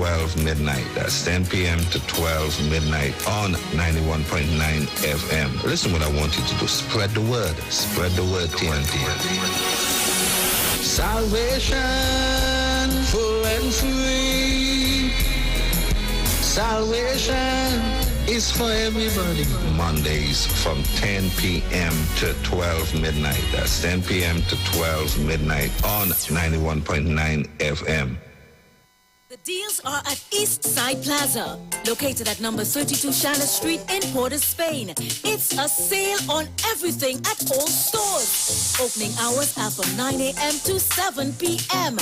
12 midnight. That's 10 p.m. to 12 midnight on 91.9 FM. Listen what I want you to do. Spread the word. Spread the word, TNT. Salvation full and free. Salvation is for everybody. Mondays from 10 p.m. to 12 midnight. That's 10 p.m. to 12 midnight on 91.9 FM. The deals are at East Side Plaza, located at number 32 Charlotte Street in Port of Spain. It's a sale on everything at all stores. Opening hours are from 9 a.m. to 7 p.m.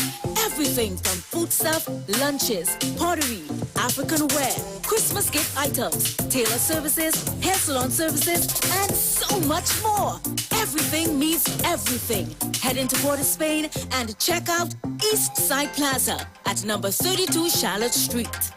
Everything from foodstuff, lunches, pottery, African wear, Christmas gift items, tailor services, hair salon services, and so much more. Everything means everything. Head into Port of Spain and check out East Side Plaza at number 32 Charlotte Street.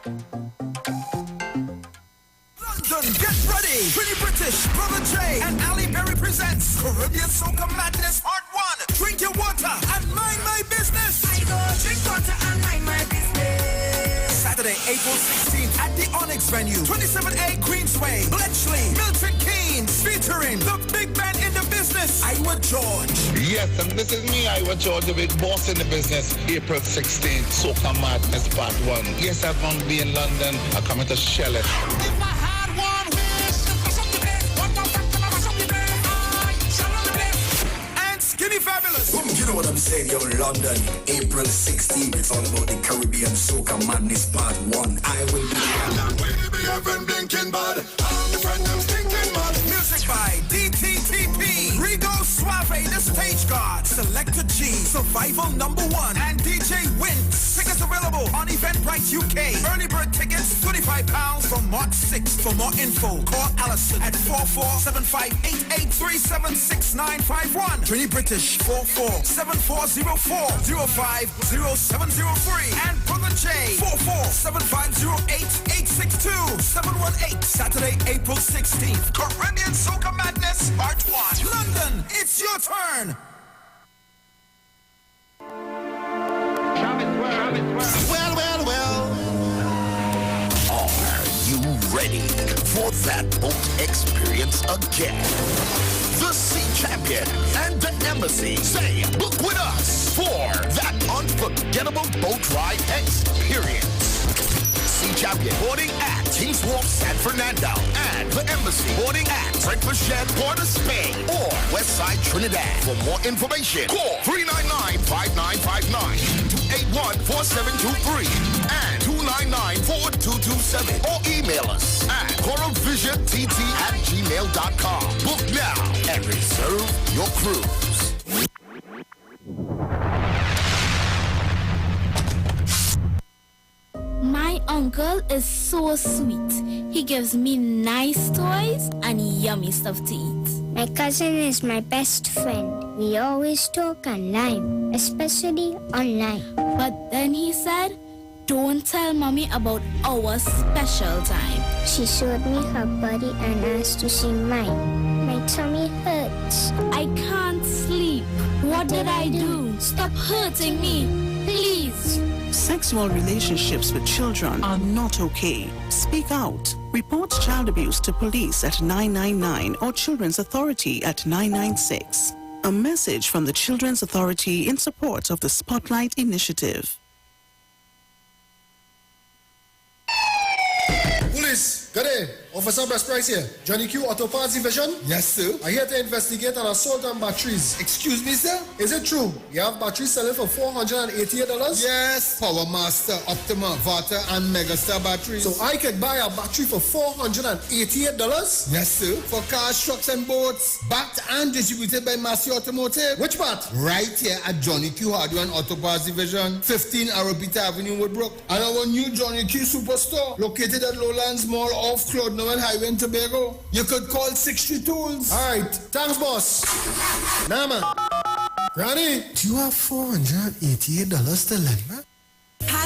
London, get ready! Pretty British, Brother J, and Ali Berry presents Caribbean Soca Madness Part 1. Drink your water and mind my business. I go drink water and mind my business. Saturday, April 16th at the Onyx venue, 27A Queensway, Bletchley, Milton Keynes, featuring the big man in the business, Iwer George. Yes, and this is me, Iwer George, the big boss in the business. April 16th, Soca Madness Part 1. Yes, I'm going to be in London. I'm coming to shell it. If I had one wish, mash up the place. What the fuck can I mash up the place? Shell up the place. And Skinny Fabulous. You know what I'm saying, yo, London, April 16th. It's all about the Caribbean Soca Madness Part 1. I will be there. Baby, your friend blinking bad. I'm the friend I'm stinking mad. Music by DTTP, Rigo Suave, the Stage God, Selector G, Survival Number 1, and DJ Wince. Tickets available on Eventbrite UK. Early bird tickets, £25 from March 6th. For more info, call Allison at 447588376951. Trini British 447404-050703. And Brother J 447508862718. Saturday, April 16th. Caribbean Soca Madness Part 1. London, it's your turn. Well. Are you ready for that boat experience again? The Sea Champion and the Embassy say book with us for that unforgettable boat ride experience. Sea Champion boarding at Kings Wharf, San Fernando, and the Embassy boarding at St. Michel, Port of Spain, or Westside Trinidad. For more information, call 399-5959, 281-4723, and 299-4227, or email us at coralvisiontT@gmail.com. Book now and reserve your cruise. My uncle is so sweet. He gives me nice toys and yummy stuff to eat. My cousin is my best friend. We always talk online, especially online. But then he said, don't tell mommy about our special time. She showed me her body and asked to see mine. My tummy hurts. I can't sleep. What did I do? Stop hurting me, please. Sexual relationships with children are not okay. Speak out. Report child abuse to police at 999 or Children's Authority at 996. A message from the Children's Authority in support of the Spotlight Initiative. Police, good day. Officer Best Price here. Johnny Q Auto Parts Division? Yes, sir. I'm here to investigate an assault on batteries. Excuse me, sir? Is it true? You have batteries selling for $488? Yes. Power Master, Optima, Vata, and Megastar batteries. So I could buy a battery for $488? Yes, sir. For cars, trucks, and boats. Backed and distributed by Massey Automotive. Which part? Right here at Johnny Q Hardware and Auto Parts Division, 15 Arrowbita Avenue, Woodbrook. And our new Johnny Q Superstore, located at Lowlands Mall off Claude Noel Highway in Tobago. You could call 60 Tools. All right. Thanks, boss. Nah, man. Granny, do you have $488 to lend, man?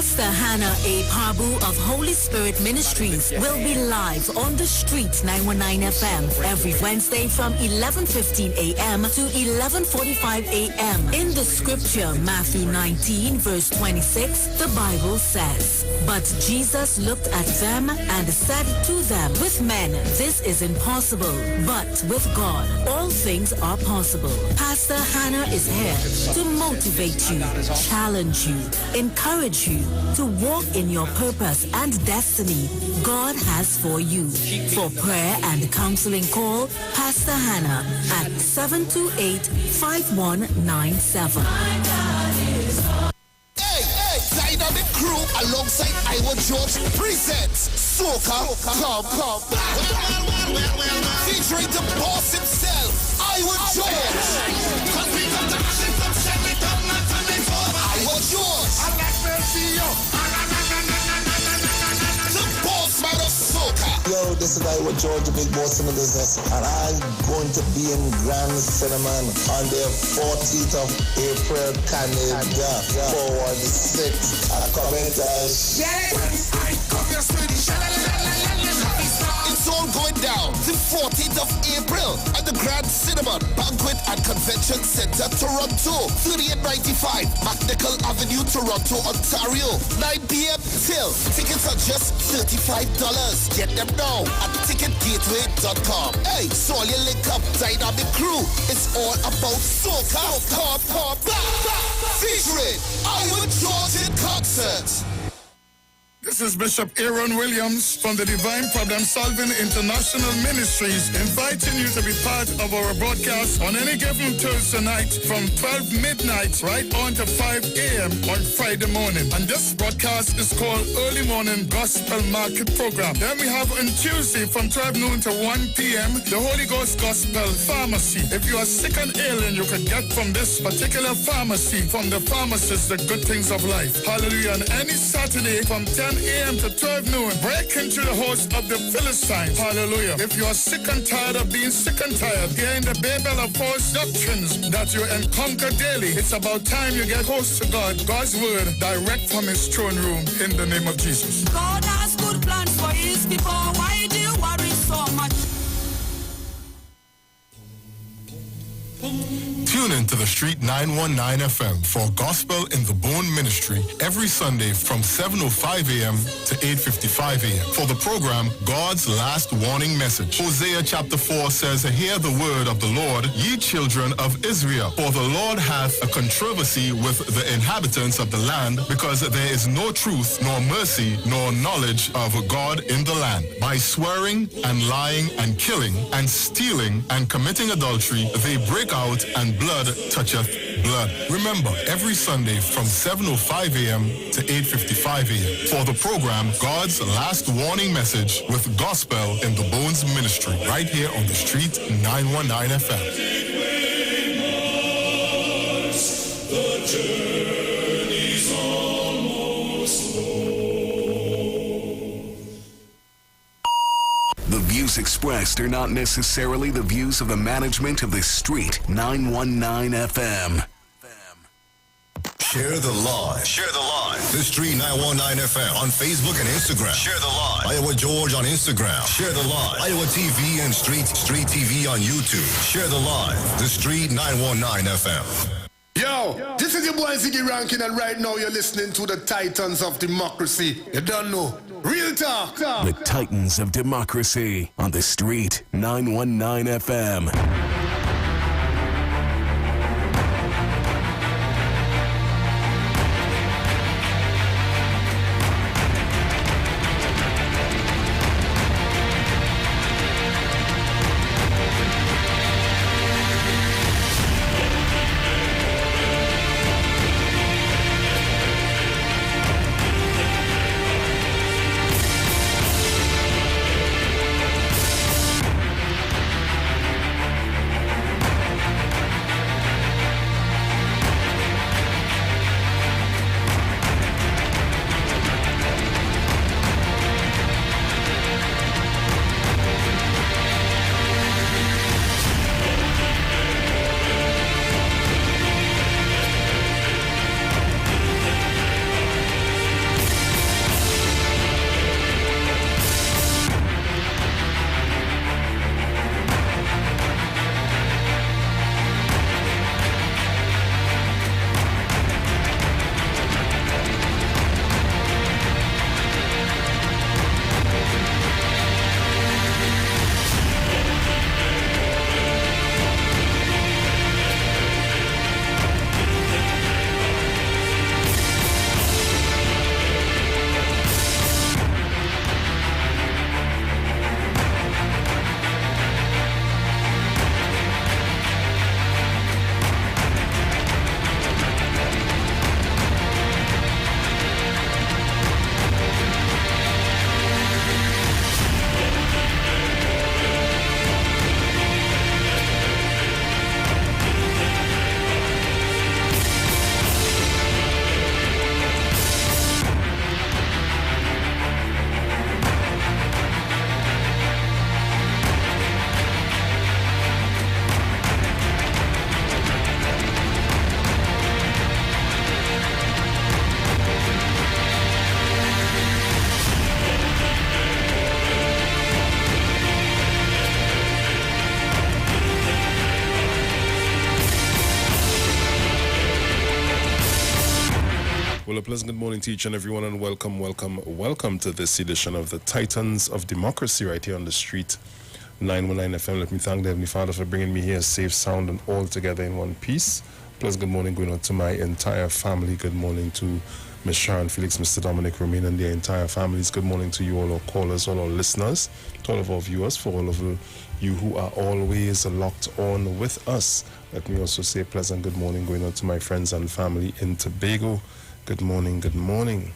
Pastor Hannah A. Pabu of Holy Spirit Ministries will be live on the street 919 FM every Wednesday from 11:15 a.m. to 11:45 a.m. In the scripture, Matthew 19 verse 26, the Bible says, "But Jesus looked at them and said to them, with men this is impossible, but with God all things are possible." Pastor Hannah is here to motivate you, challenge you, encourage you to walk in your purpose and destiny God has for you. For prayer and counseling, call Pastor Hannah at 728-5197. Dynamic crew alongside Iwer George presents Soca Club. Featuring the boss himself, Iwer George. Iwer George. The boss man of Soca. Yo, this is Iwer George, the big boss in the business, and I'm going to be in Grand Cinnamon on the 14th of April, Canada, forward the 6th. It's all going down the 14th of April at the Grand Cinnamon Banquet and Convention Center, Toronto, 3895 McNichol Avenue, Toronto, Ontario, 9 p.m. till. Tickets are just $35. Get them now at ticketgateway.com. Hey, so all you link up Dynamic Crew. It's all about Soca. Featuring Iwer George in concert. This is Bishop Aaron Williams from the Divine Problem Solving International Ministries, inviting you to be part of our broadcast on any given Thursday night from 12 midnight right on to 5 a.m. on Friday morning. And this broadcast is called Early Morning Gospel Market Program. Then we have on Tuesday from 12 noon to 1 p.m. the Holy Ghost Gospel Pharmacy. If you are sick and ailing, you can get from this particular pharmacy, from the pharmacist, the good things of life. Hallelujah. And any Saturday from 10 a.m. to 12 noon, break into the host of the Philistines. Hallelujah. If you are sick and tired of being sick and tired, hearing the babel of false doctrines that you encounter daily, it's about time you get close to God. God's word direct from his throne room in the name of Jesus. God has good plans for his people. Why do you worry so much? Tune in to the Street 919 FM for Gospel in the Bone Ministry every Sunday from 7:05 a.m. to 8:55 a.m. for the program God's Last Warning Message. Hosea chapter 4 says, "Hear the word of the Lord, ye children of Israel. For the Lord hath a controversy with the inhabitants of the land, because there is no truth, nor mercy, nor knowledge of God in the land. By swearing and lying and killing and stealing and committing adultery, they break out, and blood toucheth blood." Remember, every Sunday from 7:05 a.m. to 8:55 a.m. for the program God's Last Warning Message with Gospel in the Bones Ministry, right here on the Street 919 FM. The journey's almost The views expressed are not necessarily the views of the management of the Street 919 FM. Share the live. Share the live. The Street 919 FM on Facebook and Instagram. Share the live. Iwer George on Instagram. Share the live. Iwer TV and Street TV on YouTube. Share the live. The Street 919 FM. Yo, this is your boy Ziggy Rankin, and right now you're listening to the Titans of Democracy. You don't know. Real talk. The Titans of Democracy on the Street 919 FM. pleasant good morning to each and everyone, and welcome to this edition of the Titans of Democracy right here on the street 919 FM. Let me thank the Heavenly Father for bringing me here safe, sound, and all together in one piece. Pleasant good morning going out to my entire family. Good morning to Ms. Sharon Felix, Mr. Dominic Romain, and their entire families. Good morning to you all our callers, all our listeners, to all of our viewers, for all of you who are always locked on with us. Let me also say pleasant good morning going out to my friends and family in Tobago. Good morning, good morning.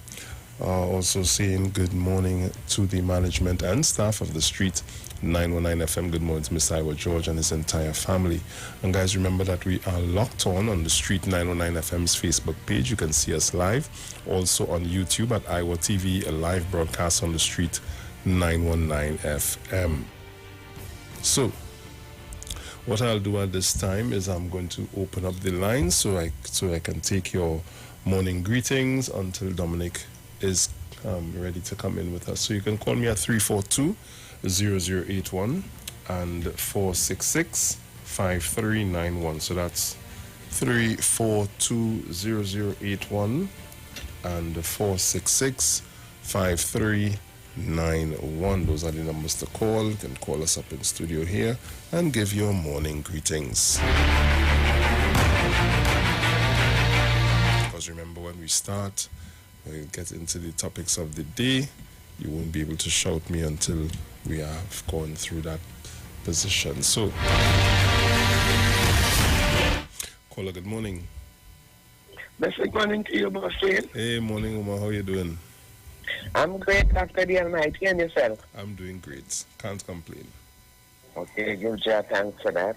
Also saying good morning to the management and staff of the Street 919 FM. Good morning to Mr. Iwer George and his entire family. And guys, remember that we are locked on the Street 919 FM's Facebook page. You can see us live. Also on YouTube at Iwer TV, a live broadcast on the Street 919 FM. So, what I'll do at this time is I'm going to open up the line so I can take your morning greetings until Dominic is ready to come in with us. So you can call me at 342-0081 and 466-5391. So that's 342-0081 and 466-5391. Those are the numbers to call. You can call us up in studio here and give your morning greetings. Because remember, when we get into the topics of the day, you won't be able to shout me until we have gone through that position. So, caller, good morning. Good morning to you, boss. Hey, morning, Uma. How you doing? I'm great after the Almighty, and yourself? I'm doing great. Can't complain. Okay, give you thanks for that.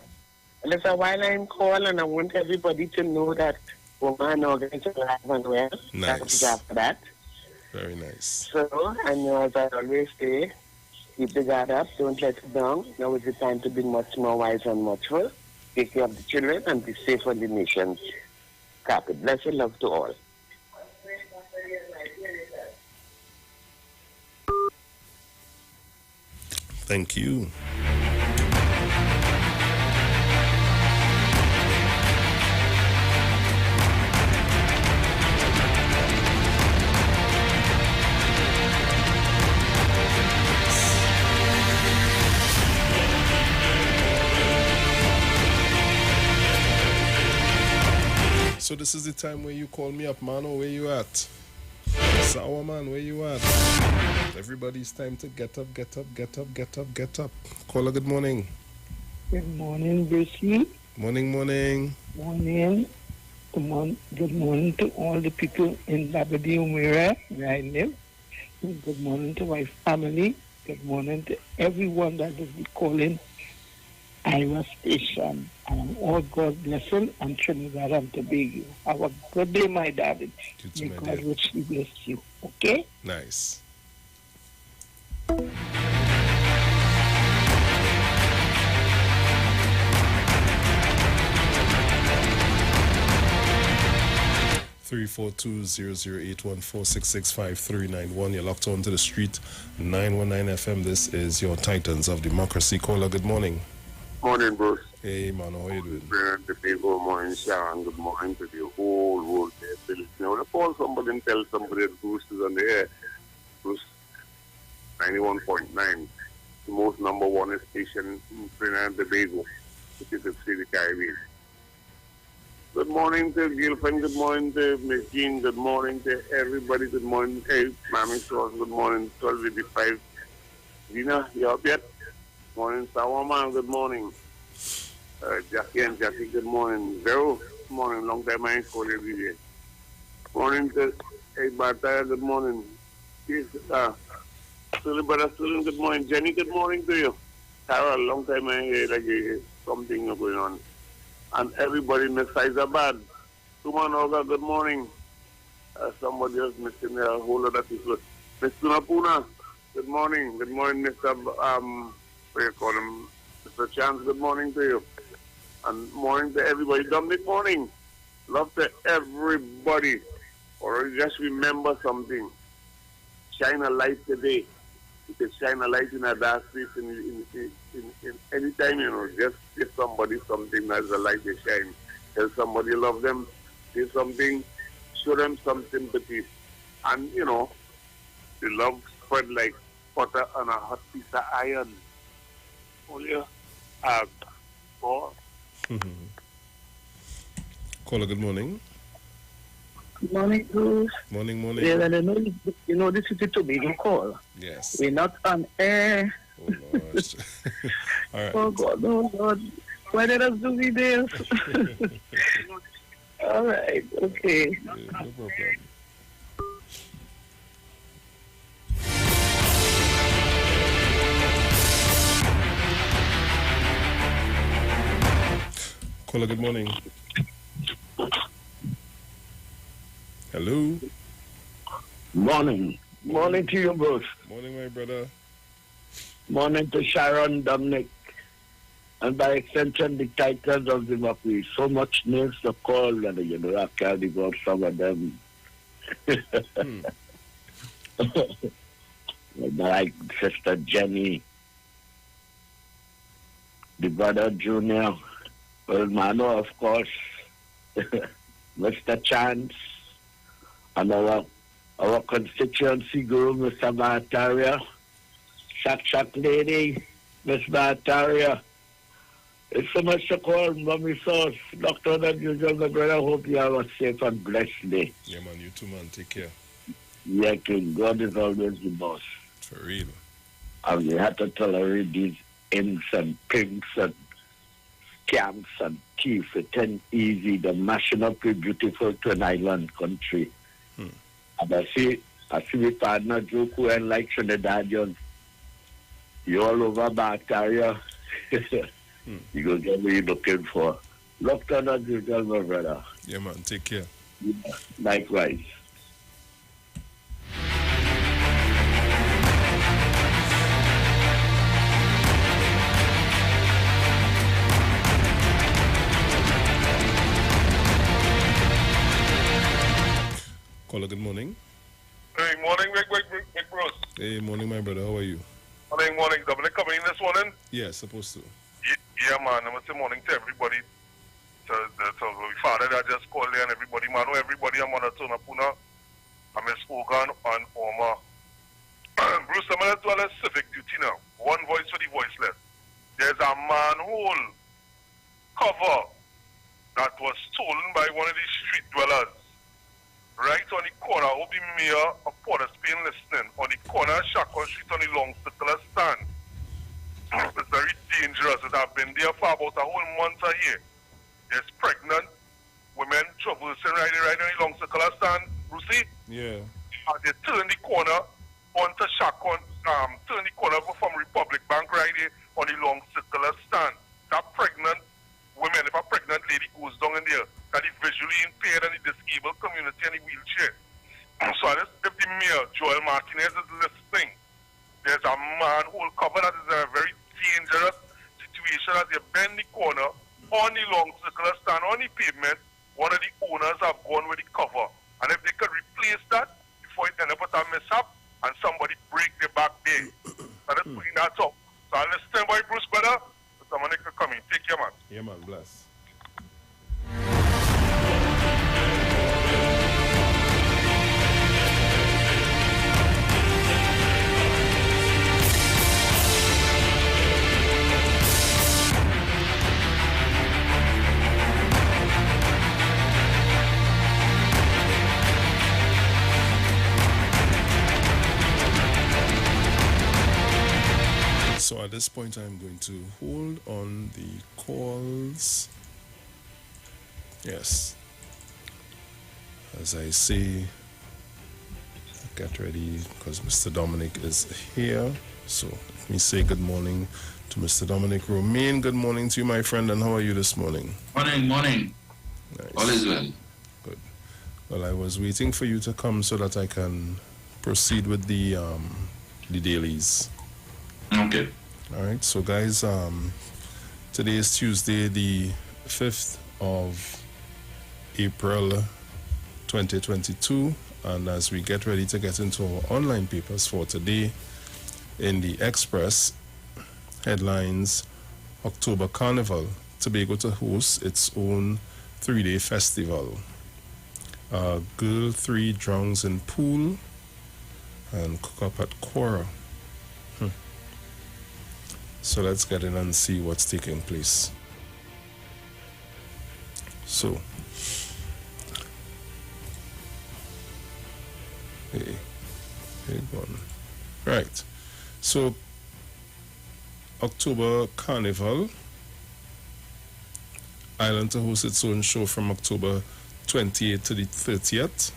Listen, while I'm calling, I want everybody to know that woman organization live and well. Nice. After that. Very nice. So, and as I always say, keep the guard up, don't let it down. Now is the time to be much more wise and watchful. Take care of the children and be safe for the nations. Copy. Blessed love to all. Thank you. So this is the time where you call me up, man, or where you at? Sour man, where you at? Everybody's time to get up. Caller, good morning. Good morning, Brucey. Morning. Morning. Good morning to all the people in Labadee, where I live. Good morning to my family. Good morning to everyone that will be calling Iwer Station. And all God blessing and Trinidad and Tobago. Have a good day, my darling. May God richly bless you. Okay? Nice. Three 442-0081-466-5391. You're locked on to the Street 919 FM. This is your Titans of Democracy. Caller, good morning. Morning, Bruce. Hey, man, how are you doing? Good morning, Sharon. Good morning to the whole world. Now, to call somebody and tell somebody that Bruce is on the air. Bruce 91.9, the most number one station in Trinidad and Tobago, which is the City Caribbean. Good morning to girlfriend. Good morning to Miss Jean. Good morning to everybody. Good morning, hey, Mammy Sauce. Good morning, 12:55. Gina, you up yet? Morning, Sour Man. Good morning. Jackie and Jackie, good morning. Vero, good morning. Long time I ain't called every day. Morning to hey, Bartaya, good morning. Sully, brother Sully, good morning. Jenny, good morning to you. Carol, long time I hear like something going on. And everybody, Miss Isabad. Suman Oga, good morning. Somebody else missing a whole lot of people. Miss Tunapuna, good morning. Good morning, Mr. What do you call him? Mr. Chance, good morning to you. And morning to everybody. Dominic, morning. Love to everybody. Or just remember something. Shine a light today. You can shine a light in a dark place in any time, you know. Just give somebody something as a light to shine. Tell somebody you love them. Say something. show them some sympathy. And, you know, the love spread like butter on a hot piece of iron. Only for. Caller, good morning. Good morning, Bruce. Morning, morning. Yeah, and I know, you know, this is a Tobago call. Yes. We're not on air. Oh, Lord. All right. Oh, God, oh, Lord. Why did us do this? All right, okay. No problem. Caller, good morning. Hello. Morning. Morning to you, Bruce. Morning, my brother. Morning to Sharon, Dominic, and by extension, the Titans of Democracy. So much names to call, and you know, I can't even some of them. Like Sister Jenny, the brother Junior, well, Mano, of course, Mr. Chance, and our constituency guru, Mr. Bataria, Shak Lady, Miss Bataria. It's so much to call, Mommy Sauce. Doctor, that usual, my brother, hope you have a safe and blessed day. Yeah, man, you too, man. Take care. Yeah, King. God is always the boss. For real. And we have to tolerate these imps and pimps and scams and thieves. It ain't easy. The mashing up is beautiful to an island country. And I see my partner Joe and like Trinidadian. You all over Bacteria. You go get what you're looking for. Look down at you, my brother. Yeah, man. Take care. Yeah, likewise. Caller, good morning. Hey, morning, Big Bruce. Hey, morning, my brother. How are you? Morning, Dominic. Coming in this morning? Yeah, supposed to. Yeah, man. I'm going to say morning to everybody. So my father that just called there and everybody, man. Everybody, I'm on a ton of Puna. I'm a Spogan and Oma. Bruce, I'm going to do a civic duty now. One voice for the voiceless. There's a manhole cover that was stolen by one of these street dwellers. Right on the corner, I hope the mayor of Port of Spain listening, on the corner of Shacon Street on the long circular stand. It's very dangerous. It has been there for about a whole month a year. There's pregnant women traversing right on the long circular stand. Brucey? Yeah. And they turn the corner onto Shacon, turn the corner from Republic Bank right there on the long circular stand. That pregnant women, if a pregnant lady goes down in there, that is visually impaired and the disabled community and the wheelchair. So if the mayor, Joel Martinez, is listening, there's a manhole cover that is a very dangerous situation as you bend the corner on the long circular stand on the pavement. One of the owners have gone with the cover. And if they could replace that before it end up with a mishap and somebody break their back there, that is putting that up. So I listen, boy, Bruce, brother. Someone could come in. Take care, man. Yeah, man. Bless. So at this point, I'm going to hold on the calls. Yes. As I say, get ready because Mr. Dominic is here. So let me say good morning to Mr. Dominic Romaine. Good morning to you, my friend, and how are you this morning? Morning. Nice. All is well. Good. Well, I was waiting for you to come so that I can proceed with the dailies. Okay. All right. So, guys, today is Tuesday, the 5th of April, 2022. And as we get ready to get into our online papers for today, in the Express, headlines, October Carnival, Tobago to host its own 3-day festival. Girl 3 drowns in pool and cook up at Quora. So let's get in and see what's taking place. So, right. So, October Carnival. Island to host its own show from October 28th to the 30th.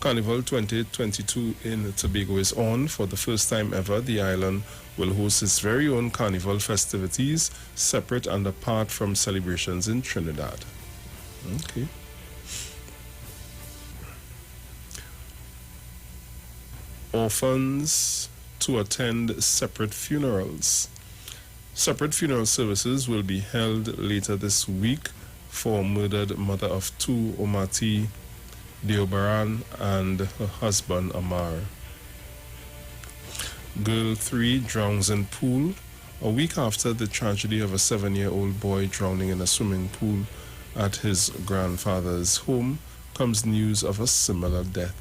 Carnival 2022 in Tobago is on. For the first time ever, the island will host its very own carnival festivities, separate and apart from celebrations in Trinidad. Okay. Orphans to attend separate funerals. Separate funeral services will be held later this week for murdered mother of two, Omati Deobaran, and her husband, Amar. Girl 3 drowns in pool. A week after the tragedy of a 7-year-old boy drowning in a swimming pool at his grandfather's home comes news of a similar death.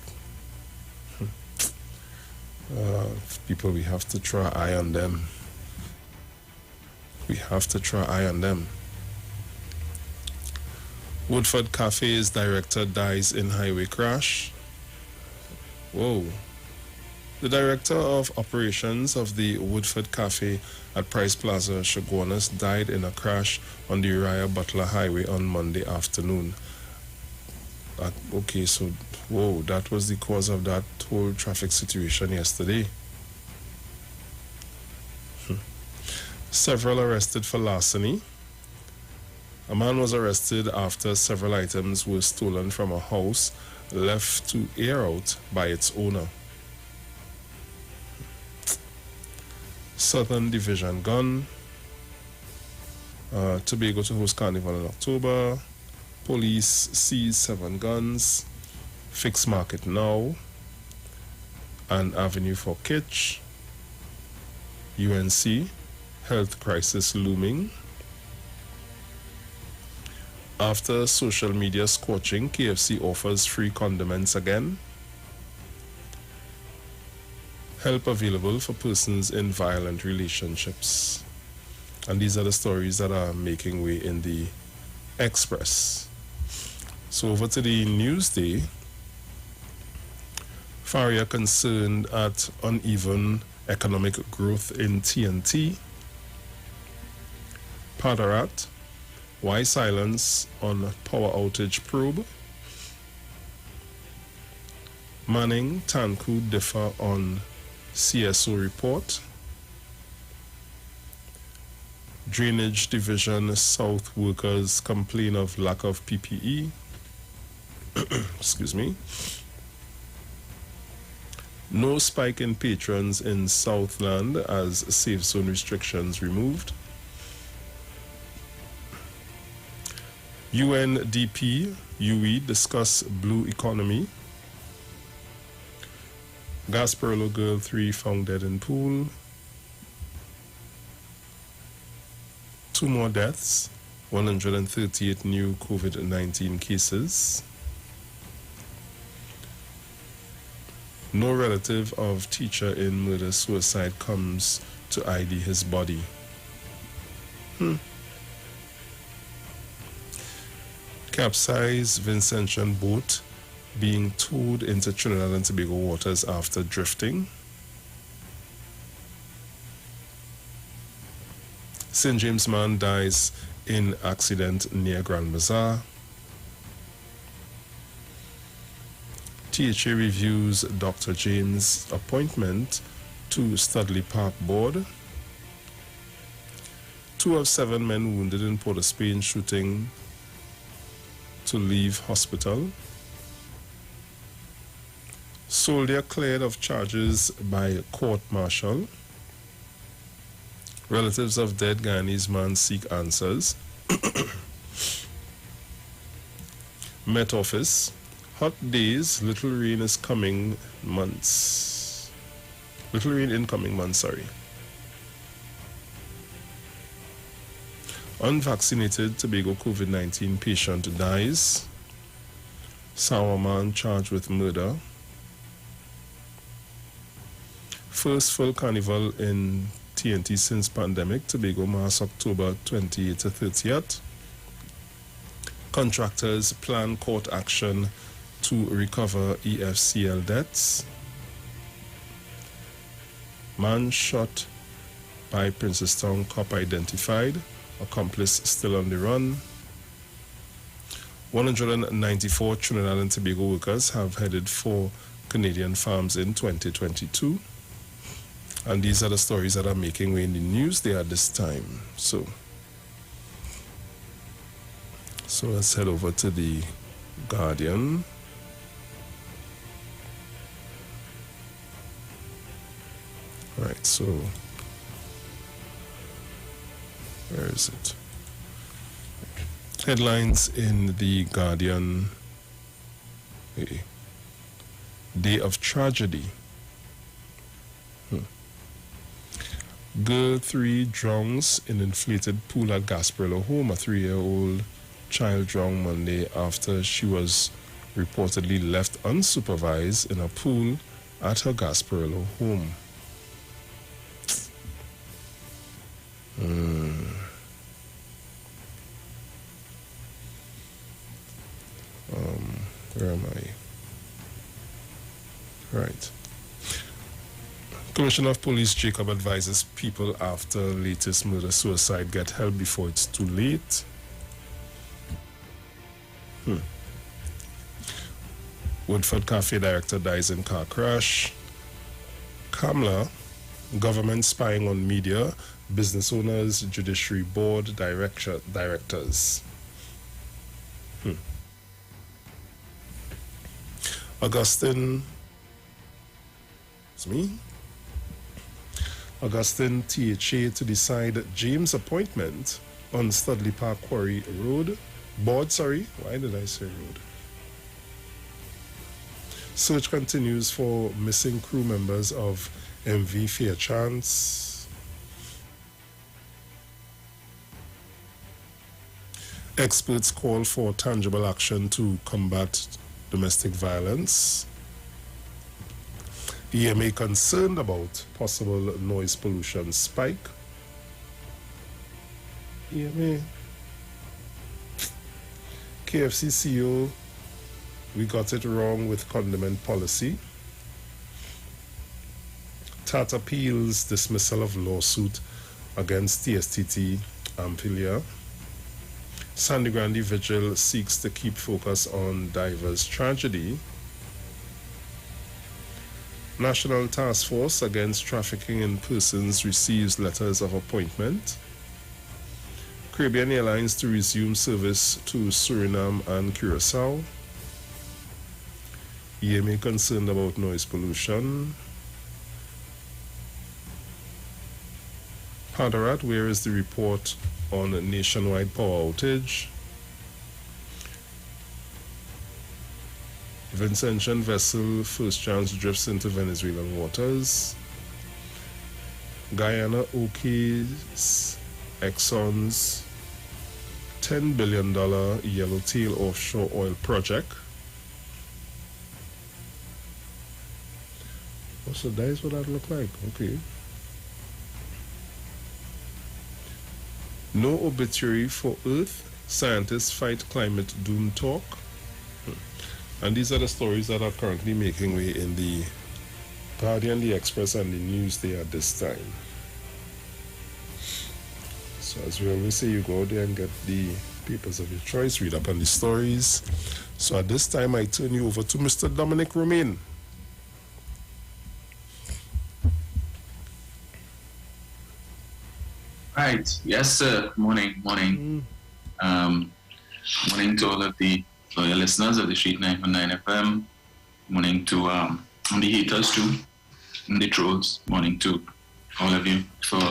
People, we have to try eye on them. We have to try eye on them. Woodford Cafe's director dies in highway crash. Whoa. The director of operations of the Woodford Cafe at Price Plaza, Chaguanas, died in a crash on the Uriah Butler Highway on Monday afternoon. Okay, so, whoa, that was the cause of that whole traffic situation yesterday. Several arrested for larceny. A man was arrested after several items were stolen from a house left to air out by its owner. Southern Division gun. Tobago to host carnival in October. Police seize 7 guns. Fix market now. An avenue for kitsch. UNC. Health crisis looming. After social media scorching, KFC offers free condiments again. Help available for persons in violent relationships. And these are the stories that are making way in the Express. So over to the Newsday. Faria concerned at uneven economic growth in TNT. Padarat. Why silence on power outage probe? Manning, Tanku differ on CSO report. Drainage Division South workers complain of lack of PPE. Excuse me. No spike in patrons in Southland as safe zone restrictions removed. UNDP, UE discuss blue economy. Gasparilla girl 3 found dead in pool. 2 more deaths, 138 new COVID-19 cases. No relative of teacher in murder-suicide comes to ID his body. Capsized Vincentian boat being towed into Trinidad and Tobago waters after drifting. St. James man dies in accident near Grand Bazaar. THA reviews Dr. James' appointment to Studley Park Board. 2 of 7 men wounded in Port of Spain shooting to leave hospital. Soldier cleared of charges by court-martial. Relatives of dead Guyanese man seek answers. Met Office. Hot days, little rain is coming months. Little rain in coming months, sorry. Unvaccinated Tobago COVID-19 patient dies. Sour man charged with murder. First full carnival in TNT since pandemic. Tobago marks October 28th to 30th. Contractors plan court action to recover EFCL debts. Man shot by Princestown cop identified. Accomplice still on the run. 194 Trinidad and Tobago workers have headed for Canadian farms in 2022. And these are the stories that are making way in the news there at this time. So let's head over to the Guardian. Right, so where is it? Headlines in the Guardian. Day of tragedy. Girl 3 drowns in inflated pool at Gasparilla home. A 3-year-old child drowned Monday after she was reportedly left unsupervised in a pool at her Gasparilla home. Where am I? Right. Commissioner of Police Jacob advises people after latest murder-suicide get help before it's too late. Woodford Cafe director dies in car crash. Kamla, government spying on media, business owners, judiciary board, directors. Augustine, it's me? Augustine THA to decide James' appointment on Studley Park Quarry Road. Board, sorry. Why did I say road? Search continues for missing crew members of MV Fairchance. Experts call for tangible action to combat domestic violence. EMA concerned about possible noise pollution spike. EMA. KFC CEO, we got it wrong with condiment policy. TAT appeals dismissal of lawsuit against TSTT Amphilia. Sandy Grande Vigil seeks to keep focus on divers tragedy. National Task Force Against Trafficking in Persons receives letters of appointment. Caribbean Airlines to resume service to Suriname and Curacao. EMA concerned about noise pollution. Padarat, where is the report on a nationwide power outage? Vincentian vessel first chance drifts into Venezuelan waters. Guyana OK's Exxon's $10 billion Yellowtail offshore oil project. Oh, so that is what that look like. Okay. No obituary for Earth. Scientists fight climate doom talk. And these are the stories that are currently making way in the Guardian, the Express, and the Newsday at this time. So as we always say, you go out there and get the papers of your choice, read up on the stories. So at this time, I turn you over to Mr. Dominic Romain. Right. Yes, sir. Morning. Morning to all of the loyal listeners of the Street 919 FM. Morning to the haters too, and the trolls. Morning to all of you for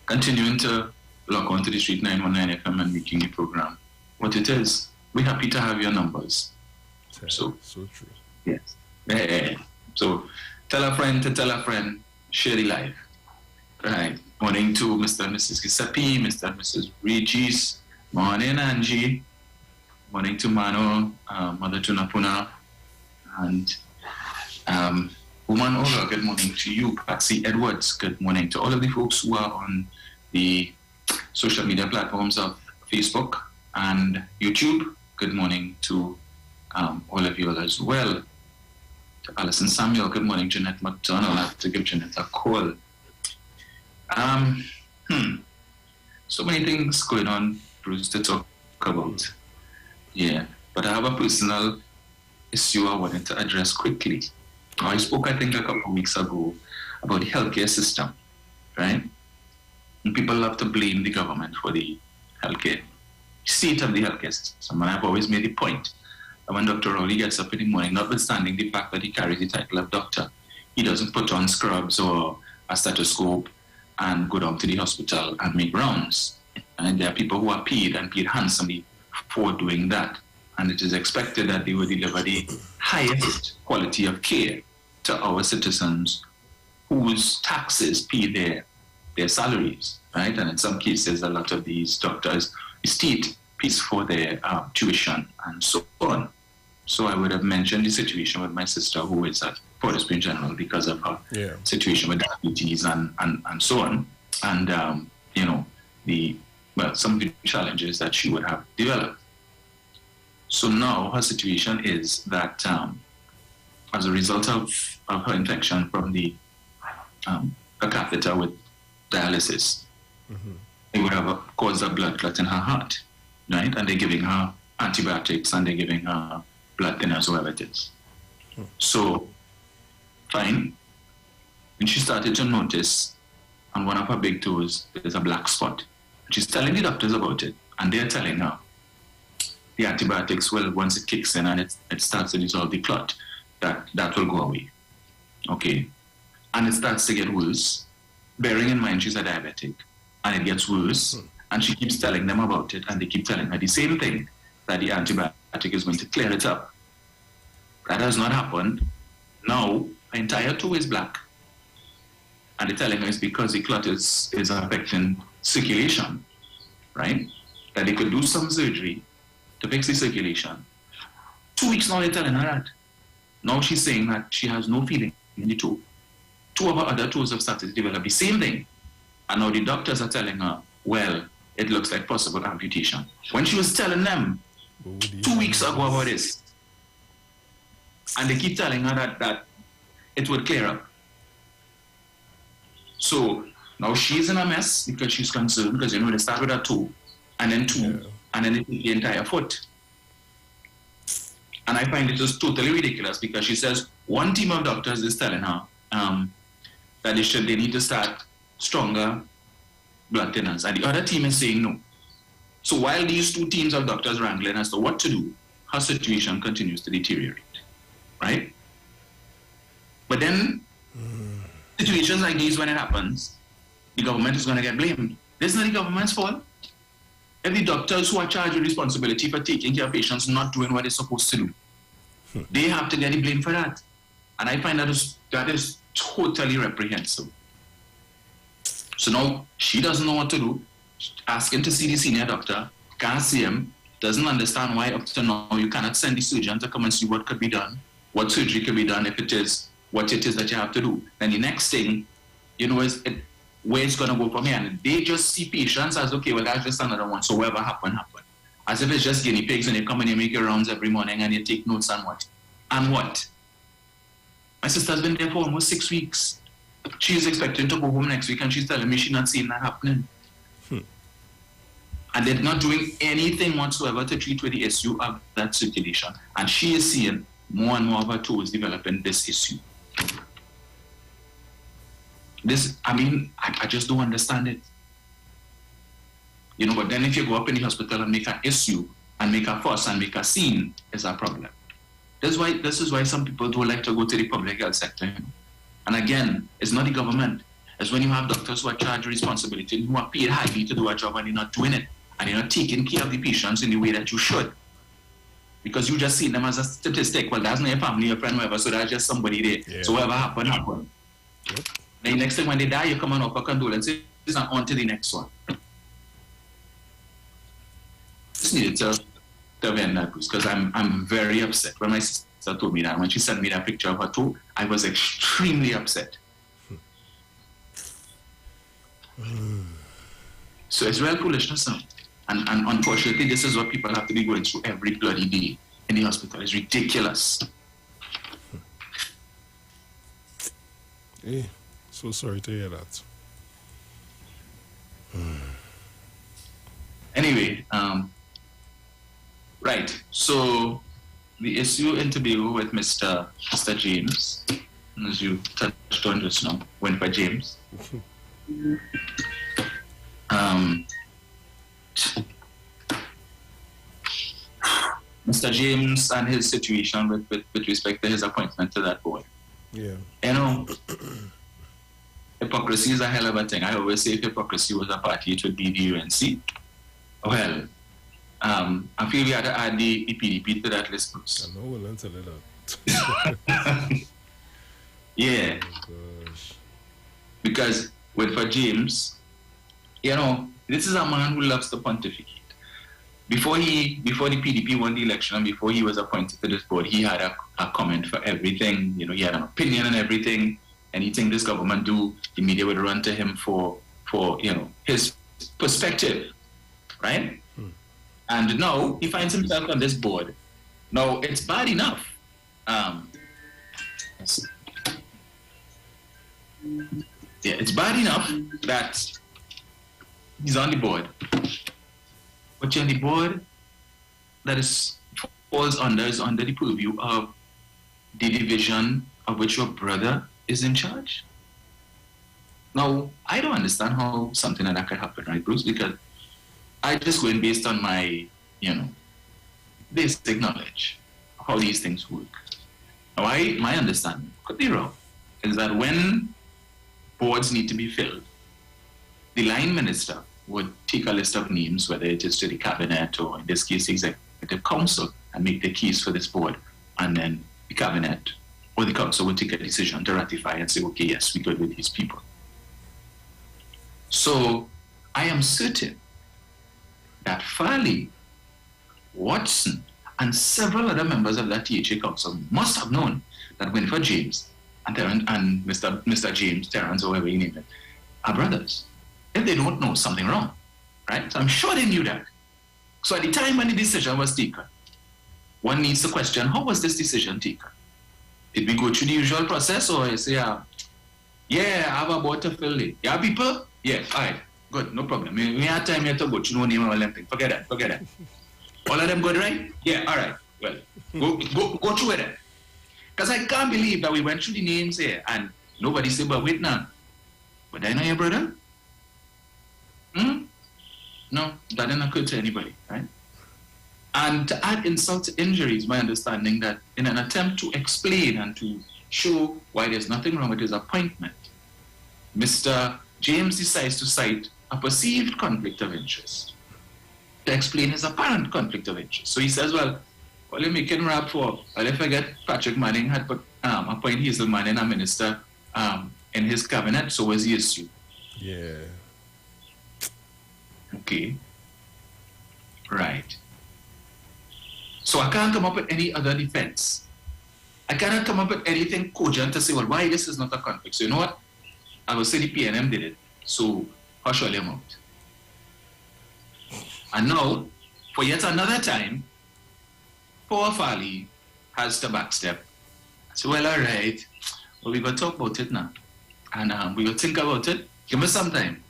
continuing to log on to the Street 919 FM and making the program what it is. We're happy to have your numbers. So true. Yes. Yeah. So tell a friend to tell a friend, share the life. Right. Morning to Mr. and Mrs. Giuseppe, Mr. and Mrs. Regis. Morning, Angie. Morning to Mano, Mother Tunapuna, and Woman Olga, good morning to you. Patsy Edwards, good morning to all of the folks who are on the social media platforms of Facebook and YouTube. Good morning to all of you as well. To Alison Samuel, good morning. Jeanette McDonald, I have to give Jeanette a call. So many things going on, Bruce, to talk about. Yeah, but I have a personal issue I wanted to address quickly. I spoke, I think, a couple of weeks ago about the healthcare system, right? And people love to blame the government for the healthcare state of the healthcare system. And I've always made the point that when Dr. Rowley gets up in the morning, notwithstanding the fact that he carries the title of doctor, he doesn't put on scrubs or a stethoscope and go down to the hospital and make rounds. And there are people who are paid and paid handsomely for doing that. And it is expected that they will deliver the highest quality of care to our citizens whose taxes pay their salaries, right? And in some cases, a lot of these doctors, the state pays for their tuition and so on. So I would have mentioned the situation with my sister who is at Port of Spain General because of her situation with diabetes and so on. And, some of the challenges that she would have developed. So now her situation is that as a result of her infection from the a catheter with dialysis, it would have caused a blood clot in her heart, right? And they're giving her antibiotics and they're giving her blood thinners, whatever it is. So, fine. And she started to notice on one of her big toes, there's a black spot. She's telling the doctors about it, and they're telling her the antibiotics will, once it kicks in and it starts to dissolve the clot, that will go away. Okay? And it starts to get worse, bearing in mind she's a diabetic, and it gets worse, and she keeps telling them about it, and they keep telling her the same thing, that the antibiotic is going to clear it up. That has not happened. Now, her entire toe is black, and they're telling her it's because the clot is affecting circulation, right? That they could do some surgery to fix the circulation. 2 weeks now they're telling her that. Now she's saying that she has no feeling in the toe. 2 of her other toes have started to develop the same thing. And now the doctors are telling her, well, it looks like possible amputation. When she was telling them 2 weeks ago about this, and they keep telling her that it would clear up. So now she's in a mess because she's concerned because, they start with her toe, and then 2, and then the entire foot. And I find it just totally ridiculous because she says one team of doctors is telling her that they need to start stronger blood thinners, and the other team is saying no. So while these 2 teams of doctors wrangling as to what to do, her situation continues to deteriorate, right? But then situations like these, when it happens, the government is going to get blamed. This is not the government's fault. If the doctors who are charged with responsibility for taking care of patients not doing what they're supposed to do, they have to get the blame for that. And I find that is totally reprehensible. So now she doesn't know what to do, asking to see the senior doctor, can't see him, doesn't understand why up to now you cannot send the surgeon to come and see what could be done, what surgery could be done if it is what it is that you have to do. Then the next thing, is where it's going to go from here. And they just see patients as, okay, well, that's just another one. So whatever happened. As if it's just guinea pigs and you come and you make your rounds every morning and you take notes and what. And what? My sister's been there for almost 6 weeks. She's expecting to go home next week and she's telling me she's not seeing that happening. And they're not doing anything whatsoever to treat with the issue of that circulation. And she is seeing more and more of her toes developing this issue. I just don't understand it. But then if you go up in the hospital and make an issue and make a fuss and make a scene, it's a problem. This is why some people don't like to go to the public health sector. And again, it's not the government. It's when you have doctors who are charged with responsibility, who are paid highly to do a job and they're not doing it. And you're not taking care of the patients in the way that you should. Because you just see them as a statistic. Well, that's not your family, your friend, whatever, so that's just somebody there. Yeah. So whatever happened. Yep. Then the next time when they die, you come and offer condolences and on to the next one. Just needed to intervene that, Bruce, because I'm very upset. When my sister told me that, when she sent me that picture of her toe, I was extremely upset. So it's real foolishness now. And unfortunately, this is what people have to be going through every bloody day in the hospital. It's ridiculous. Hey, so sorry to hear that. Anyway, right. So the issue in Tobago with Mr. James, as you touched on just now, went by James. Mr. James and his situation with respect to his appointment to that board. Yeah. You know, hypocrisy is a hell of a thing. I always say if hypocrisy was a party, it would be the UNC. Well, I feel we had to add the PDP to that list, Bruce. I know we'll answer that. Yeah. Oh, gosh. Because for James, you know, this is a man who loves to pontificate. Before the PDP won the election and before he was appointed to this board, he had a comment for everything. You know, he had an opinion on everything. Anything this government do, the media would run to him for you know, his perspective, right? And now he finds himself on this board. Now it's bad enough. It's bad enough that he's on the board. But you're on the board that falls under the purview of the division of which your brother is in charge. Now, I don't understand how something like that could happen, right, Bruce? Because I just went based on my, you know, basic knowledge of how these things work. Now, my understanding, could be wrong, is that when boards need to be filled, the line minister would take a list of names, whether it is to the cabinet or in this case, the executive council, and make the case for this board. And then the cabinet or the council would take a decision to ratify and say, okay, yes, we good with these people. So I am certain that Farley, Watson, and several other members of that THA council must have known that Winfred James and Mr. James, Terrence, or whatever you name it, are brothers. If they don't know, something wrong, right? So I'm sure they knew that. So at the time when the decision was taken, one needs to question, how was this decision taken? Did we go through the usual process, or say, yeah, I have a board to fill it. Yeah, people? Yeah, all right, good, no problem. We have time here to go through no name or anything. Forget that. All of them good, right? Yeah, all right. Well, go through it then. Because I can't believe that we went through the names here and nobody said, but wait now. But I know your brother? No, that didn't occur to anybody, right? And to add insult to injury is my understanding that in an attempt to explain and to show why there's nothing wrong with his appointment, Mr. James decides to cite a perceived conflict of interest to explain his apparent conflict of interest. So he says, well, you're making rap for, well, if I get Patrick Manning had appoint Hazel Manning a minister in his cabinet, so was the issue. Yeah. Okay. Right. So I can't come up with any other defense. I cannot come up with anything cogent to say, well, why this is not a conflict. So you know what? I will say the PNM did it. So hush all your mouth. And now, for yet another time, poor Farley has to backstep. So, well, all right. Well, we got to talk about it now. And we got to think about it. Give me some time.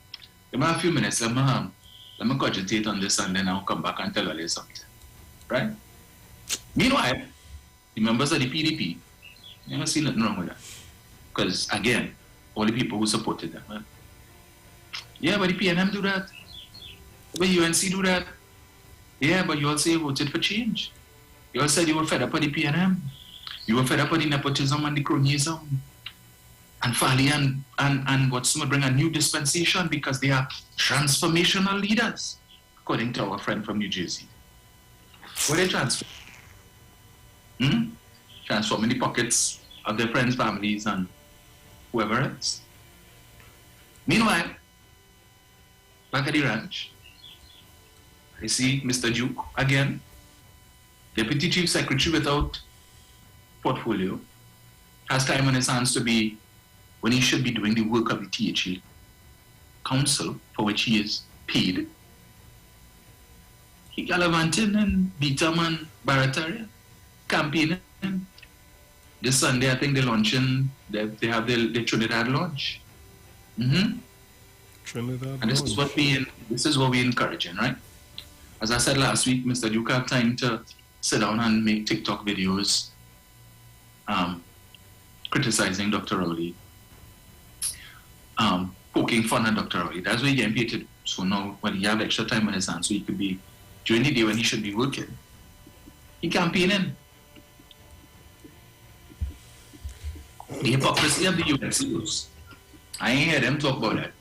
Give me a few minutes. Let me cogitate on this and then I'll come back and tell you something. Right? Meanwhile, the members of the PDP, you never see nothing wrong with that. Because, again, all the people who supported them. Right? Yeah, but the PNM do that. But UNC do that. Yeah, but you all say you voted for change. You all said you were fed up with the PNM. You were fed up with the nepotism and the cronyism. And Farley and Watson would bring a new dispensation because they are transformational leaders, according to our friend from New Jersey. What are they transform? Transforming the pockets of their friends, families, and whoever else. Meanwhile, back at the ranch, I see Mr. Duke again Deputy Chief Secretary without portfolio has time on his hands to be, when he should be doing the work of the THA Council, for which he is paid. He gallivanting and Beatam and Barataria, campaigning. This Sunday, I think they're launching, they have their Trinidad launch. Trinidad and this is what we're encouraging, right? As I said last week, Mr. Duke had time to sit down and make TikTok videos criticizing Dr. Rowley, poking fun at Dr. Rowley. That's what he getting paid to do. So now, when he have extra time on his hands, so he could be, during the day when he should be working, he campaigning. The hypocrisy of the UNCOs. I ain't heard them talk about that.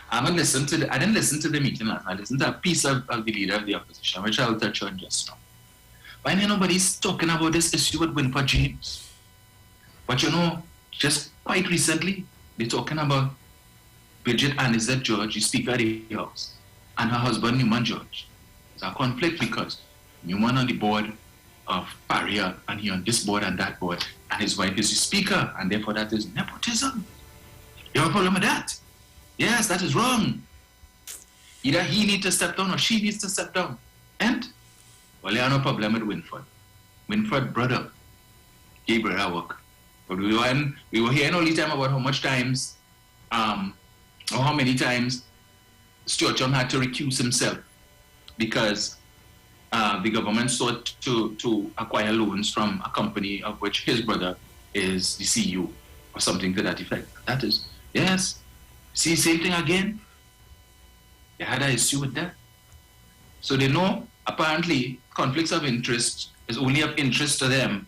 I didn't listen to the meeting last night. I listened to a piece of the leader of the opposition, which I'll touch on just now. Why nobody's talking about this issue with Winford James? But just quite recently, they're talking about Bridget Anizet George, the Speaker of the House, and her husband Newman George. There's a conflict because Newman on the board of Paria, and he on this board and that board, and his wife is the Speaker, and therefore that is nepotism. You have a problem with that? Yes, that is wrong. Either he needs to step down or she needs to step down. And, well, I have no problem with Winford. Winford, brother, gave brother work. But we were hearing all the time about how much times, or how many times Stuart Young had to recuse himself because the government sought to acquire loans from a company of which his brother is the CEO or something to that effect. That is, yes. See, same thing again. They had an issue with that. So they know, apparently, conflicts of interest is only of interest to them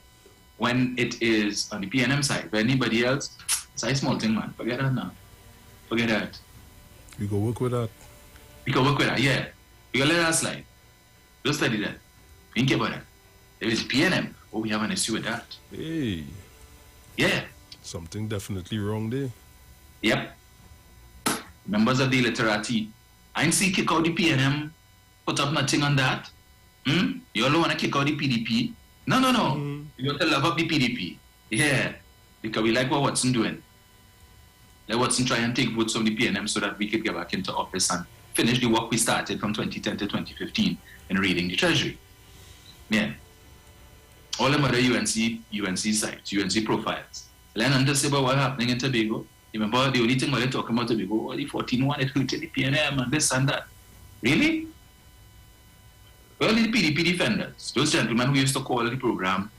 when it is on the PNM side. For anybody else, it's a small thing, man. Forget that now. Forget that. We go work with that. We can work with that, yeah. We can let that slide. Don't study that. Think about that. There is PNM. Oh, we have an issue with that. Hey. Yeah. Something definitely wrong there. Yep. Members of the literati. I ain't see kick out the PNM, put up nothing on that. You all want to kick out the PDP? No. You got to love up the PDP. Yeah. Because we like what Watson doing. Let Watson try and take votes from the PNM so that we could get back into office and finish the work we started from 2010 to 2015 in raiding the Treasury. Yeah. All them other UNC sites, UNC profiles. Learn and say about what's happening in Tobago. Remember, the only thing they're talking about Tobago, the 14-1, it hurted the PNM and this and that. Really? Well, the PDP defenders, those gentlemen who used to call the program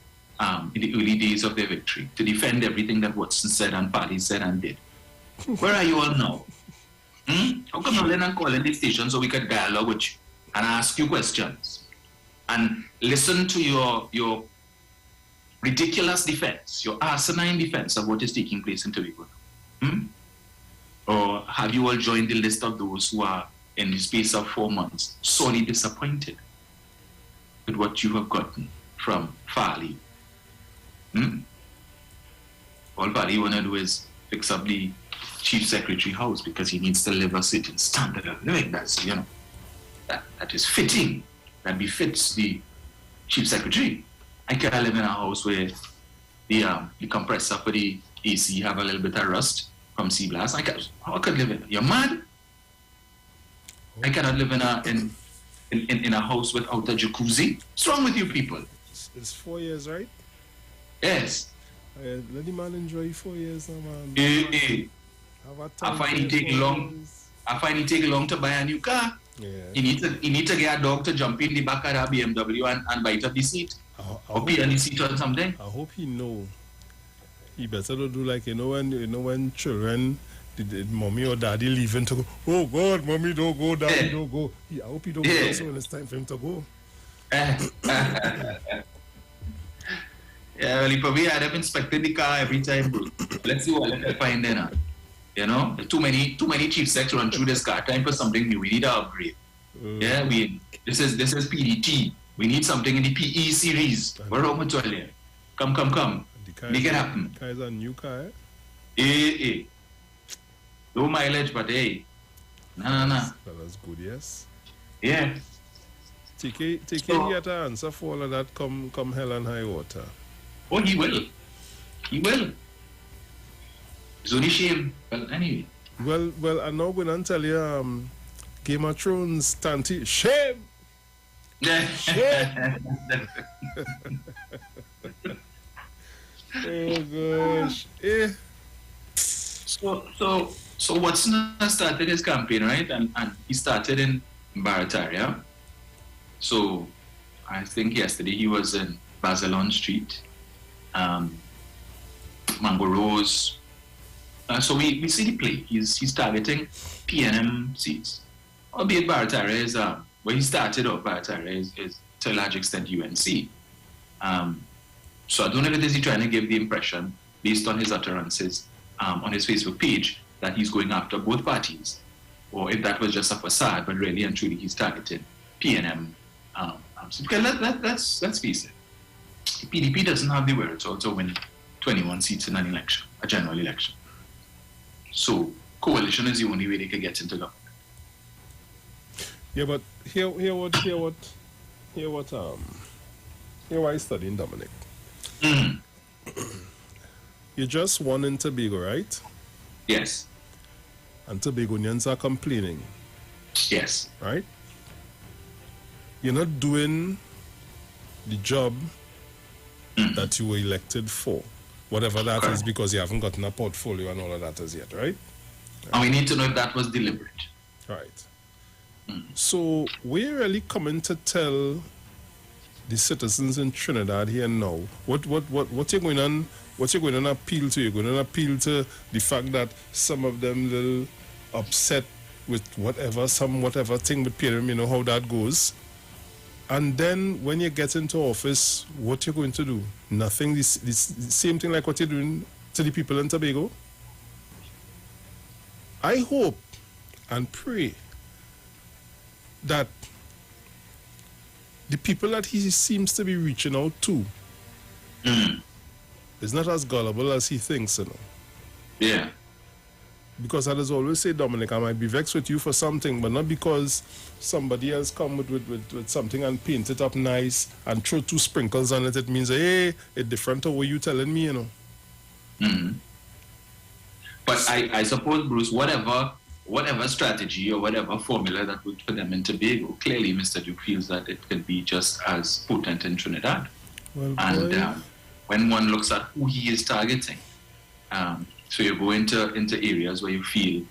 in the early days of their victory to defend everything that Watson said and Paddy said and did. Where are you all now? How come you learn and call in the station so we could dialogue with you and ask you questions and listen to your ridiculous defense, your asinine defense of what is taking place in Tobago? Or have you all joined the list of those who are, in the space of 4 months, sorely disappointed with what you have gotten from Farley? All Farley want to do is fix up the Chief Secretary house because he needs to live a certain standard of living. That's, that is fitting. That befits the Chief Secretary. I can't live in a house where the compressor for the AC have a little bit of rust from sea blast. How I could live in? You're mad? I cannot live in a house without a jacuzzi. What's wrong with you people? It's 4 years, right? Yes. Let the man enjoy 4 years now, man. I find it take long. I find it take long to buy a new car. Yeah. You need to get a dog to jump in the back of that BMW and bite up the seat. Or pee on the seat or something. I hope he know. He better not do like when children, the mommy or daddy leaving to go. Oh God, mommy don't go, daddy don't go. I hope he don't go so when it's time for him to go. Yeah, well, he probably had him inspected the car every time. Let's see what I find there now. Too many chief sects run through this car. Time for something new. We need to upgrade. Yeah, this is PDT. We need something in the PE series. What's wrong with you? Come. Make it happen. The car is a new car, eh? Low mileage, but hey. Nah. That's good, yes. Yeah. Take care to answer for all of that come hell and high water. Oh, he will. He will. It's only shame. Well, anyway. Well, I'm now going to tell you, Game of Thrones, Tanti, shame! Shame! Oh, gosh. So Watson started his campaign, right? And he started in Barataria. So I think yesterday he was in Bazelon Street, Mango Rose. So we see the play. He's targeting PNM seats. Albeit Barataria is where he started off. Barataria is to a large extent UNC. So I don't know if it is he trying to give the impression, based on his utterances on his Facebook page, that he's going after both parties, or if that was just a facade, but really and truly he's targeting PNM. Because let's face it, the PDP doesn't have the wherewithal to win 21 seats in an election, a general election. So coalition is the only way they can get into government. Yeah, but here why studying Dominic. You just won in Tobago, right? Yes. And Tobagonians are complaining. Yes. Right? You're not doing the job that you were elected for. Whatever that is, because you haven't gotten a portfolio and all of that as yet, right? And we need to know if that was deliberate. Right. So we're really coming to tell the citizens in Trinidad here now what you're going on appeal to. You're going to appeal to the fact that some of them will upset with whatever thing with PNM, you know how that goes. And then when you get into office, what you're going to do? Nothing. The same thing like what you're doing to the people in Tobago. I hope and pray that the people that he seems to be reaching out to is not as gullible as he thinks, you know. Yeah. Because I just always say, Dominic, I might be vexed with you for something, but not because somebody else come with something and paint it up nice and throw 2 sprinkles on it. It means, hey, it's different to what you telling me, you know. But I suppose, Bruce, whatever strategy or whatever formula that would put them in Tobago, clearly Mr. Duke feels that it could be just as potent in Trinidad. Well, and when one looks at who he is targeting, so you go into areas where you feel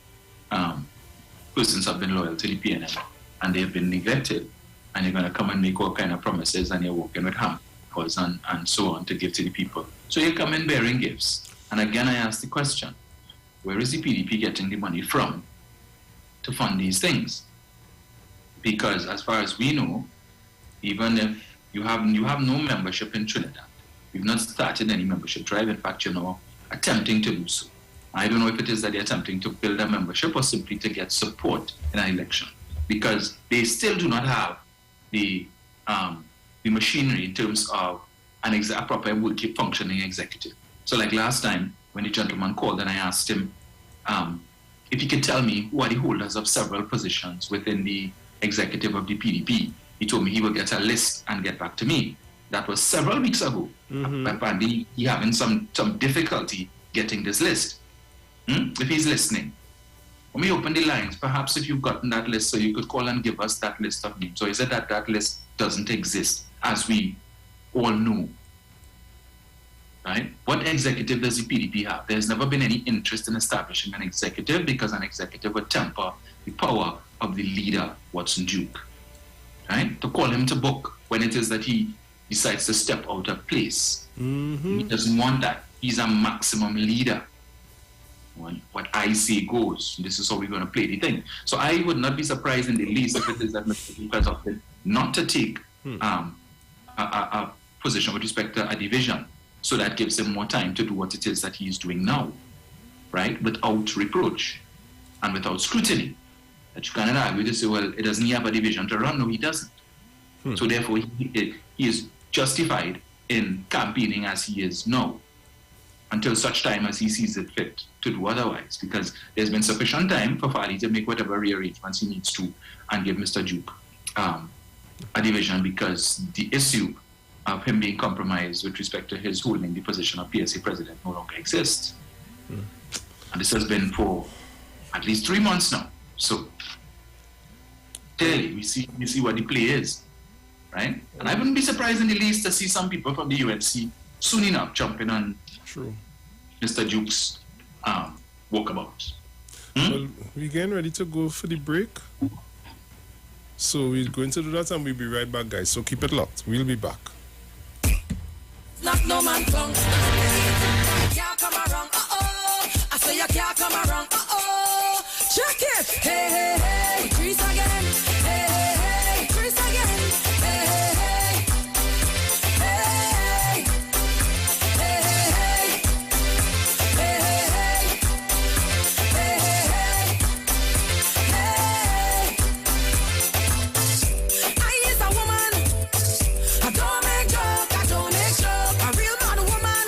persons have been loyal to the PNM and they have been neglected, and you're going to come and make all kind of promises, and you're working with hampers and so on to give to the people. So you come in bearing gifts. And again, I ask the question, where is the PDP getting the money from to fund these things? Because as far as we know, even if you have no membership in Trinidad, you've not started any membership drive. In fact, you're now attempting to do so. I don't know if it is that they're attempting to build a membership or simply to get support in an election, because they still do not have the machinery in terms of a proper working, functioning executive. So like last time when the gentleman called and I asked him if he could tell me who are the holders of several positions within the executive of the PDP, he told me he would get a list and get back to me. That was several weeks ago. Apparently, he having some difficulty getting this list. If he's listening, when we open the lines, perhaps if you've gotten that list, so you could call and give us that list of names. Or is it that list doesn't exist, as we all know? Right? What executive does the PDP have? There's never been any interest in establishing an executive, because an executive would temper the power of the leader, Watson Duke. Right? To call him to book when it is that he decides to step out of place. He doesn't want that. He's a maximum leader. What I say goes. This is how we're going to play the thing. So I would not be surprised in the least if it is that Mr. Duke has opted not to take a position with respect to a division. So that gives him more time to do what it is that he's doing now, right? Without reproach and without scrutiny. That you cannot argue to say, well, it doesn't have a division to run. No, he doesn't. So therefore, he is justified in campaigning as he is now, until such time as he sees it fit to do otherwise, because there's been sufficient time for Fali to make whatever rearrangements he needs to and give Mr. Duke a division because the issue of him being compromised with respect to his holding the position of PSA president no longer exists. And this has been for at least 3 months now. So clearly we see what the play is, right? And I wouldn't be surprised in the least to see some people from the UNC soon enough jumping on Mr. Duke's walkabout. Well, we're getting ready to go for the break. So we're going to do that and we'll be right back, guys. So keep it locked. We'll be back. Not no man tongue. Can't come around. I say you can't come around. Check it. Hey, hey, hey. Increase again. Hey, hey, hey. Increase again. Hey, hey, hey. Hey, hey, hey. Hey, hey, hey. Hey, hey, hey. I is a woman. I don't make joke. I don't make joke. A real man woman.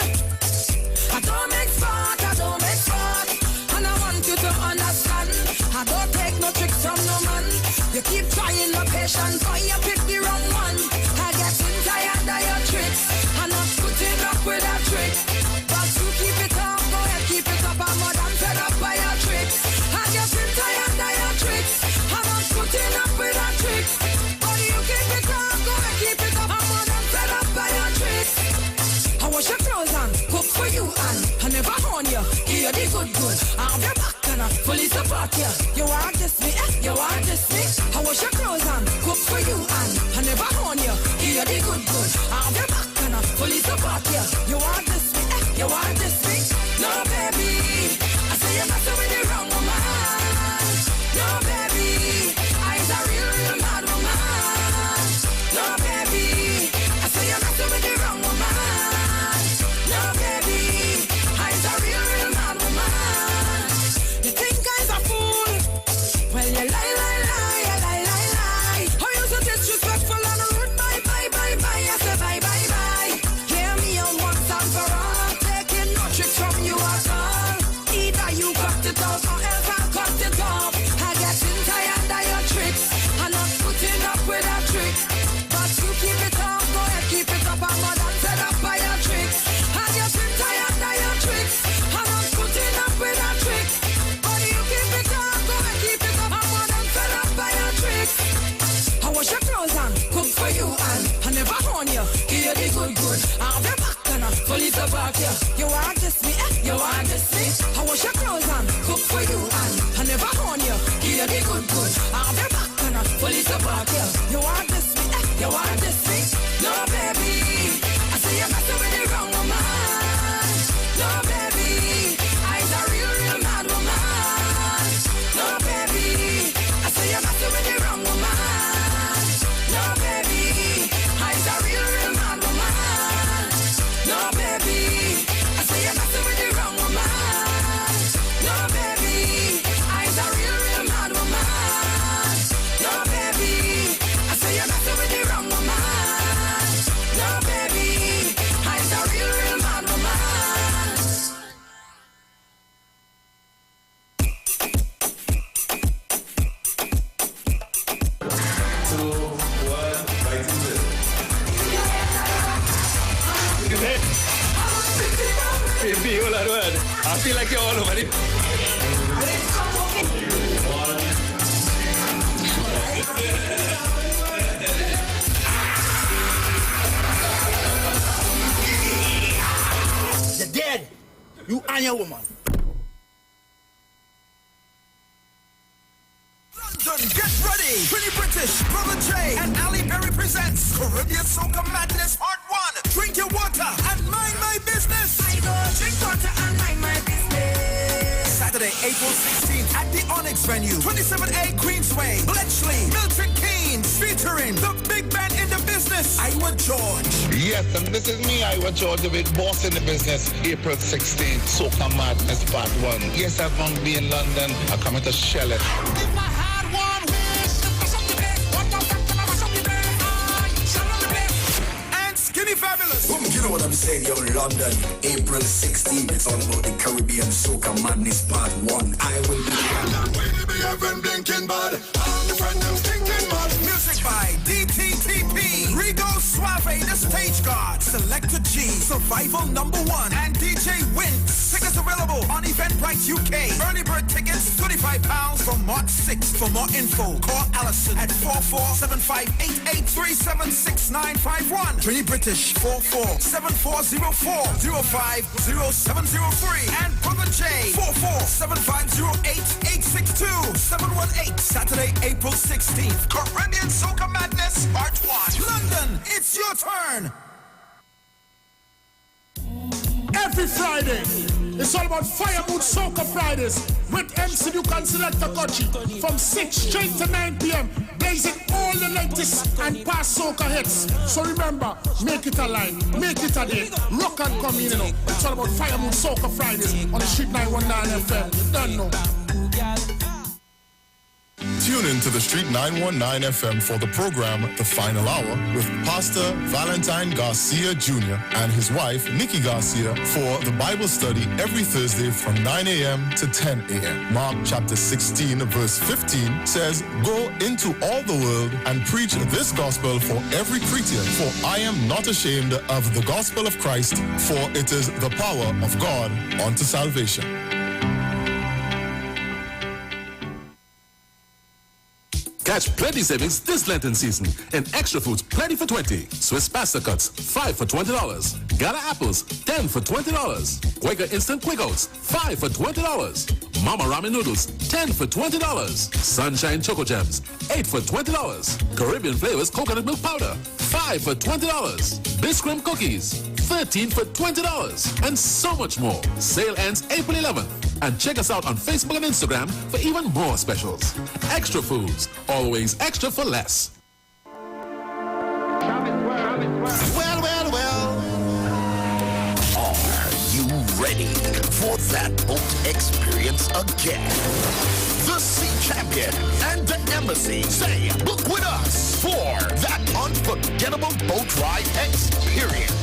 I don't make sport. I don't make sport. And I want you to understand. I don't take no tricks from no man. You keep trying my patience, but you pick the wrong one. I get tired of your tricks. I'm not putting up with a trick. But you keep it up, go ahead, keep it up. I'm more than fed up by your tricks. I get tired of your tricks. I'm not putting up with a trick. But you keep it up, go ahead, keep it up. I'm more than fed up by your tricks. I wash your clothes and cook for you and I never horn you. Give you the good. I have your back and I fully support you. You want this me, you want this me. I wash your clothes and cook for you and I never horn you. Give you the good. I have your back and I fully support you. You want this me, you want this me. No baby, I say you're messing with the wrong woman. No baby, I's a real mad woman. No baby, I say you're messing with the wrong woman. No baby, I's a real mad woman. You think I's a fool? Well you lie. How you so disrespectful and rude? Bye. I say bye. Hear me on once and for all. Taking no tricks from you at all. Either you cut it off or else I'll cut it off. I get tired of your tricks. I'm not putting up with a trick. But you keep it up, go ahead, keep it up. I'm more than fed up by your tricks. I get tired of your tricks. I'm not putting up with a trick. But you keep it up, go ahead, keep it up. I'm more than fed up by your tricks. I wash your clothes and cook for you and I never horn you. Give you the good. I have your back and I fully support you. You want this me, you want this me. I wash your clothes and cook for you and I never horn you. Give you the good. I have your back and I fully support you. You want this me, you want this me. No baby, I say you're messing with the wrong woman. No baby, I's a real mad woman. No baby, I say you're messing with the wrong woman. No baby, I's a real mad woman. No baby, I say you're messing with the wrong woman. No baby, I's a real mad woman. No baby, I say you're messing with the wrong woman. No baby, I's a real mad woman. Baby, hold on, word. I feel like you're all over it. You're dead. You and your woman. London, get ready. Pretty British, Brother J and Ali Berry presents Caribbean Soca Madness Part 1. Drink your water and mind my business. I go drink water and mind my business. Saturday, April 16th at the Onyx venue, 27A Queensway, Bletchley, Milton Keynes, featuring the big band in the business, Iwer George. Yes, and this is me, Iwer George, with Boss in the Business, April 16th, Soca Madness Part 1. Yes, I'm going to be in London. I'm coming to shell it. Skinny Fabulous. You know what I'm saying, yo, London, April 16th. It's all about the Caribbean Soca Madness Part 1. I will be there. Music by DTT. Survey the Stage Guard, Selector G, Survival #1, and DJ Wins. Tickets available on Eventbrite UK. Early bird tickets, £25 from March 6th. For more info, call Allison at 447588376951. Trini British 447404-050703. And Brother J 447508862718. Saturday, April 16th. Caribbean Soca Madness Part 1. London, it's your turn. Every Friday, it's all about Fire Mood Soca Fridays with MC Duke and Selector Kochi from 6 straight to 9 p.m. blazing all the latest and past soca hits. So remember, make it a line, make it a day, rock and come in, you know. It's all about Fire Mood Soca Fridays on the Street 919 FM. You don't know. Tune in to the Street 919 FM for the program The Final Hour with Pastor Valentine Garcia Jr. and his wife Nikki Garcia for the Bible study every Thursday from 9 a.m. to 10 a.m. Mark chapter 16 verse 15 says, "Go into all the world and preach this gospel for every creature, for I am not ashamed of the gospel of Christ, for it is the power of God unto salvation." Catch plenty savings this Lenten season in Extra Foods Plenty for 20. Swiss pasta cuts 5 for $20. Gala apples 10 for $20. Quaker instant quick oats 5 for $20. Mama ramen noodles 10 for $20. Sunshine choco gems 8 for $20. Caribbean flavors coconut milk powder 5 for $20. Biscuit cookies 13 for $20, and so much more. Sale ends April 11th. And check us out on Facebook and Instagram for even more specials. Extra Foods, always extra for less. Well. Are you ready for that boat experience again? The Sea Champion and the Embassy say, book with us for that unforgettable boat ride experience.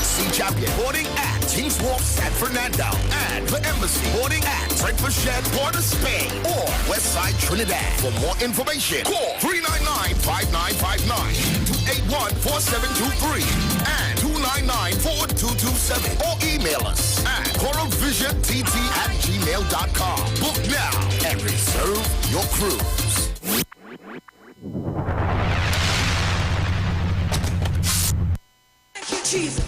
Sea Champion boarding at Kings Wharf, San Fernando, and the Embassy boarding at Brentford Shed, Port of Spain, or Westside Trinidad. For more information, call 399-5959, 281-4723, and 299-4227, or email us at coralvisiontT@gmail.com. Book now and reserve your cruise.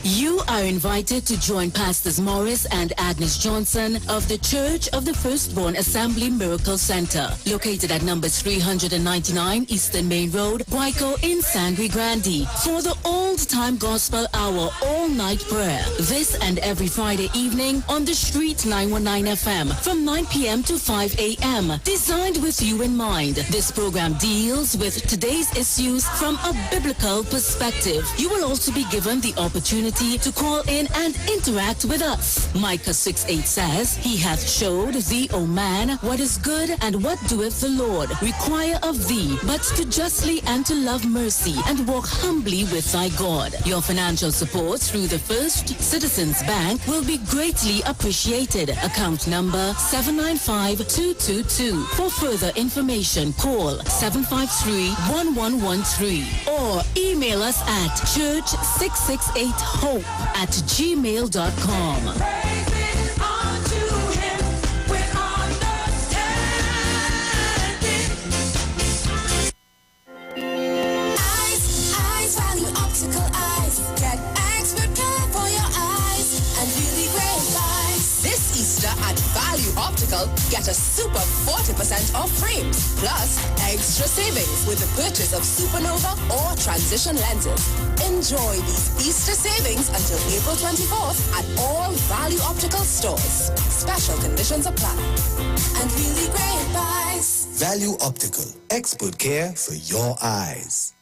You are invited to join Pastors Morris and Agnes Johnson of the Church of the Firstborn Assembly Miracle Center, located at number 399 Eastern Main Road, Guayco in Sangre Grande, for the old-time gospel hour all-night prayer. This and every Friday evening on the Street 919 FM from 9 p.m. to 5 a.m. Designed with you in mind, this program deals with today's issues from a biblical perspective. You will also be given the opportunity to call in and interact with us. Micah 6:8 says, "He hath showed thee, O man, what is good and what doeth the Lord require of thee, but to justly and to love mercy and walk humbly with thy God." Your financial support through the First Citizens Bank will be greatly appreciated. Account number 795-222. For further information, call 753-1113 or email us at church668hope@gmail.com. Eyes, Value Optical Eyes. Get expert care for your eyes and really great buys. This Easter at Value Optical, get a super 40% off frames, plus extra savings with the purchase of Supernova or Transition lenses. Enjoy these Easter savings until April 24th at all Value Optical stores. Special conditions apply. And really great buys. Value Optical, expert care for your eyes.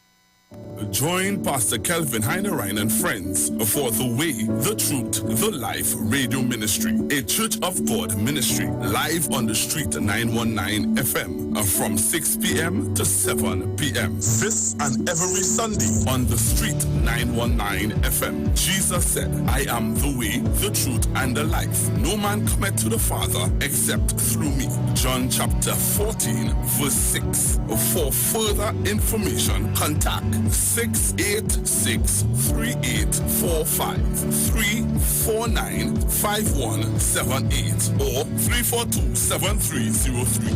Join Pastor Kelvin Heinerine and friends for The Way, The Truth, The Life Radio Ministry, a Church of God ministry, live on the Street 919 FM from 6 p.m. to 7 p.m. This and every Sunday on the Street 919 FM. Jesus said, "I am the way, the truth, and the life. No man cometh to the Father except through me." John chapter 14, verse 6. For further information, contact 349-5178 or 342-7303.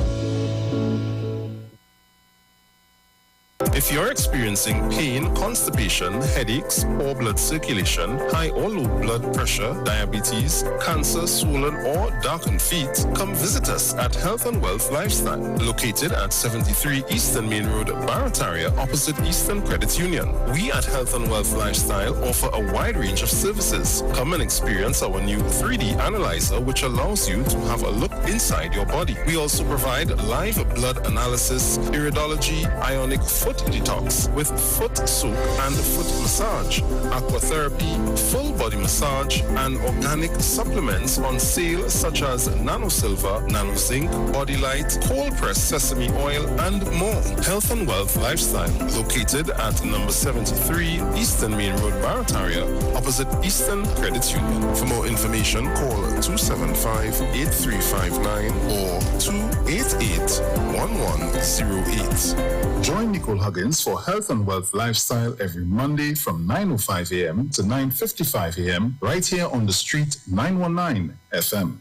If you're experiencing pain, constipation, headaches, poor blood circulation, high or low blood pressure, diabetes, cancer, swollen or darkened feet, come visit us at Health and Wealth Lifestyle, located at 73 Eastern Main Road, Barataria, opposite Eastern Credit Union. We at Health and Wealth Lifestyle offer a wide range of services. Come and experience our new 3D analyzer, which allows you to have a look inside your body. We also provide live blood analysis, iridology, ionic foot detox with foot soak and foot massage, aquatherapy, full body massage, and organic supplements on sale such as Nano Silver, Nano Zinc, Body Light, cold pressed sesame oil, and more. Health and Wealth Lifestyle, located at number 73 Eastern Main Road, Barataria, opposite Eastern Credit Union. For more information, call 275-8359 or 288-1108. Join Nicole Huggins for Health and Wealth Lifestyle every Monday from 9:05 a.m. to 9:55 a.m. right here on the street 919 FM.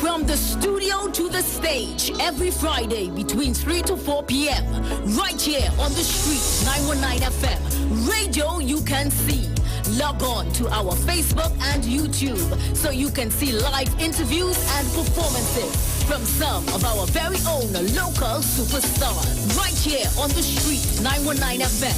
From the studio to the stage, every Friday between 3 to 4 p.m. right here on the street 919 FM. Radio you can see. Log on to our Facebook and YouTube so you can see live interviews and performances from some of our very own local superstars right here on the street 919 FM.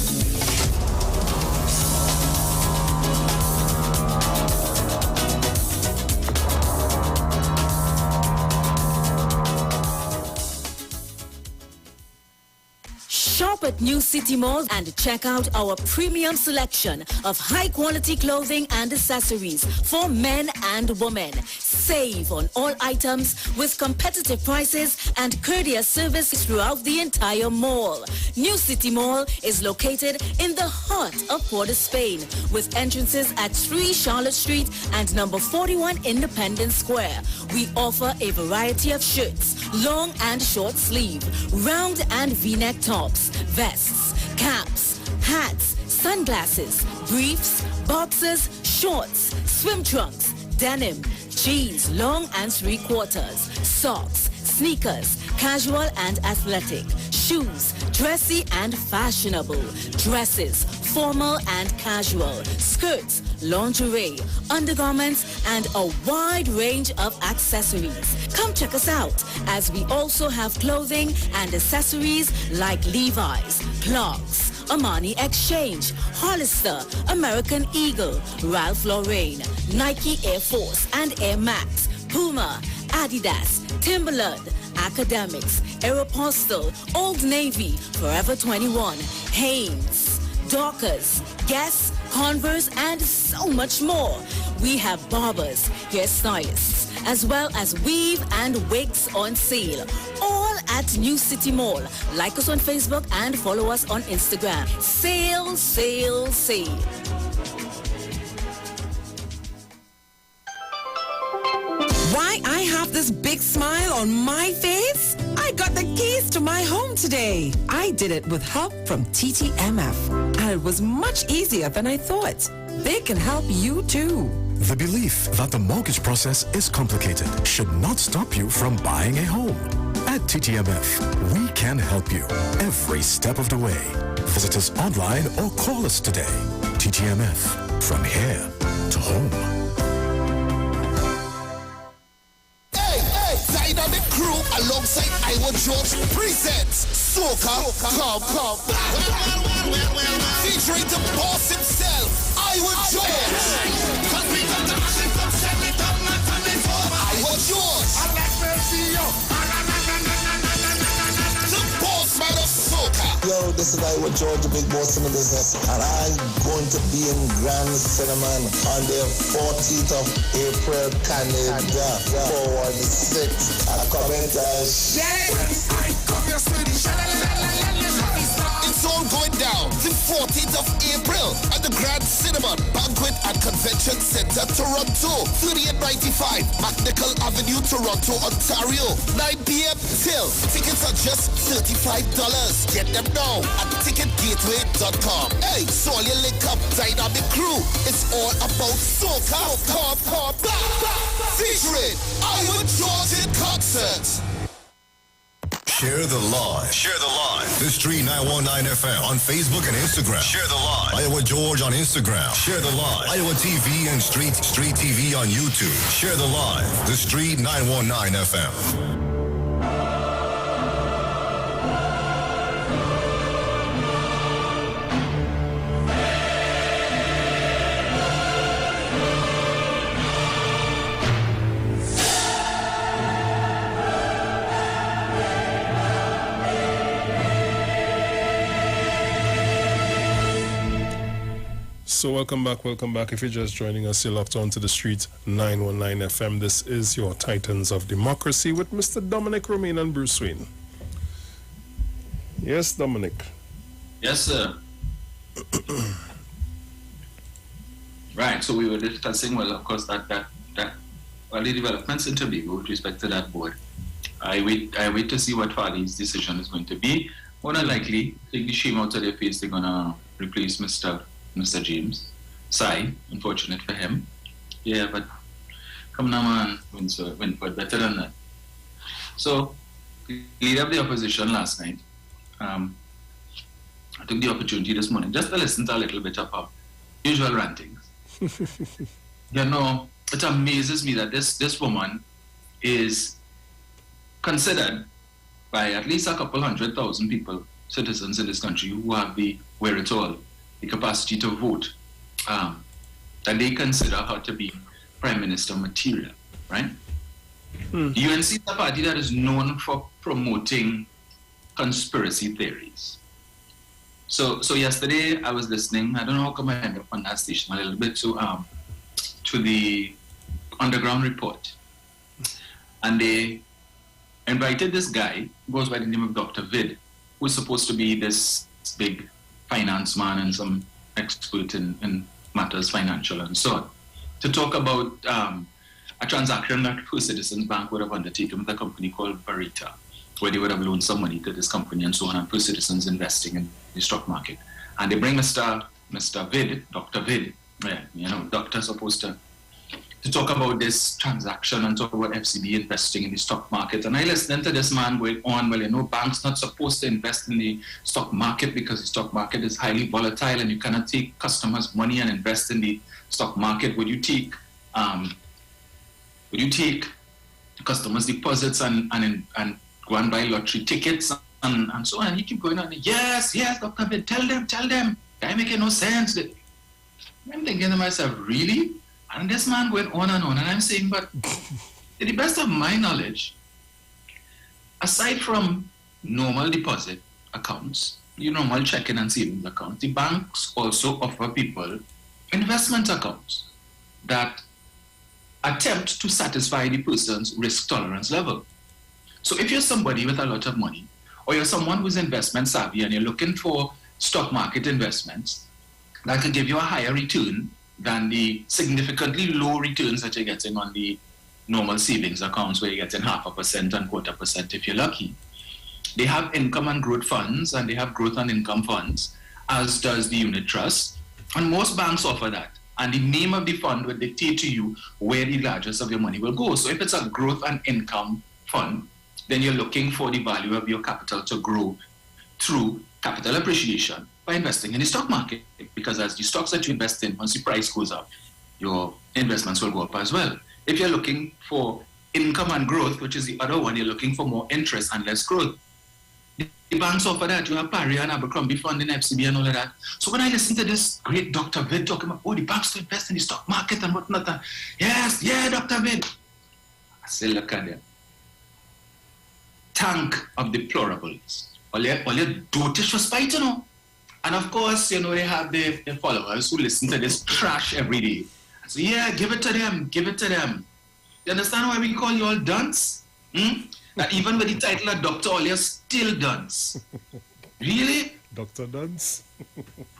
Shop at New City Mall and check out our premium selection of high-quality clothing and accessories for men and women. Save on all items with competitive prices and courteous service throughout the entire mall. New City Mall is located in the heart of Port of Spain with entrances at 3 Charlotte Street and number 41 Independence Square. We offer a variety of shirts, long and short sleeve, round and V-neck tops, vests, caps, hats, sunglasses, briefs, boxers, shorts, swim trunks, denim, jeans, long and 3/4, socks, sneakers, casual and athletic, shoes, dressy and fashionable, dresses, formal and casual, skirts, lingerie, undergarments, and a wide range of accessories. Come check us out as we also have clothing and accessories like Levi's, Clarks, Armani Exchange, Hollister, American Eagle, Ralph Lauren, Nike Air Force and Air Max, Puma, Adidas, Timberland, Academics, Aeropostale, Old Navy, Forever 21, Hanes, Dockers, Guess, Converse, and so much more. We have barbers, hairstylists, as well as weave and wigs on sale. All at New City Mall. Like us on Facebook and follow us on Instagram. Sale, sale, sale. Why I have this big smile on my face? I got the keys to my home today. I did it with help from TTMF, and it was much easier than I thought. They can help you too. The belief that the mortgage process is complicated should not stop you from buying a home. At TTMF, we can help you every step of the way. Visit us online or call us today. TTMF, from here to home. Dynamic crew alongside Iwer presents Soca Come. Featuring the boss himself, Iwer George. The boss man of Soca. Yo, this is Iwer George, the big boss in the business, and I'm going to be in Grand Cinnamon on the 14th of April, Canada, forward the 6th at Commenters. It's all going down the 14th of April at the Grand Cinnamon Banquet and Convention Center, Toronto, 3895 McNichol Avenue, Toronto, Ontario, 9 p.m. till. Tickets are just $35. Get them now at ticketgateway.com. Hey, so all your link up dynamic crew. It's all about soca, featuring Iwer in concert. Share the live. Share the live. The Street 919 FM on Facebook and Instagram. Share the live. Iwer George on Instagram. Share the live. Iwer TV and Street TV on YouTube. Share the live. The Street 919 FM. So welcome back. If you're just joining us, you're locked on to the Street 919 FM. This is your Titans of Democracy with Mr. Dominic Romaine and Bruce Wayne. Yes, Dominic. Yes, sir. Right, so we were discussing, well, of course, that the developments in Tobago with respect to that board. I wait to see what Farley's decision is going to be. More than likely, take the shame out of their face, they're going to replace Mr. James. Unfortunate for him. Yeah, but come now, man, win for better than that. So, the leader of the opposition last night, I took the opportunity this morning just to listen to a little bit of her usual rantings. You know, it amazes me that this woman is considered by at least a couple 100,000 people, citizens in this country, who have the wherewithal, the capacity to vote, that they consider her to be prime minister material, right? The UNC is a party that is known for promoting conspiracy theories. So yesterday I was listening, I don't know how come I ended up on that station a little bit, to the Underground Report. And they invited this guy, who goes by the name of Dr. Vid, who's supposed to be this big finance man and some expert in matters financial and so on, to talk about a transaction that First Citizens Bank would have undertaken with a company called Verita, where they would have loaned some money to this company and so on, and First Citizens investing in the stock market. And they bring Mr. Vid, Dr. Vid, doctor supposed to talk about this transaction and talk about FCB investing in the stock market. And I listened to this man going on, well, banks not supposed to invest in the stock market because the stock market is highly volatile and you cannot take customers' money and invest in the stock market. Would you take customers' deposits and go and buy lottery tickets and so on? And you keep going on, yes, Dr. Vid, tell them. That making no sense. I'm thinking to myself, really? And this man went on, and I'm saying, but to the best of my knowledge, aside from normal deposit accounts, your normal checking and savings accounts, the banks also offer people investment accounts that attempt to satisfy the person's risk tolerance level. So if you're somebody with a lot of money, or you're someone who's investment savvy and you're looking for stock market investments that can give you a higher return than the significantly low returns that you're getting on the normal savings accounts, where you're getting 0.5% and 0.25% if you're lucky. They have income and growth funds, and they have growth and income funds, as does the unit trust. And most banks offer that. And the name of the fund will dictate to you where the largest of your money will go. So if it's a growth and income fund, then you're looking for the value of your capital to grow through capital appreciation by investing in the stock market, because as the stocks that you invest in, once the price goes up, your investments will go up as well. If you're looking for income and growth, which is the other one, you're looking for more interest and less growth. The banks offer that. You have Parry and Abercrombie Fund in FCB and all of that. So when I listen to this great Dr. Vid talking about, the banks to invest in the stock market and whatnot, yes, Dr. Vid. I say, look at them. Tank of deplorables. All your dotish for spite, And of course, they have the followers who listen to this trash every day. So give it to them. You understand why we call you all dunce? That even with the title of doctor, all you're still dunce. Really? Dr. Dunce.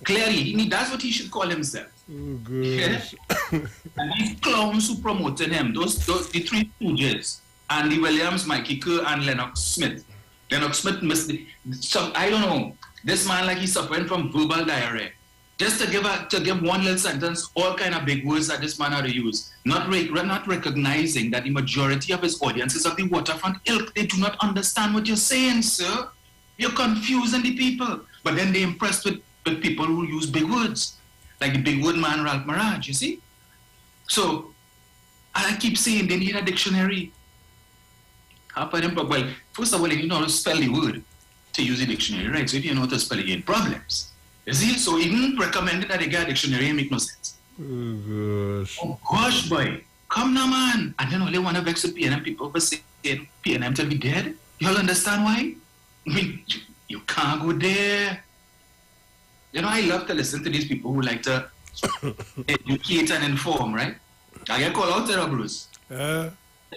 Clearly, that's what he should call himself. Oh, gosh. And these clowns who promoted him, the three stooges, Andy Williams, Mikey Kerr, and Lennox Smith. Lennox Smith missed I don't know. This man, like, he's suffering from verbal diarrhea. Just to give one little sentence, all kind of big words that this man had to use. Not recognizing that the majority of his audience is of the waterfront ilk. They do not understand what you're saying, sir. You're confusing the people. But then they're impressed with people who use big words. Like the big word man, Ralph Maraj, you see? So, I keep saying they need a dictionary. Well, first of all, you know how to spell the word to use a dictionary, right? So if you know how to spell it, you get problems. You see? So even recommending that they get a dictionary make no sense. Oh, gosh. Oh, gosh, boy. Come now, man. And then only want to vex with PNM people for saying PNM till we dead. Y'all understand why? I mean, you can't go there. You know, I love to listen to these people who like to educate and inform, right? I get called out there, Bruce. Call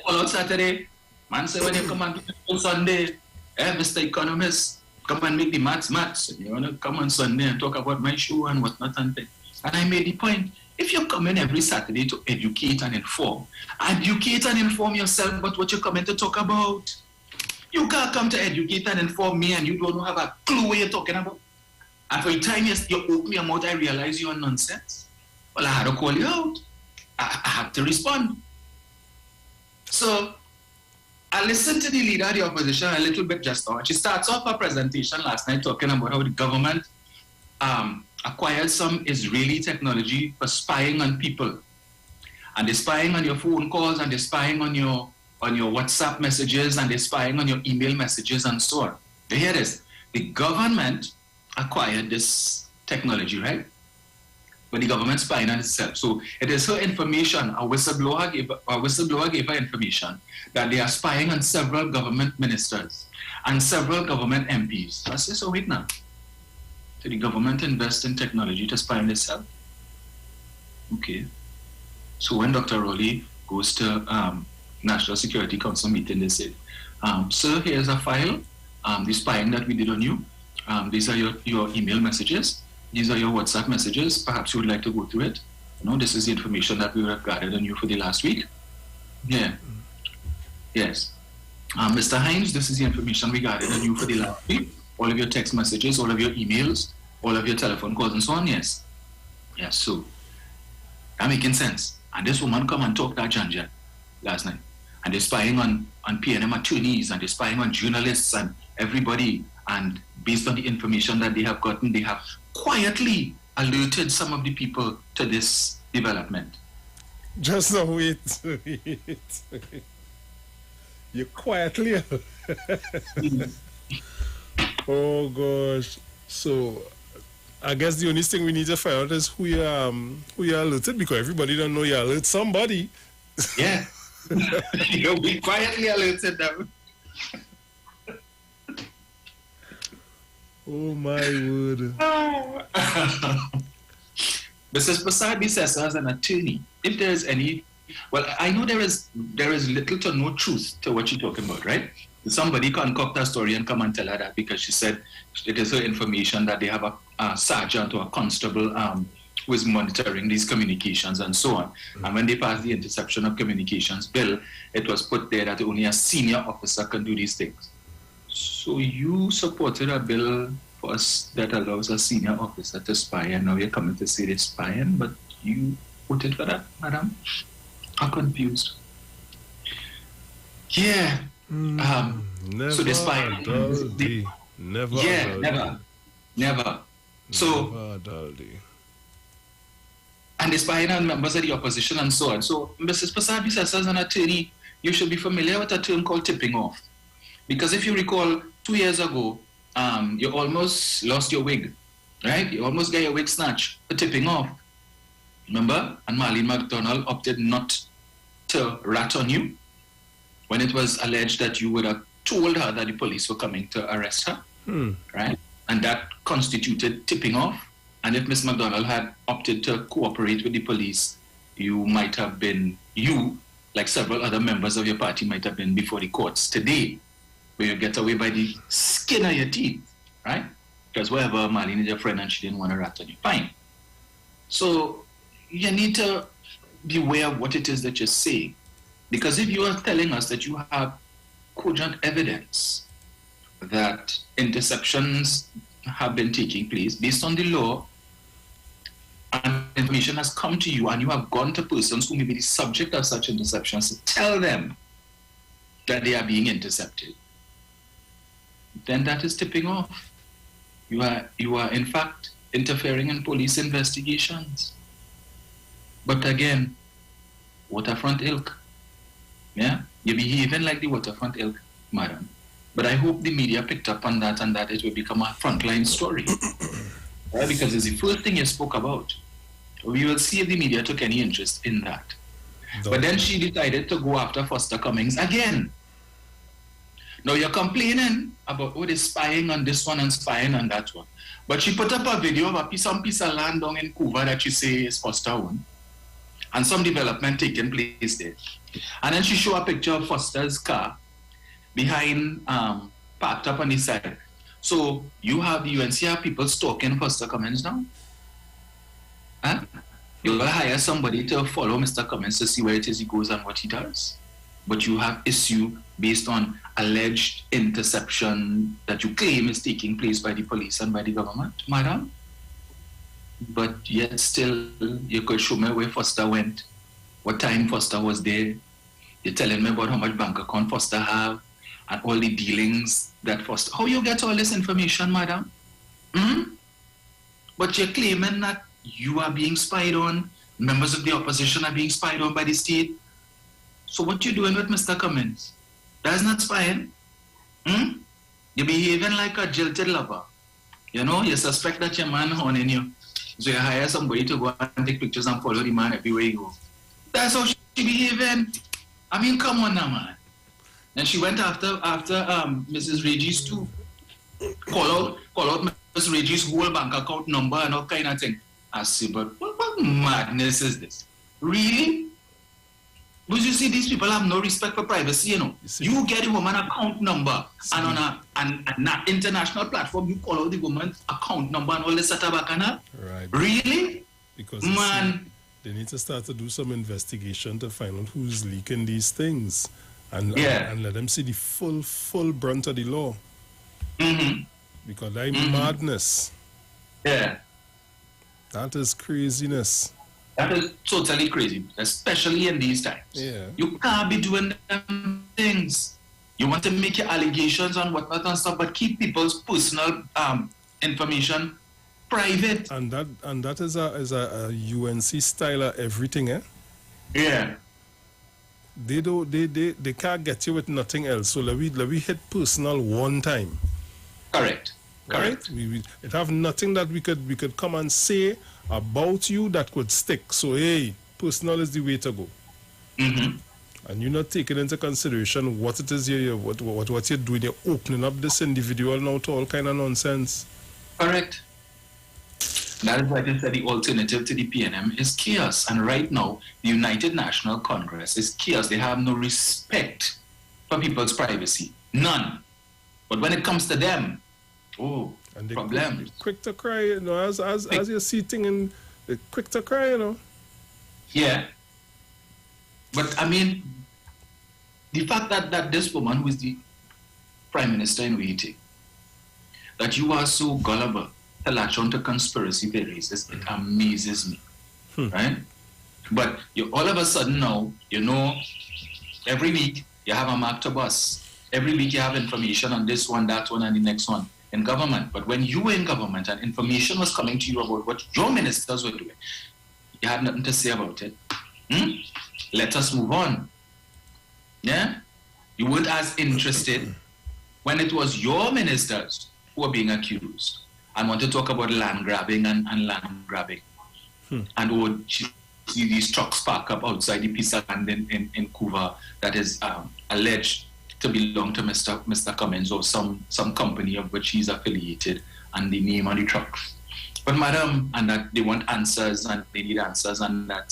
out Saturday. Man say when you come on Sunday, Mr. Economist, come and make the maths. And you want to come on Sunday and talk about my show and whatnot and things. And I made the point, if you come in every Saturday to educate and inform yourself about what you're coming to talk about. You can't come to educate and inform me and you don't have a clue what you're talking about. And for the time you open your mouth, I realize you're nonsense. Well, I had to call you out. I had to respond. So, I listened to the leader of the opposition a little bit just now. She starts off her presentation last night talking about how the government acquired some Israeli technology for spying on people. And they're spying on your phone calls, and they're spying on your WhatsApp messages, and they're spying on your email messages, and so on. You hear this? The government acquired this technology, right? But the government spying on itself. So it is her information. A whistleblower gave her information that they are spying on several government ministers and several government MPs. I say, so wait now. Did the government invest in technology to spy on itself? Okay. So when Dr. Rowley goes to National Security Council meeting, they said, sir, here's a file, the spying that we did on you. These are your email messages. These are your WhatsApp messages. Perhaps you would like to go through it. You know, this is the information that we have gathered on you for the last week. Yeah. Yes. Mr. Hines, this is the information we gathered on you for the last week. All of your text messages, all of your emails, all of your telephone calls and so on. Yes. Yes, so that making sense. And this woman come and talk that Janja last night. And they're spying on PNM attorneys, and they're spying on journalists and everybody. And based on the information that they have gotten, they have quietly alerted some of the people to this development. Just now, wait. You quietly. Oh gosh. So I guess the only thing we need to find out is who you alerted, because everybody don't know you alert somebody. Yeah. You'll be quietly alerted them. Oh my word. Mrs. Prasad says, as an attorney, if there is any, well, I know there is little to no truth to what you're talking about, right? Somebody concoct a story and come and tell her that because she said it is her information that they have a sergeant or a constable who is monitoring these communications and so on. And when they passed the Interception of Communications Bill, it was put there that only a senior officer can do these things. So you supported a bill for us that allows a senior officer to spy, and now you're coming to say they're spying, but you voted for that, madam? I'm confused. Yeah. Never. So they're spying. Never. Yeah, never. So. And they're spying on members of the opposition and so on. So, Mrs. Prasad says, as an attorney, you should be familiar with a term called tipping off. Because if you recall, 2 years ago, you almost lost your wig, right? You almost got your wig snatched for tipping off. Remember? And Marlene McDonald opted not to rat on you when it was alleged that you would have told her that the police were coming to arrest her, right? And that constituted tipping off. And if Ms. McDonald had opted to cooperate with the police, you might have been, like several other members of your party, might have been before the courts today, where you get away by the skin of your teeth, right? because whatever, Marlene is your friend and she didn't want to rat on you. Fine. So you need to be aware of what it is that you're saying. Because if you are telling us that you have cogent evidence that interceptions have been taking place based on the law, and information has come to you and you have gone to persons who may be the subject of such interceptions to tell them that they are being intercepted, then that is tipping off. You are in fact interfering in police investigations. But again, waterfront ilk. Yeah? You're behaving like the waterfront ilk, madam. But I hope the media picked up on that and that it will become a frontline story. Right? Because it's the first thing you spoke about. We will see if the media took any interest in that. But then she decided to go after Foster Cummings again. Now you're complaining about, they're spying on this one and spying on that one. But she put up a video of some piece of land down in Cuba that she say is Foster owned. And some development taking place there. And then she showed a picture of Foster's car behind, parked up on the side. So you have the UNCR people stalking Foster Cummings now? Huh? You will hire somebody to follow Mr. Cummings to see where it is he goes and what he does. But you have issue based on alleged interception that you claim is taking place by the police and by the government, madam. But yet still, you could show me where Foster went, what time Foster was there. You're telling me about how much bank account Foster have, and all the dealings that Foster... How you get all this information, madam? But you're claiming that you are being spied on, members of the opposition are being spied on by the state. So what you doing with Mr. Cummings? That's not spying. You're behaving like a jilted lover. You know, you suspect that your man honing you. So you hire somebody to go and take pictures and follow the man everywhere you go. That's how she behaving. I mean, come on now, man. And she went after Mrs. Regis too. Call out Mrs. Regis' whole bank account number and all kind of thing. I say, but what madness is this? Really? Because you see, these people have no respect for privacy, you know. You get a woman account number, and on an international platform, you call out the woman's account number and all this set back and that. Right. Really? Because man, they need to start to do some investigation to find out who's leaking these things, and let them see the full brunt of the law. Because that madness. Yeah. That is craziness. That is totally crazy, especially in these times. Yeah. You can't be doing them things. You want to make your allegations on whatnot and stuff, but keep people's personal information private. And that is a UNC style of everything, eh? Yeah. They can't get you with nothing else. So let we hit personal one time. Correct. Right? It have nothing that we could come and say about you that could stick. So hey, personal is the way to go. And you're not taking into consideration what it is what you're doing. You're opening up this individual now to all kind of nonsense. Correct. That is why I said the alternative to the PNM is chaos. And right now, the United National Congress is chaos. They have no respect for people's privacy. None. But when it comes to them, and they problems. Quick to cry, you know, as you're sitting and they're quick to cry, you know. Yeah. But I mean, the fact that this woman who is the Prime Minister in waiting, that you are so gullible to latch on to conspiracy theories, it amazes me. Right? But you all of a sudden now, you know, every week you have a mark to bus. Every week you have information on this one, that one, and the next one in government. But when you were in government and information was coming to you about what your ministers were doing, you had nothing to say about it. Let us move on. Yeah? You weren't as interested when it was your ministers who were being accused and want to talk about land grabbing and land grabbing. And see these trucks park up outside the piece of land in Cuba that is alleged to belong to Mr. Cummings or some company of which he's affiliated, and the name on the trucks. But madam, and that they want answers and they need answers, and that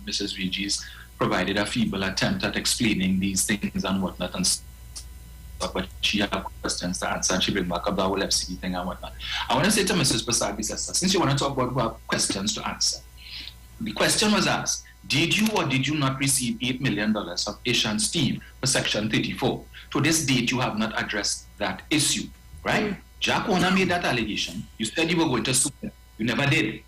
Mrs. Regis provided a feeble attempt at explaining these things and whatnot and stuff but she had questions to answer, and she bring back up the whole FCD thing and whatnot. I want to say to Mrs. Prasad, since you want to talk about who have questions to answer, the question was asked, did you or did you not receive $8 million of Asian Steve for Section 34? To this date, you have not addressed that issue, right? Jack Warner made that allegation. You said you were going to sue them. You never did.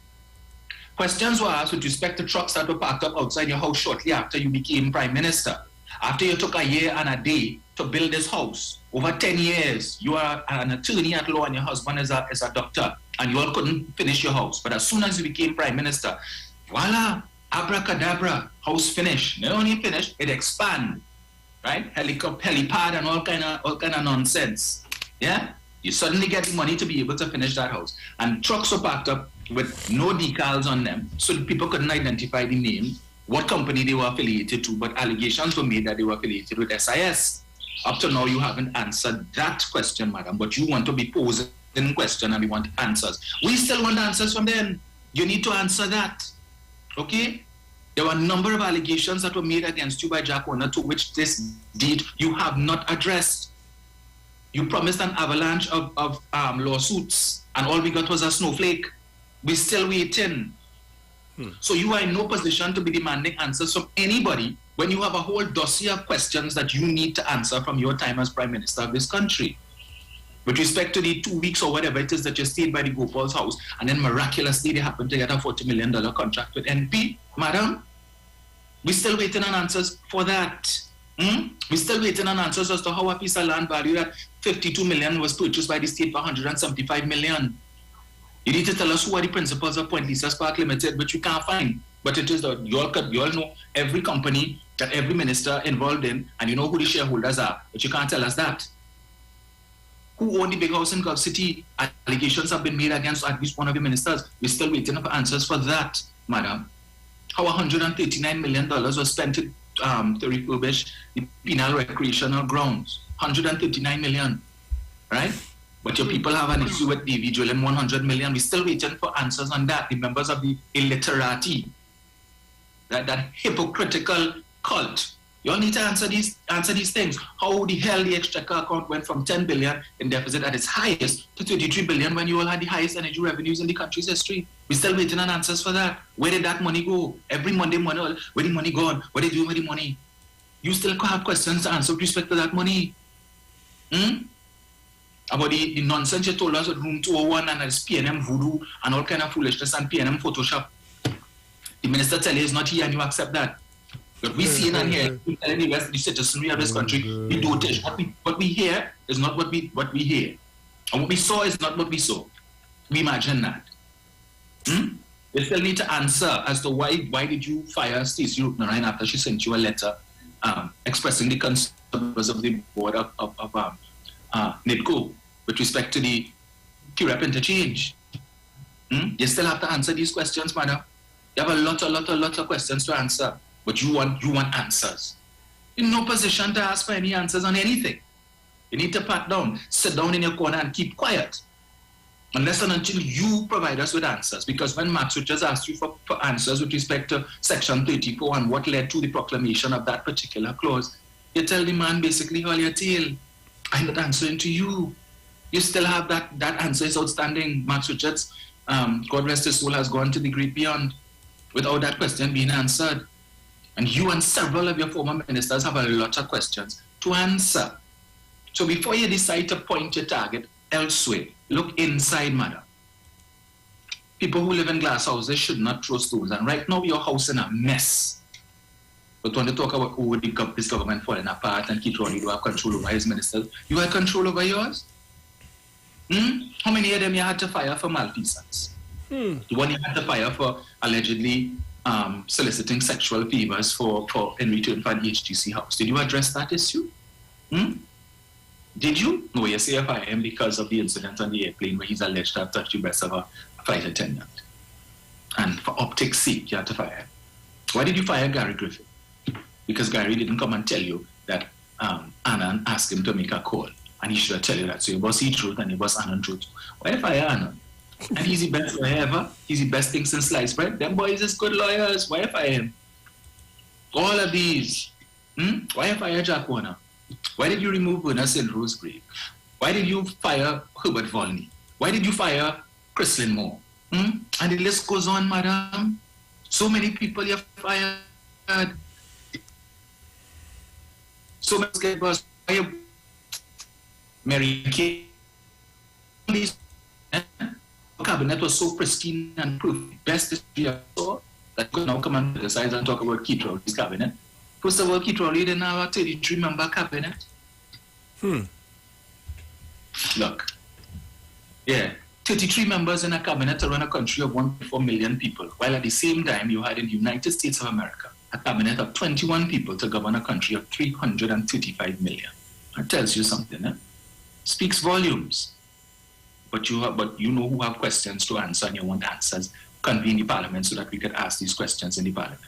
Questions were asked with respect to trucks that were parked up outside your house shortly after you became Prime Minister. After you took a year and a day to build this house, over 10 years, you are an attorney at law and your husband is a doctor, and you all couldn't finish your house. But as soon as you became Prime Minister, voila, abracadabra, house finished. Not only finished, it expanded, right? Helipad and all kind of nonsense. Yeah? You suddenly get the money to be able to finish that house. And trucks were parked up with no decals on them, so people couldn't identify the name, what company they were affiliated to, but allegations were made that they were affiliated with SIS. Up to now, you haven't answered that question, madam, but you want to be posing a question and we want answers. We still want answers from them. You need to answer that, okay? There were a number of allegations that were made against you by Jack Warner, to which this date you have not addressed. You promised an avalanche of lawsuits, and all we got was a snowflake. We're still waiting. So you are in no position to be demanding answers from anybody when you have a whole dossier of questions that you need to answer from your time as Prime Minister of this country. With respect to the 2 weeks or whatever it is that you stayed by the Gopal's house, and then miraculously they happened to get a $40 million contract with NP, madam, we're still waiting on answers for that. We're still waiting on answers as to how a piece of land valued at $52 million was purchased by the state for $175 million. You need to tell us who are the principals of Point Lisa Spark Limited, which we can't find. But it is that you all know every company that every minister involved in, and you know who the shareholders are, but you can't tell us that. Who owned the big house in Gulf City? Allegations have been made against at least one of the ministers. We're still waiting for answers for that, madam. How $139 million was spent to refurbish the penal recreational grounds. $139 million, right? But your people have an issue with DV drilling $100 million. We're still waiting for answers on that. The members of the illiterati, that hypocritical cult. You all need to answer these things. How the hell the exchequer account went from 10 billion in deficit at its highest to 33 billion when you all had the highest energy revenues in the country's history? We're still waiting on answers for that. Where did that money go? Every Monday morning, where the money gone? What are they doing with the money? You still have questions to answer with respect to that money. About the nonsense you told us at Room 201 and it's PNM voodoo and all kind of foolishness and PNM Photoshop. The minister tell you he's not here and you accept that. But we see and hear, we telling the rest of the citizenry of this country, the dotage. What we hear is not what we hear. And what we saw is not what we saw. We imagine that. They still need to answer as to why did you fire Stacey Rupnarayan after she sent you a letter expressing the concerns of the board of NIDCO with respect to the QREP interchange. You still have to answer these questions, madam. You have a lot of questions to answer, but you want answers. You're in no position to ask for any answers on anything. You need to pat down, sit down in your corner and keep quiet. Unless and until you provide us with answers. Because when Max Richards asked you for answers with respect to Section 34 and what led to the proclamation of that particular clause, you tell the man basically all your tail. I'm not answering to you. You still have that answer is outstanding. Max Richards, God rest his soul, has gone to the great beyond without that question being answered. And you and several of your former ministers have a lot of questions to answer. So before you decide to point your target elsewhere, look inside, madam. People who live in glass houses should not throw stones. And right now, your house is in a mess. But when they talk about this government falling apart and Keith Ronnie do have control over his ministers, you had control over yours? How many of them you had to fire for malfeasance? The one you had to fire for allegedly soliciting sexual favors for in return for an HGC house. Did you address that issue? Did you? No, you say you fire him because of the incident on the airplane where he's alleged to have touched the breast of a flight attendant. And for optics' sake, you had to fire him. Why did you fire Gary Griffith? Because Gary didn't come and tell you that Annan asked him to make a call. And he should have tell you that. So your boss E-Truth and your boss Annan Truth. Why fire Annan? And he's the best lawyer ever. He's the best thing since sliced bread. Them boys is good lawyers. Why fire him? All of these. Why fire Jack Warner? Why did you remove Werner Sindro's grave? Why did you fire Herbert Volney? Why did you fire Chrislyn Moore? And the list goes on, madam. So many people you fired. So many skateboarders. Mary Kay. The cabinet was so pristine and perfect. Best history I saw that could now come and criticize and talk about Keith Rowley's cabinet. First of all, Keith Rowley didn't have a 33-member cabinet. Look. Yeah. 33 members in a cabinet to run a country of 1.4 million people, while at the same time you had in the United States of America a cabinet of 21 people to govern a country of 335 million. That tells you something, eh? Speaks volumes. But you know who have questions to answer and you want answers. Convene the parliament so that we could ask these questions in the parliament.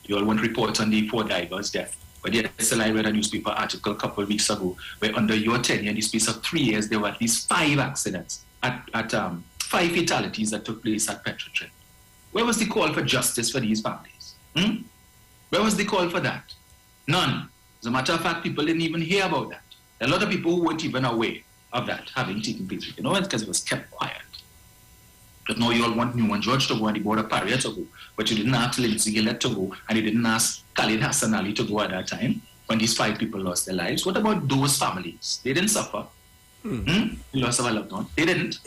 You all want reports on the 4 divers' death. But yes, I read a newspaper article a couple of weeks ago where under your tenure, in the space of 3 years, there were at least 5 accidents, 5 fatalities that took place at Petrotrin. Where was the call for justice for these families? Where was the call for that? None. As a matter of fact, people didn't even hear about that. There are a lot of people who weren't even aware of that having taken place. You know, it's because it was kept quiet. But now you all want Newman George to go and the Board of Paria to go. But you didn't ask Lindsay Gillette to go, and you didn't ask Khalid Hassan Ali to go at that time when these 5 people lost their lives. What about those families? They didn't suffer. The loss of a loved one. They didn't.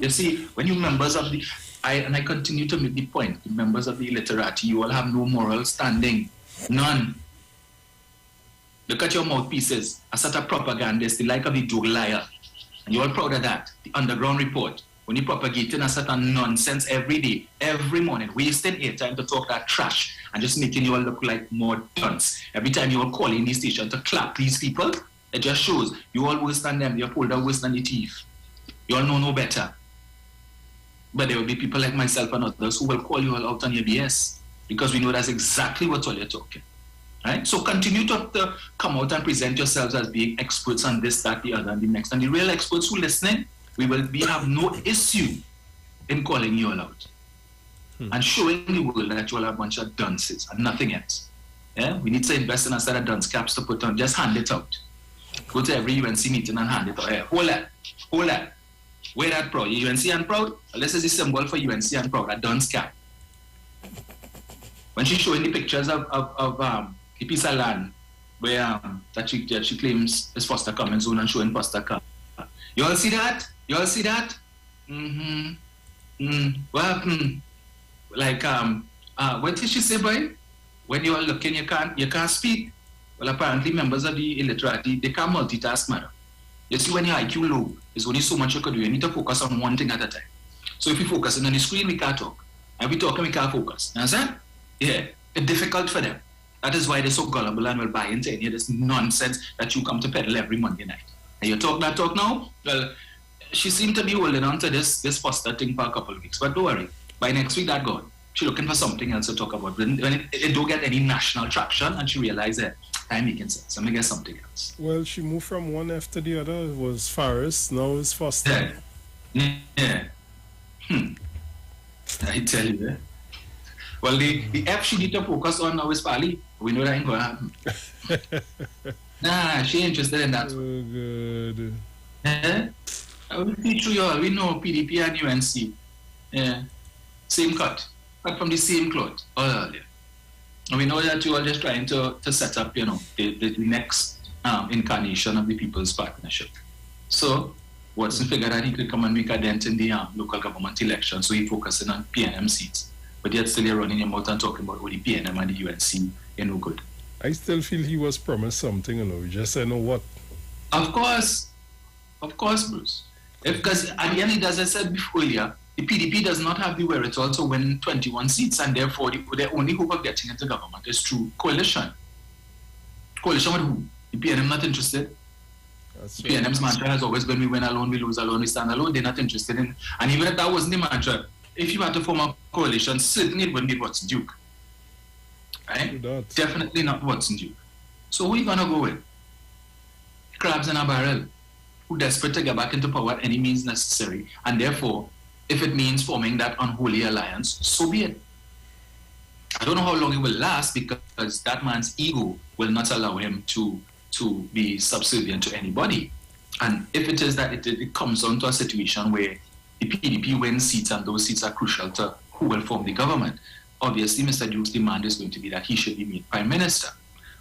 You see, when you members of the... I continue to make the point, the members of the illiterati, you all have no moral standing. None. Look at your mouthpieces. A set of propagandists, the like of the Joe Liar. And you're all proud of that. The Underground Report. When you propagating a certain nonsense every day, every morning, wasting airtime to talk that trash and just making you all look like more dunce. Every time you all call in the station to clap these people, it just shows you all worse than them. You're pulled out worse than the teeth. You all know no better. But there will be people like myself and others who will call you all out on your BS because we know that's exactly what all you're talking. Right? So continue to come out and present yourselves as being experts on this, that, the other, and the next. And the real experts who are listening, we have no issue in calling you all out and showing the world that you all are a bunch of dunces and nothing else. Yeah? We need to invest in a set of dunce caps to put on. Just hand it out. Go to every UNC meeting and hand it out. Hey, hold that. Wear that proud. You UNC and proud? Well, this is the symbol for UNC and proud, a dunce cap. When she's showing the pictures of a piece of land where that she claims is Foster Commons zone and showing Foster Commons. You all see that? You all see that? What happened? Like, what did she say, boy? When you are looking, you can't speak. Well, apparently members of the illiterati, they can't multitask, madam. You see, when your IQ low, there's only so much you could do. You need to focus on one thing at a time. So if you're focusing on the screen, we can't talk. And if we're talking, we can't focus. You understand? Yeah. It's difficult for them. That is why they're so gullible and will buy into any of this nonsense that you come to peddle every Monday night. And you talk that talk now? Well, she seemed to be holding on to this Foster thing for a couple of weeks. But don't worry. By next week, that gone. She's looking for something else to talk about. When it don't get any national traction, and she realized that I'm making sense. I'm going to get something else. Well, she moved from one F to the other. It was Faris, now it's Foster. Yeah. I tell you, eh? Well, the F she need to focus on now is Pali. We know that ain't going to happen. Nah, she ain't interested in that. Oh, good. I will teach you all. We know PDP and UNC. Yeah. Same cut. Cut from the same cloth. All earlier. And we know that you are just trying to set up, the next incarnation of the People's Partnership. So, Watson figured that he could come and make a dent in the local government election, so he focusing on PNM seats. But yet still you're running your mouth and talking about all the PNM and the UNC, no good. I still feel he was promised something, we just said, no, what? Of course, Bruce. Because at the end, as I said before, the PDP does not have the wherewithal to win 21 seats, and therefore their only hope of getting into government is through coalition. Coalition with who? The PNM not interested. That's PNM's mantra has always been, we win alone, we lose alone, we stand alone. They're not interested in. And even if that wasn't the mantra, if you had to form a coalition, certainly it wouldn't be Watson Duke. Right? Definitely not Watson Duke. So who are you going to go with? Crabs in a barrel, who desperate to get back into power at any means necessary, and therefore, if it means forming that unholy alliance, so be it. I don't know how long it will last because that man's ego will not allow him to be subservient to anybody. And if it is that it comes down to a situation where the PDP wins seats and those seats are crucial to who will form the government, obviously Mr. Duke's demand is going to be that he should be made Prime Minister.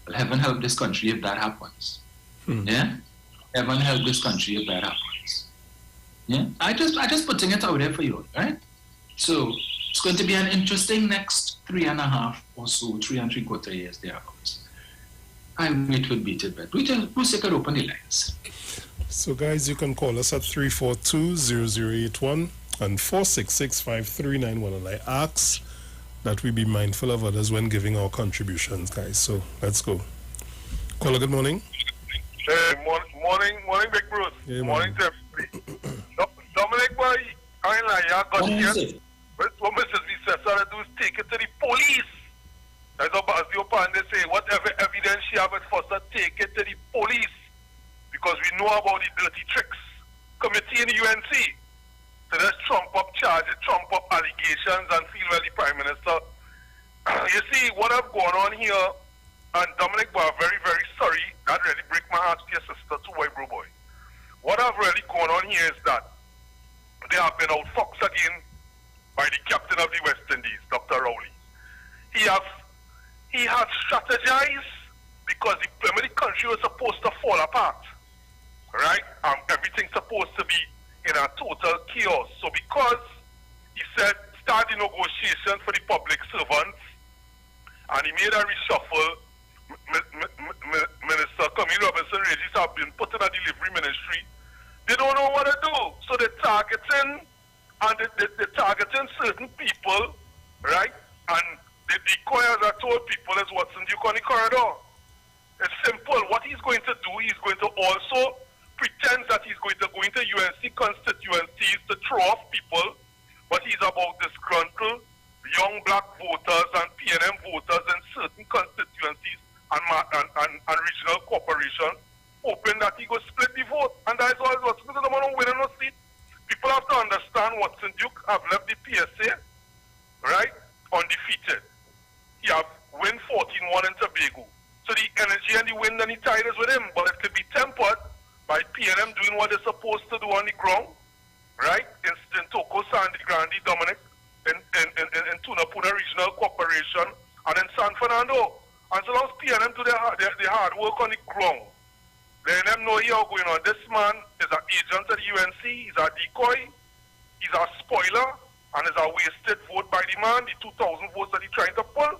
Well, heaven help this country if that happens. Yeah? Heaven help this country if that happens. Yeah? I just putting it out there for you, right? So it's going to be an interesting next 3.5 or so, 3 3/4 years thereabouts. I wait for bated breath. Who's could open the lines? So guys, you can call us at 342-0081 and 466-5391. And I ask that we be mindful of others when giving our contributions, guys. So let's go. Caller, good morning. Hey, morning, Big Bruce. Hey, morning, Jeff. Dominic, boy, I got here. What Mrs. Lisa started to do is take it to the police. That's what the open they say, whatever evidence she have at first, take it to the police. Because we know about the dirty tricks committee in the UNC. So let's trump up charges, trump up allegations, and feel well the Prime Minister. You see, what have gone on here, and Dominic, we're very, very sorry. That really break my heart to your sister, too, bro boy. What have really gone on here is that they have been outfoxed again by the captain of the West Indies, Dr. Rowley. He has strategized because the country was supposed to fall apart, right? Everything's supposed to be in a total chaos. So because he said start the negotiations for the public servants, and he made a reshuffle, Minister Camille Robinson Regis have been put in a delivery ministry. They don't know what to do. So they're targeting, and they're targeting certain people, right? And the decoy, as I told people, is what's in the Duke corridor. It's simple. What he's going to do, he's going to also pretend that he's going to go into UNC constituencies to throw off people, but he's about disgruntled young black voters and PNM voters in certain constituencies and regional corporations, hoping that he will split the vote. And that's all what's going to win no seat. People have to understand Watson Duke have left the PSA, right, undefeated. He have win 14-1 in Tobago. So the energy and the wind and the tide is with him, but it could be tempered by PNM doing what they're supposed to do on the ground, right? In Toko, Sandy Grande, Dominic, in Tunapuna Regional Corporation, and in San Fernando. And so long as PNM do their hard work on the ground, let them know here going on. This man is an agent of the UNC, he's a decoy, he's a spoiler, and is a wasted vote by the man, the 2,000 votes that he's trying to pull.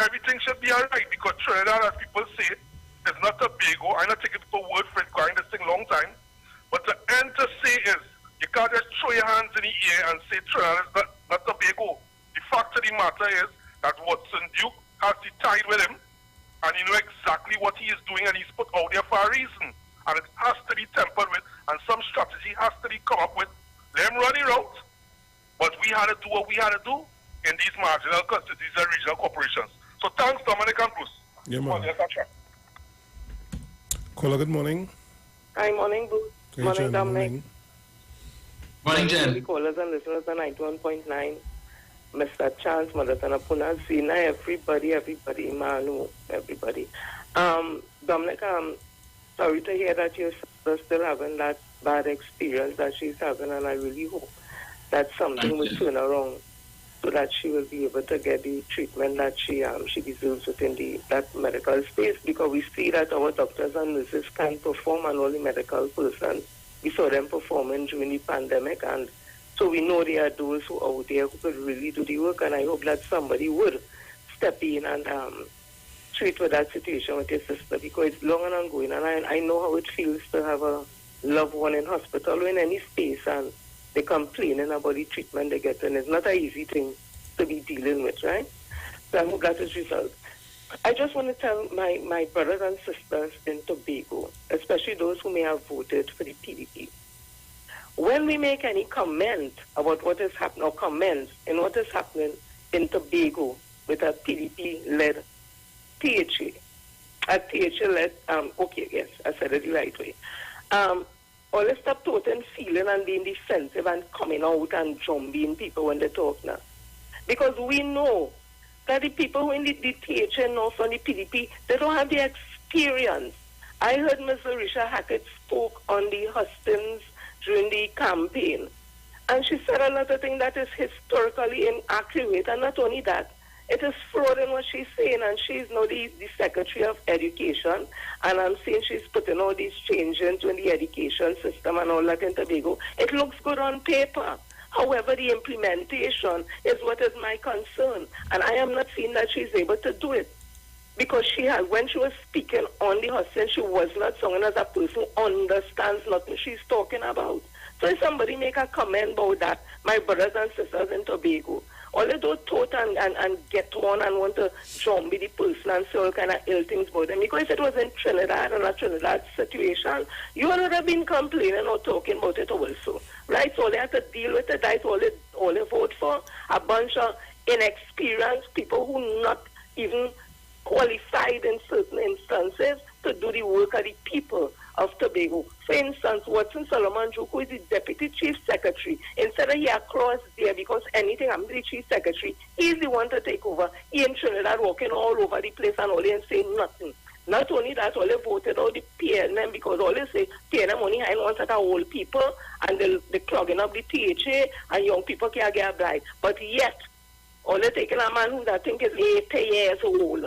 Everything should be alright because Trinidad, as people say, is not Tobago. I'm not taking people word for it, going this thing long time. But the end to say is, you can't just throw your hands in the air and say Trinidad is not Tobago. The fact of the matter is that Watson Duke has the tide with him, and he knows exactly what he is doing, and he's put out there for a reason. And it has to be tempered with, and some strategy has to be come up with. Let him run the route, but we had to do what we had to do in these marginal constituencies and regional corporations. So thanks, Dominic and Bruce. Yeah, man. Caller, good morning. Hi, morning, Bruce. Hey, morning, Jen, Dominic. Morning, Jen. The callers and listeners on 91.9. Mr. Chance, Madatana Puna, Zina, everybody, Manu, everybody. Dominic, I'm sorry to hear that your sister still having that bad experience that she's having, and I really hope that something will turn around so that she will be able to get the treatment that she deserves within that medical space, because we see that our doctors and nurses can perform, and all the medical persons, we saw them performing during the pandemic, and so we know there are those who are out there who could really do the work, and I hope that somebody would step in and treat with that situation with your sister, because it's long and ongoing, and I know how it feels to have a loved one in hospital or in any space, and they're complaining about the treatment they get, and it's not an easy thing to be dealing with, right? So I hope that is resolved. I just want to tell my brothers and sisters in Tobago, especially those who may have voted for the PDP, when we make any comment about what is happening, or comments in what is happening in Tobago with a PDP-led THA, a THA-led, okay, yes, I said it the right way. Always stop toting feeling and being defensive and coming out and jumping people when they talk now. Because we know that the people who in the THN North from the PDP, they don't have the experience. I heard Ms. Larisha Hackett spoke on the hustings during the campaign. And she said a lot of things that is historically inaccurate. And not only that, it is fraud in what she's saying. And she's now the Secretary of Education. And I'm saying she's putting all these changes into the education system and all that in Tobago. It looks good on paper. However, the implementation is what is my concern. And I am not seeing that she's able to do it. Because when she was speaking on the husband, she was not someone as a person who understands nothing she's talking about. So if somebody make a comment about that, my brothers and sisters in Tobago, all they do thought and get on and want to jump with the person and say all kind of ill things about them. Because if it was in Trinidad and a Trinidad situation, you would have been complaining or talking about it also. Right? So they have to deal with it. That's all they vote for. A bunch of inexperienced people who not even qualified in certain instances to do the work of the people of Tobago. For instance, Watson Solomon Juk, who is the Deputy Chief Secretary, instead of he across there because anything I'm the Chief Secretary, he's the one to take over. He in Trinidad walking all over the place and all and saying nothing. Not only that, all they voted out the PNM because all they say PNM only high one set of old people and they're clogging up the THA and young people can't get a bride. But yet, all they taking a man who I think is 80 years old.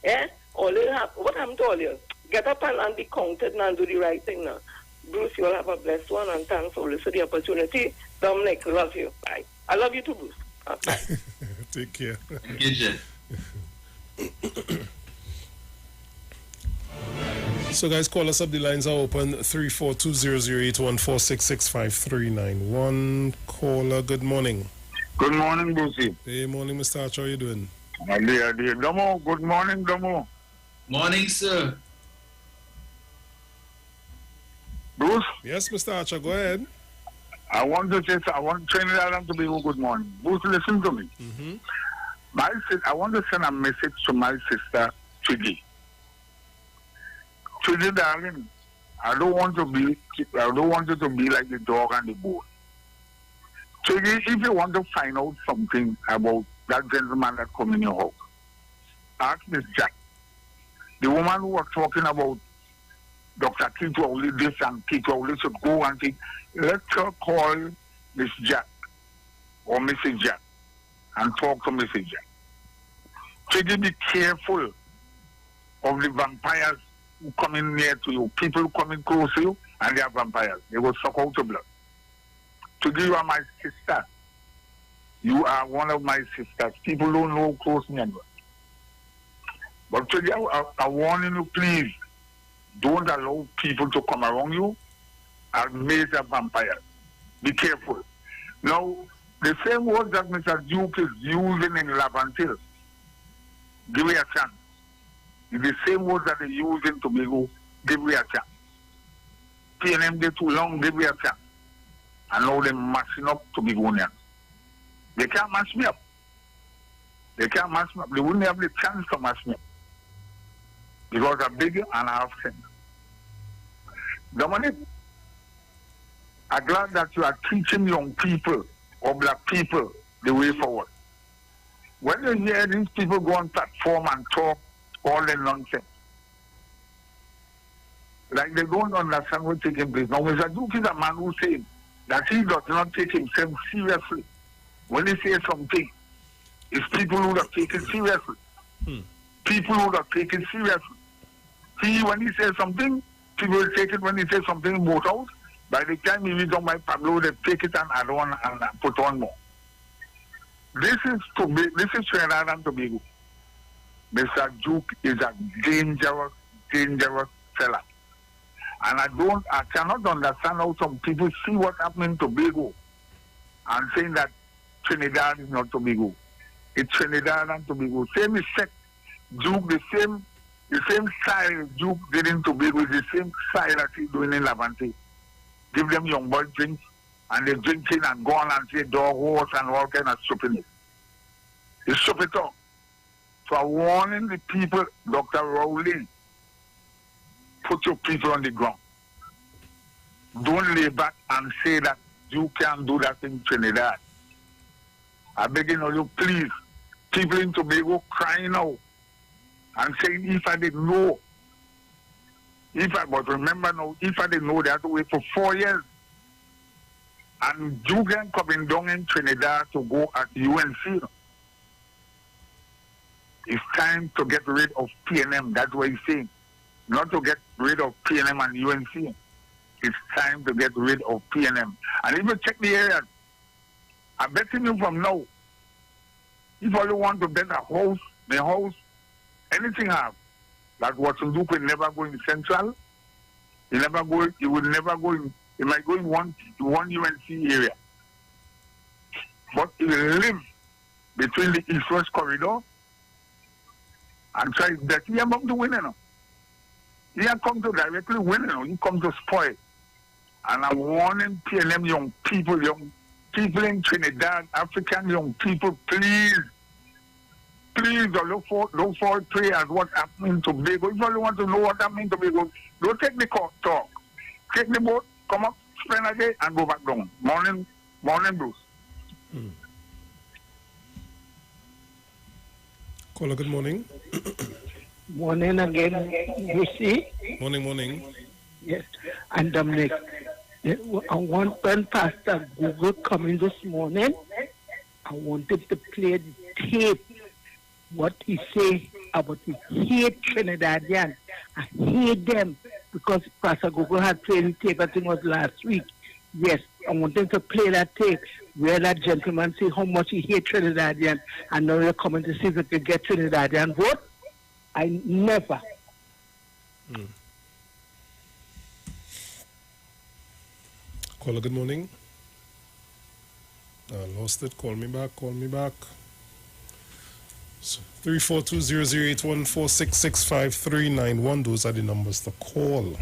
Yeah? All they have, what happened to all you? Get up and be counted and do the right thing now. Bruce, you all have a blessed one and thanks for the opportunity. Dominic, love you. Bye. I love you too, Bruce. Bye. Take care. Thank you, Jen. So guys, call us up. The lines are open. 342-008-14665-391. Caller, good morning. Good morning, Brucey. Hey, morning, Mr. Arch. How are you doing? Dear. Domo, good morning, Domo. Morning, sir. Bruce? Yes, Mr. Archer, go ahead. I want Trinidad and Tobago good morning. Bruce, listen to me. Mm-hmm. I want to send a message to my sister, Twiggy. Twiggy, darling, I don't want you to be like the dog and the bone. Twiggy, if you want to find out something about that gentleman that come in your house, ask Miss Jack. The woman who was talking about Dr. Tito only this and Tito only should go and think, let her call Miss Jack or Mrs. Jack and talk to Mrs. Jack. Twiggy, be careful of the vampires who come in near to you. People coming close to you and they are vampires. They will suck out your blood. Twiggy, you are my sister. You are one of my sisters. People don't know close me anymore. But today, I warn you, please, don't allow people to come around you and make a vampire. Be careful. Now, the same word that Mr. Duke is using in Lavantil, give me a chance. It's the same word that they use in Tobago, give me a chance. PNM did too long, give me a chance. And now they're mashing up Tobagonians. They can't mash me up. They can't mash me up. They wouldn't have the chance to mash me up. Because I'm big and I have sense. Dominic, I'm glad that you are teaching young people or black people the way forward. When you hear these people go on platform and talk all the nonsense, like they don't understand what's taking place. Now, Mr. Duke is a man who says that he does not take himself seriously. When he says something, it's people who don't take it seriously. People who don't take it seriously. See, when he says something, people will take it when he says something both out. By the time he reads on my Pablo, they take it and add on and put on more. This is Trinidad and Tobago. Mr. Duke is a dangerous, dangerous fella. And I cannot understand how some people see what's happening in Tobago and saying that Trinidad is not Tobago. It's Trinidad and Tobago. Same effect. Duke, the same style Duke did in Tobago is the same style that he's doing in Levante. Give them young boys drinks and they drink it and go on and say dog horse and all kind of stupidness. It's stupid talk. So I'm warning the people, Dr. Rowley, put your people on the ground. Don't lay back and say that you can't do that in Trinidad. I beg you, please, People in Tobago crying out and saying, if I didn't know, but remember now, if I didn't know, they had to wait for 4 years. And Jugan coming down in Trinidad to go at UNC. It's time to get rid of PNM. That's what he's saying. Not to get rid of PNM and UNC. It's time to get rid of PNM. And if you check the area, I'm betting you from now, if you want to bet a house, anything have, that Watson Duke will never go in Central. He will never go in, he might go in one UNC area. But he will live between the East-West corridor and try his best. He ain't come to win, you know. He ain't come to directly win, you know. He come to spoil. And I'm warning PNM young people in Trinidad, African young people, please don't look for pray at what's happening in Tobago. If you want to know what happening in Tobago, don't take the talk. Take the boat, come up, spend a day, and go back down. Morning, Bruce. Caller, good morning. Morning again, Lucy. Morning. Yes, and Dominic. I want when Pastor Google coming this morning, I wanted to play the tape, what he say about he hate Trinidadian. I hate them because Pastor Google had played the tape, I think it was last week. Yes, I wanted to play that tape where that gentleman say how much he hate Trinidadian, and now they're coming to see if they could get Trinidadian vote. I never. Caller, good morning. I lost it. Call me back. So 342-0081-466-5391. Those are the numbers to call.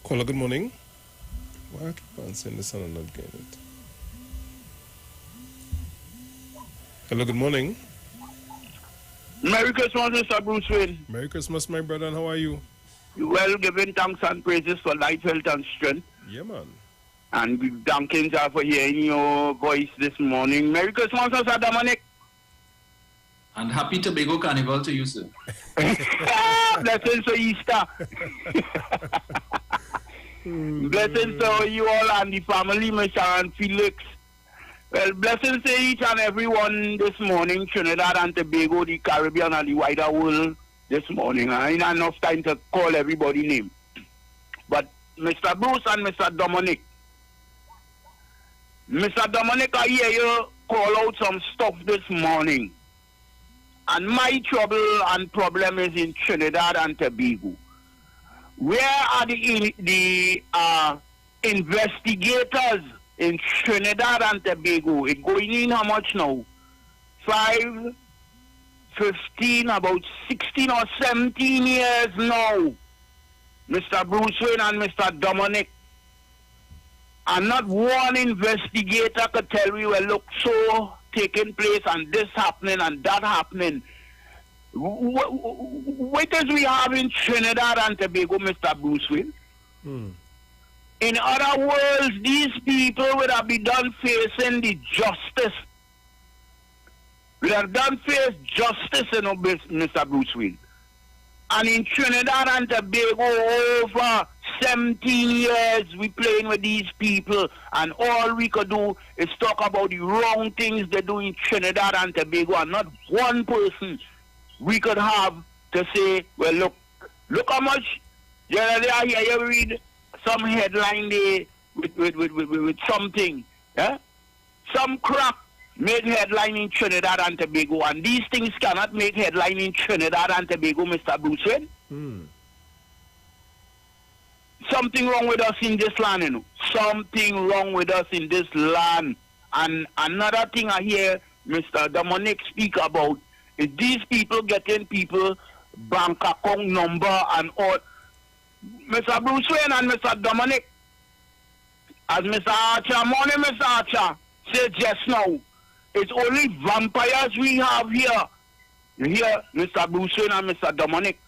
Caller, good morning. Why I keep on saying this and I'm not getting it? Hello, good morning. Merry Christmas, Mr. Bruce Wayne. Merry Christmas, my brother, and how are you? Well, giving thanks and praises for life, health, and strength. Yeah, man. And we thanking you for hearing your voice this morning. Merry Christmas, Mr. Dominic. And happy Tobago Carnival to you, sir. Blessings for Easter. Blessings to you all and the family, Mr. and Felix. Well, blessings to each and everyone this morning, Trinidad and Tobago, the Caribbean, and the wider world this morning. I ain't enough time to call everybody's name. But Mr. Bruce and Mr. Dominic, I hear you call out some stuff this morning. And my trouble and problem is in Trinidad and Tobago. Where are the investigators in Trinidad and Tobago? It's going in how much now? 5, 15, about 16 or 17 years now. Mr. Bruce Wayne and Mr. Dominic. And not one investigator could tell me, well, look, so taking place and this happening and that happening. What is we have in Trinidad and Tobago, Mr. Bruce Wayne? In other words, these people would have been done facing the justice. Would have done face justice, you know, Mr. Bruce Wayne. And in Trinidad and Tobago, over 17 years, we playing with these people, and all we could do is talk about the wrong things they do in Trinidad and Tobago, and not one person we could have to say, well, look how much. The other day I hear you read some headline there with something, yeah? Some crap made headline in Trinidad and Tobago, and these things cannot make headline in Trinidad and Tobago, Mr. Bruce Wayne. Something wrong with us in this land, you know. Something wrong with us in this land. And another thing I hear Mr. Dominic speak about is these people getting people bank account number and all. Mr. Bruce Wayne and Mr. Dominic, as Mr. Archer, morning Mr. Archer, said just now, it's only vampires we have here. You hear Mr. Bruce Wayne and Mr. Dominic?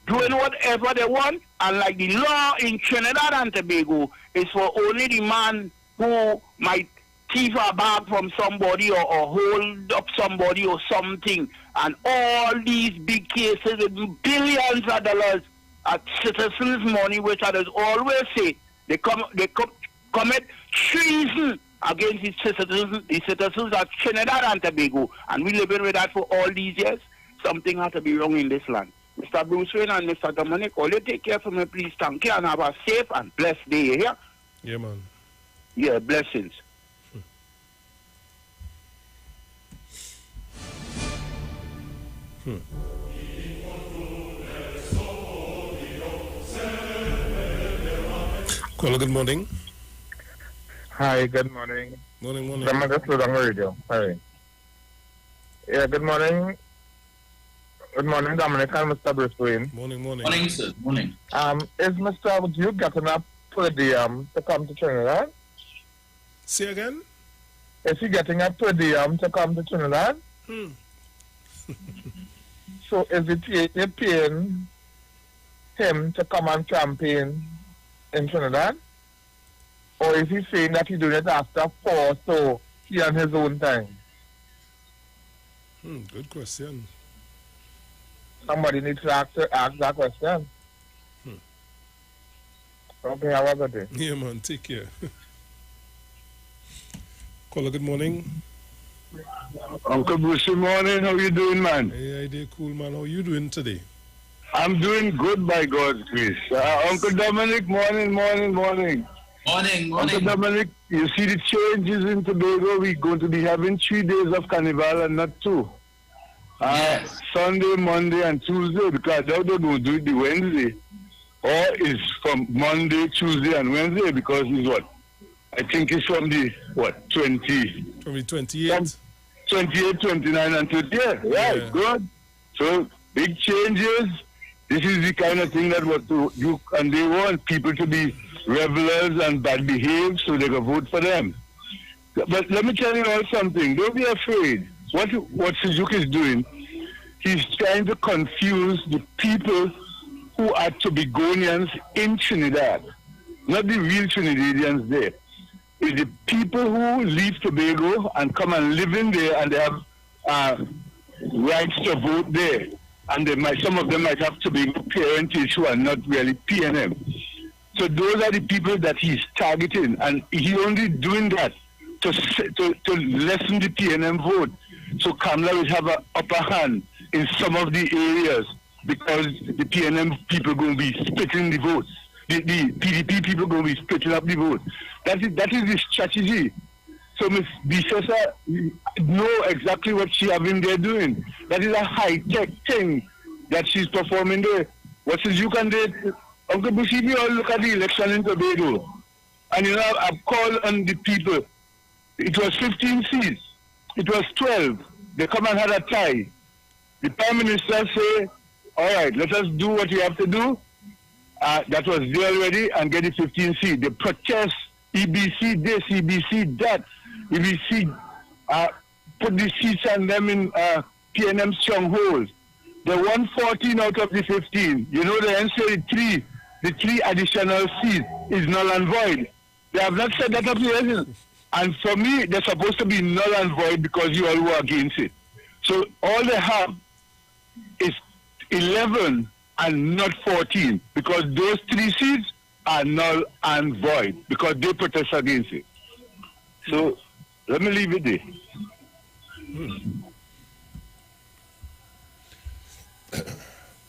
doing whatever they want, and like the law in Trinidad and Tobago is for only the man who might thief a bag from somebody or hold up somebody or something, and all these big cases with billions of dollars at citizens' money, which I always say they commit treason against the citizens of Trinidad and Tobago, and we living with that for all these years. Something has to be wrong in this land. Mr. Bruce Wayne and Mr. Dominic, all you take care for me, please. Thank you, and have a safe and blessed day here. Yeah, man. Yeah, blessings. Caller, good morning. Hi, good morning. Morning. I'm just on the radio. Hi. Yeah, good morning. Good morning, Dominic and Mr. Bruce Wayne. Morning. Morning, sir. Morning. Is Mr. Duke getting up per diem to come to Trinidad? Say again? Is he getting up per diem to come to Trinidad? So is it paying him to come and campaign in Trinidad? Or is he saying that he's doing it after 4, so he on his own time? Good question. Somebody needs to ask that question. Okay, have a good day. Yeah, man, take care. Caller, good morning. Uncle Bruce, good morning. How you doing, man? Hey, I did cool, man. How you doing today? I'm doing good by God's grace. Uncle Dominic, morning. Morning. Uncle Dominic, you see the changes in Tobago. We're going to be having 3 days of carnival and not 2. Yes. Sunday, Monday, and Tuesday, because now they're going to do it the Wednesday. Or it's from Monday, Tuesday, and Wednesday, because it's what? I think it's from the, 20? From the 28th? 28, 29, and 30. Right, good. So, big changes. This is the kind of thing that what to do, and they want people to be revelers and bad behaved so they can vote for them. But let me tell you all something. Don't be afraid. What Suzuki is doing, he's trying to confuse the people who are Tobagonians in Trinidad, not the real Trinidadians there. It's the people who leave Tobago and come and live in there, and they have rights to vote there. And some of them might have Tobago parentage who are not really PNM. So those are the people that he's targeting, and he only doing that to lessen the PNM vote. So Kamala will have an upper hand in some of the areas because the PNM people going to be splitting the votes. The PDP people going to be splitting up the vote. That is the strategy. So Ms. Bisesa know exactly what she have been there doing. That is a high-tech thing that she's performing there. What is you can do? Uncle Bushi, we all look at the election in Tobago. And I've called on the people. It was 15 seats. It was 12. They come and had a tie. The Prime Minister say, all right, let us do what we have to do. That was there already and get the 15 seats. They protest EBC this, EBC that. EBC put the seats on them in PNM strongholds. They won 14 out of the 15. You know, the answer the three additional seats is null and void. They have not said that up to. And for me, they're supposed to be null and void because you all were against it. So all they have is 11 and not 14 because those 3 seats are null and void because they protest against it. So let me leave it there.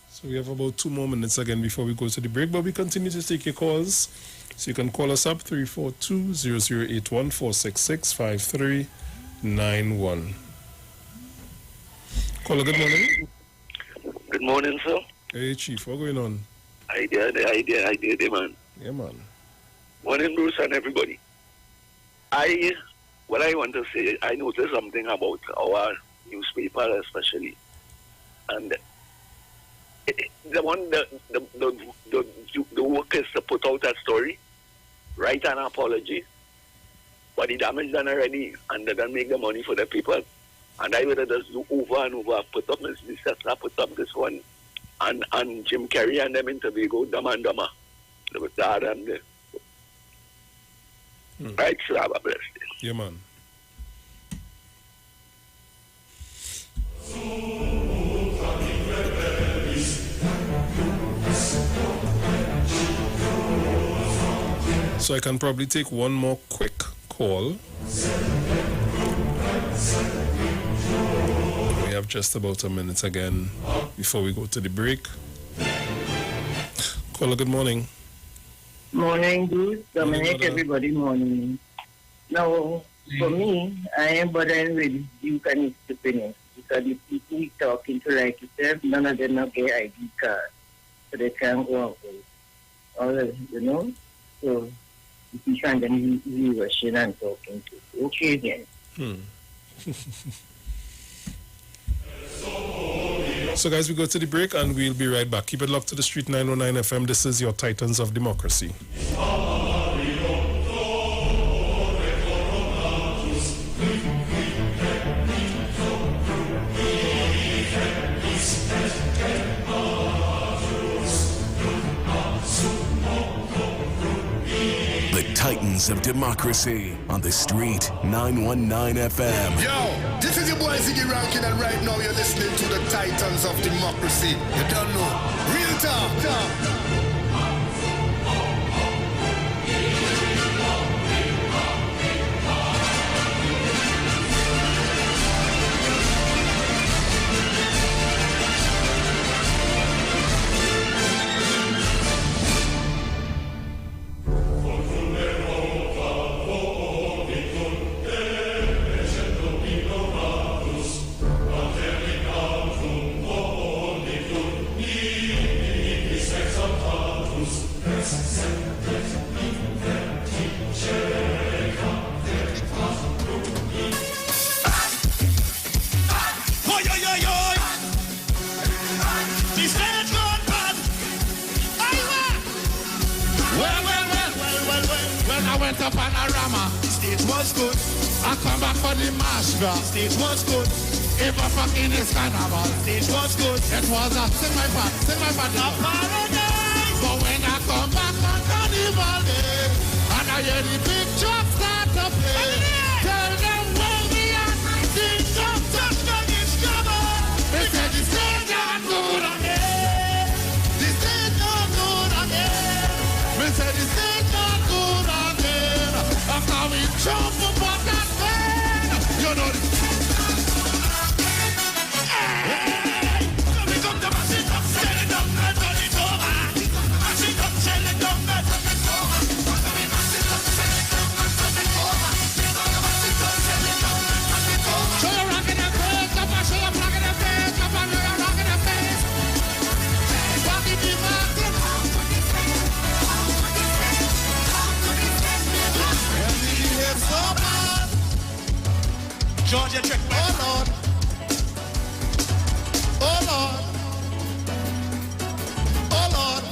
So we have about 2 more minutes again before we go to the break, but we continue to take your calls. So you can call us up 342-0081-466-5391. Caller, good morning. Good morning, sir. Hey, Chief, what's going on? Idea, man. Yeah, man. Morning, Bruce, and everybody. What I want to say, I noticed something about our newspaper, especially, and the work is to put out that story, write an apology, but the damage done already, and they don't make the money for the people. And I would just do over and over, put up this one, and Jim Carrey and them in Tobago, Dumb and Dumber. They were dad and the right, so have a blessed day. Yeah, man. So I can probably take one more quick call. We have just about a minute again before we go to the break. Caller, good morning. Morning, dude. Dominic, everybody, morning. Now, for me, I am bothering with Duke and his opinion. Because the people we talking to, like you said, none of them not get ID card. So they can't go out. All of, you know? So, if you find them rushing and talking to, okay then. So guys, we go to the break and we'll be right back. Keep it locked to the Street 919 FM. This is your Titans of Democracy. The Titans of Democracy on the Street 919 FM. Yo, this is your boy Ziggy Rankin, and right now you're listening to the Titans of Democracy. You don't know. Real talk. Stage was good. If a fucking is carnival, stage was good. It was a sing my part, a paradise. But when I come back on carnival day, and I hear the big truck start to play, tell them where we are. Sing some touchdown is coming. They said the stage not good again. The stage not good again. They said the stage not good again. After we jump about that man, you know the Georgia trick. Oh Lord. Oh Lord. Oh Lord.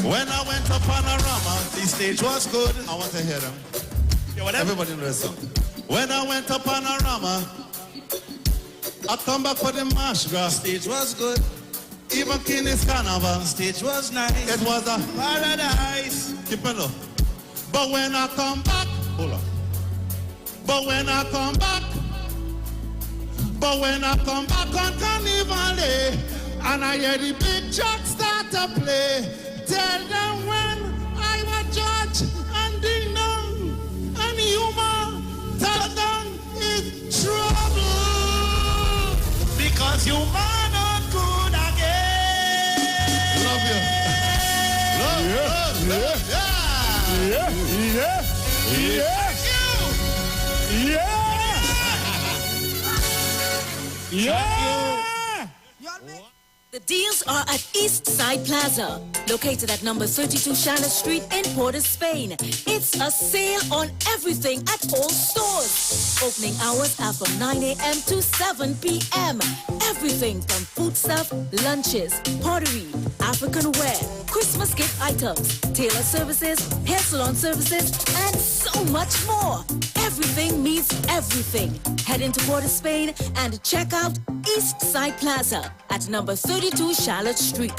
When I went to Panorama, the stage was good. I want to hear them. Yeah, everybody know the song. When I went to Panorama, I come back for the marsh grass. Stage was good. Even King's Carnival. Stage was nice. It was a paradise. Keep it low. But when I come back, hold on. But when I come back on Carnival Day, and I hear the big truck start to play, tell them when I was judge and ding dong and humor, tell them it's trouble, because you are not good again. Love you. Yeah! The deals are at East Side Plaza, located at number 32 Shannon Street in Port of Spain. It's a sale on everything at all stores. Opening hours are from 9 a.m. to 7 p.m. Every everything from foodstuff, lunches, pottery, African wear, Christmas gift items, tailor services, hair salon services, and so much more. Everything means everything. Head into Port of Spain and check out East Side Plaza at number 32 Charlotte Street.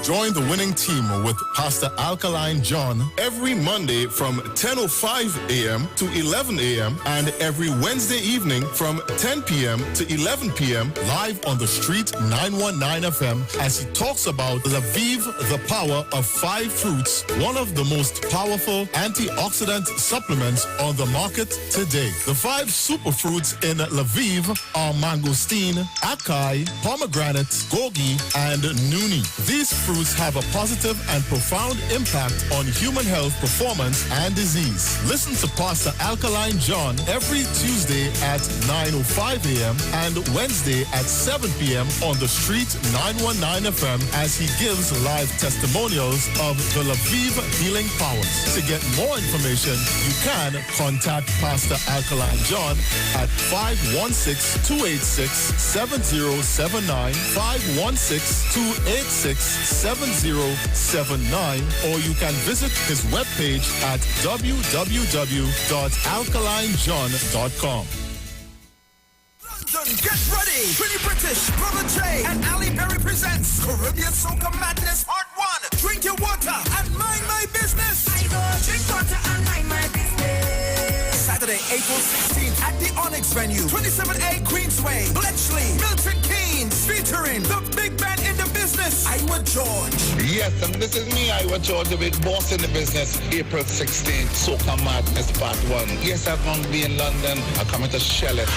Join the winning team with Pastor Alkaline John every Monday from 10:05 a.m. to 11 a.m. and every Wednesday evening from 10 p.m. to 11 p.m. live on the Street 919 FM as he talks about Lviv, the power of 5 fruits, one of the most powerful antioxidant supplements on the market today. The 5 superfruits in Lviv are mangosteen, acai, pomegranate, gogi, and nuni. These fruits have a positive and profound impact on human health, performance, and disease. Listen to Pastor Alkaline John every Tuesday at 9:05 a.m. and Wednesday at 7 p.m. on the Street 919 FM as he gives live testimonials of the Lviv healing powers. To get more information, you can contact Pastor Alkaline John at 516-286-7079, 516-286-7079, or you can visit his webpage at www.alkalinejohn.com. London, get ready! Pretty British, Brother J, and Ali Berry presents Caribbean Soca Madness Part 1. Drink your water and mind my business. I go drink water and mind my business. Saturday, April 16th at the Onyx venue, 27A Queensway, Bletchley, Milton Keynes, featuring the big band in the business, Iwer George. Yes, and this is me, Iwer George, the big boss in the business, April 16th, Soca Madness Part 1. Yes, I'm going to be in London. I'm coming to shell it.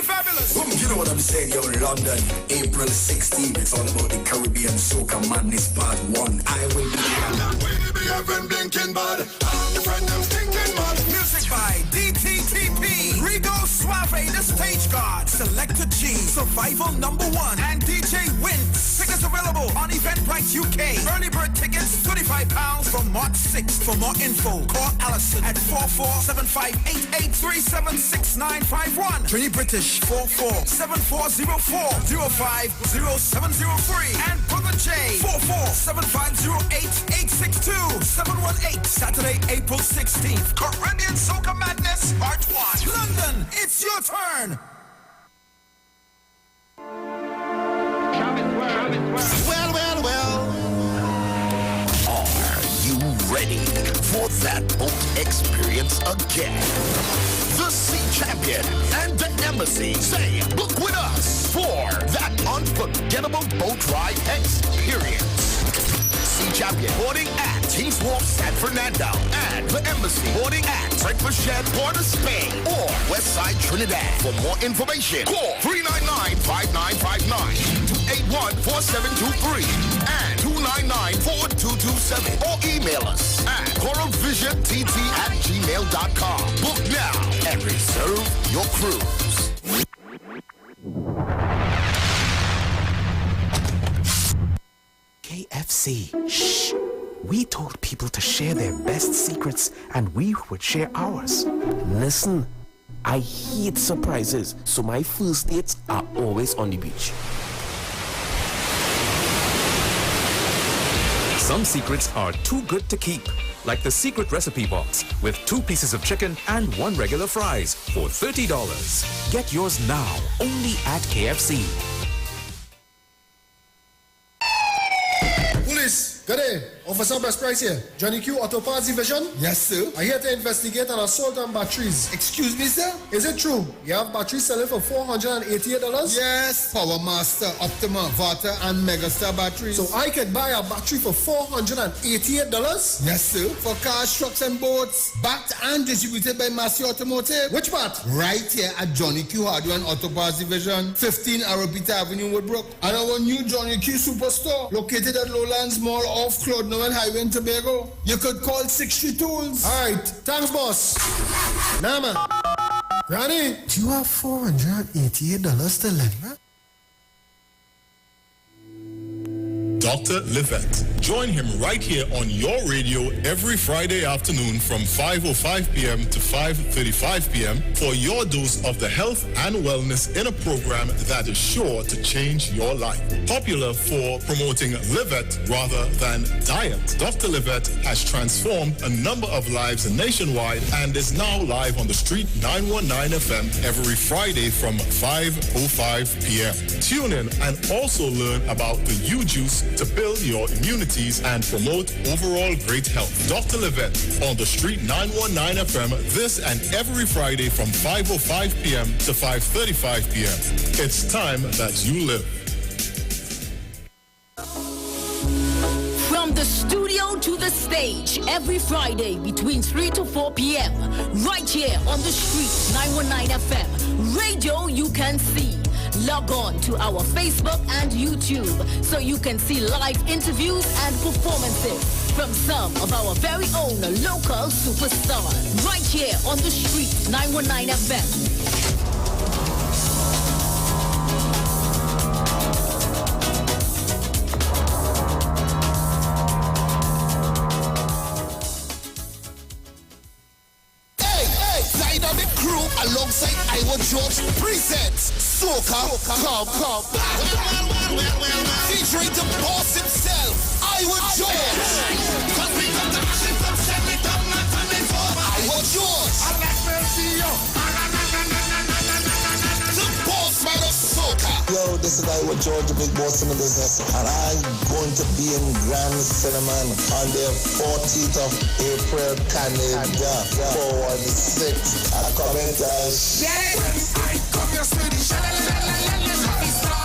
Fabulous. You know what I'm saying, yo, London, April 16th. It's all about the Caribbean Soca Madness Part 1. I will be there. Baby, I've been blinking bad. I'm the friend I'm thinking bad. Music by DTTP, Rigo Suave, the Stage Guard, Selector G, Survival number 1, and DJ Wins. Tickets available on Eventbrite UK. Early bird tickets, £25 from March 6th. For more info, call Allison at 447588376951. Trini British 447404-050703 and Brother J 447508862718. Saturday, April 16th. Caribbean Soca Madness Part 1. London, it's your turn. Well. Are you ready for that boat experience again? The Sea Champion and the Embassy say book with us for that unforgettable boat ride experience. Sea Champion boarding at Kings Wharf, San Fernando, and the Embassy boarding at Breakfast Shed, Port of Spain, or Westside Trinidad. For more information, call 399-5959, 281-4723, and 299-4227, or email us at coralvisiontT@gmail.com. Book now and reserve your cruise. KFC. Shh. We told people to share their best secrets and we would share ours. Listen, I hate surprises, so my first dates are always on the beach. Some secrets are too good to keep, like the secret recipe box with 2 pieces of chicken and 1 regular fries for $30. Get yours now, only at KFC. Police, good day. Officer Best Price here. Johnny Q, Auto Parts Division? Yes, sir. I'm here to investigate an assault on batteries. Excuse me, sir? Is it true? You have batteries selling for $488? Yes. Power Master, Optima, Vata, and Megastar batteries. So I can buy a battery for $488? Yes, sir. For cars, trucks, and boats. Backed and distributed by Massey Automotive. Which part? Right here at Johnny Q Hardware and Auto Parts Division, 15 Arrowbita Avenue, Woodbrook. And our new Johnny Q Superstore, located at Lowlands Mall off Claude Noel Highway in Tobago. You could call 60 Tools. All right. Thanks, boss. Nah, man. Granny, do you have $488 to lend me? Dr. Livette. Join him right here on your radio every Friday afternoon from 5:05 p.m. to 5:35 p.m. for your dose of the health and wellness in a program that is sure to change your life. Popular for promoting Livette rather than diet, Dr. Livette has transformed a number of lives nationwide and is now live on the Street 919 FM every Friday from 5:05 p.m. Tune in and also learn about the U-Juice to build your immunities and promote overall great health. Dr. Livette on the Street 919 FM this and every Friday from 5:05 p.m. to 5:35 p.m. It's time that you live. From the studio to the stage, every Friday between 3 to 4 p.m. right here on the Street 919 FM. Radio you can see. Log on to our Facebook and YouTube so you can see live interviews and performances from some of our very own local superstars. Right here on the Street 919 FM. Alongside Iwer George presents Soca Come. Featuring the boss himself, Iwer George. Iwer George. The boss man of Soca. Yo, this is Iwer George, the big boss in the business, and I'm going to be in Grand Cinnamon on the 14th of April, Canada, for the 6th.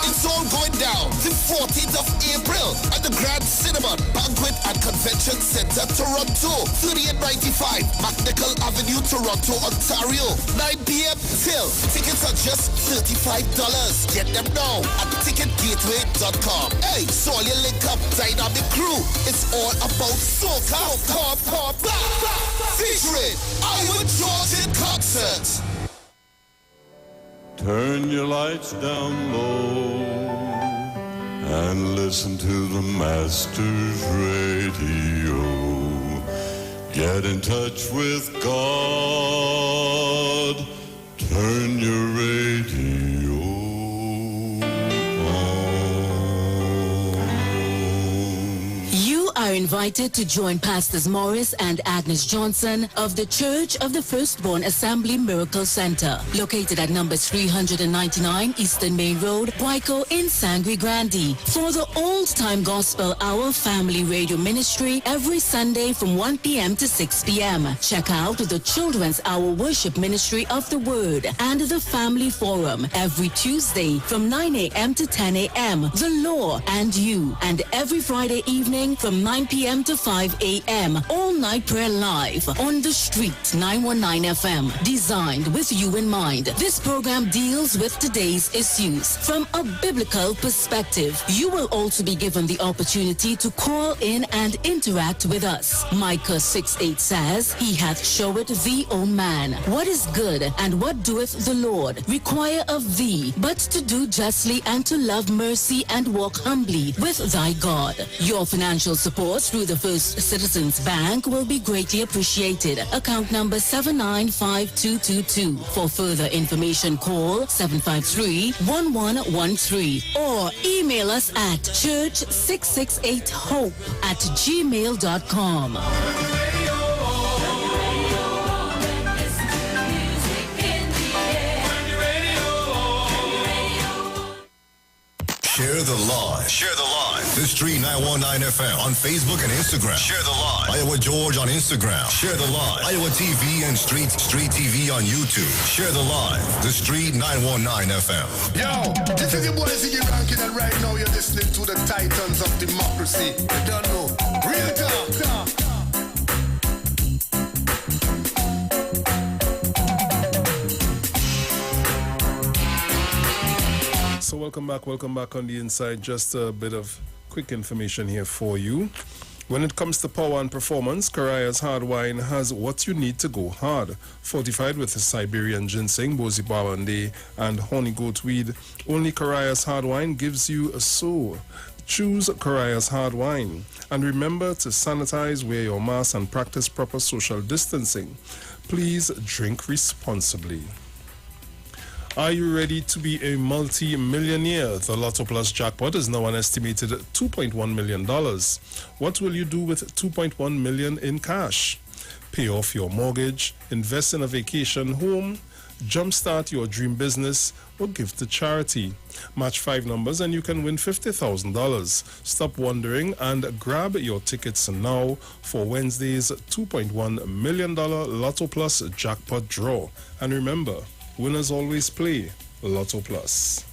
It's all going down the 14th of April at the Grand Cinnamon Banquet and Convention Center, Toronto, 3895 McNichol Avenue, Toronto, Ontario, 9 p.m. till. Tickets are just $35. Get them now at ticketgateway.com. Hey, so you link up Dynamic Crew. It's all about Soca. Featuring Iwer George in concert. Turn your lights down low and listen to the Master's Radio. Get in touch with God. Turn your radio on. You are invited to join Pastors Morris and Agnes Johnson of the Church of the Firstborn Assembly Miracle Center, located at number 399 Eastern Main Road, Waiko in Sangre Grande, for the Old Time Gospel Hour Family Radio Ministry every Sunday from 1 p.m. to 6 p.m. Check out the Children's Hour Worship Ministry of the Word and the Family Forum every Tuesday from 9 a.m. to 10 a.m. The Law and You, and every Friday evening from 9 p.m. to 5 a.m. All night prayer live on the Street 919 FM. Designed with you in mind, this program deals with today's issues from a biblical perspective. You will also be given the opportunity to call in and interact with us. Micah 6:8 says, He hath showed thee, O man, what is good, and what doeth the Lord require of thee, but to do justly and to love mercy and walk humbly with thy God. Your financial support through the First Citizens Bank will be greatly appreciated. Account number 795222. For further information, call 753-1113 or email us at church668hope@gmail.com. Share the live. Share the live. The Street 919 FM on Facebook and Instagram. Share the live. Iwer George on Instagram. Share the live. Iwer TV and Street TV on YouTube. Share the live. The Street 919 FM. Yo, this is your boy Ziggy Rankin, and right now you're listening to the Titans of Democracy. You don't know. Real talk. So welcome back on the inside. Just a bit of quick information here for you. When it comes to power and performance, Karaya's hard wine has what you need to go hard. Fortified with Siberian ginseng, bozi bawande, and honey goat weed, only Karaya's hard wine gives you a soul. Choose Karaya's hard wine. And remember to sanitize, wear your mask, and practice proper social distancing. Please drink responsibly. Are you ready to be a multi-millionaire? The Lotto Plus jackpot is now an estimated $2.1 million. What will you do with $2.1 million in cash? Pay off your mortgage, invest in a vacation home, jumpstart your dream business, or give to charity. Match 5 numbers and you can win $50,000. Stop wondering and grab your tickets now for Wednesday's $2.1 million Lotto Plus jackpot draw. And remember, winners always play Lotto Plus.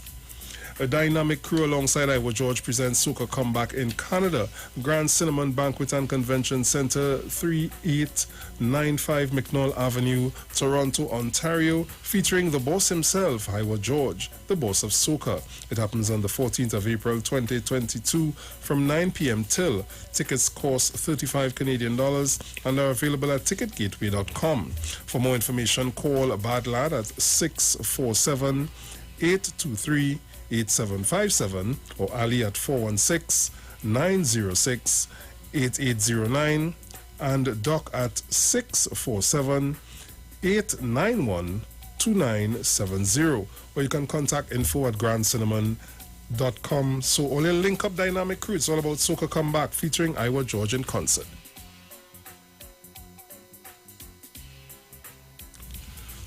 A dynamic crew alongside Iwer George presents Soca Comeback in Canada. Grand Cinnamon Banquet and Convention Centre, 3895 McNaull Avenue, Toronto, Ontario, featuring the boss himself, Iwer George, the boss of Soca. It happens on the 14th of April 2022 from 9 p.m. till. Tickets cost $35 Canadian and are available at ticketgateway.com. For more information, call Bad Lad at 647-823 8757 or Ali at 416-906-8809 and Doc at 647-891-2970, or you can contact info at grandcinnamon.com. So only link up dynamic crew. It's all about Soca Comeback featuring Iwer George in concert.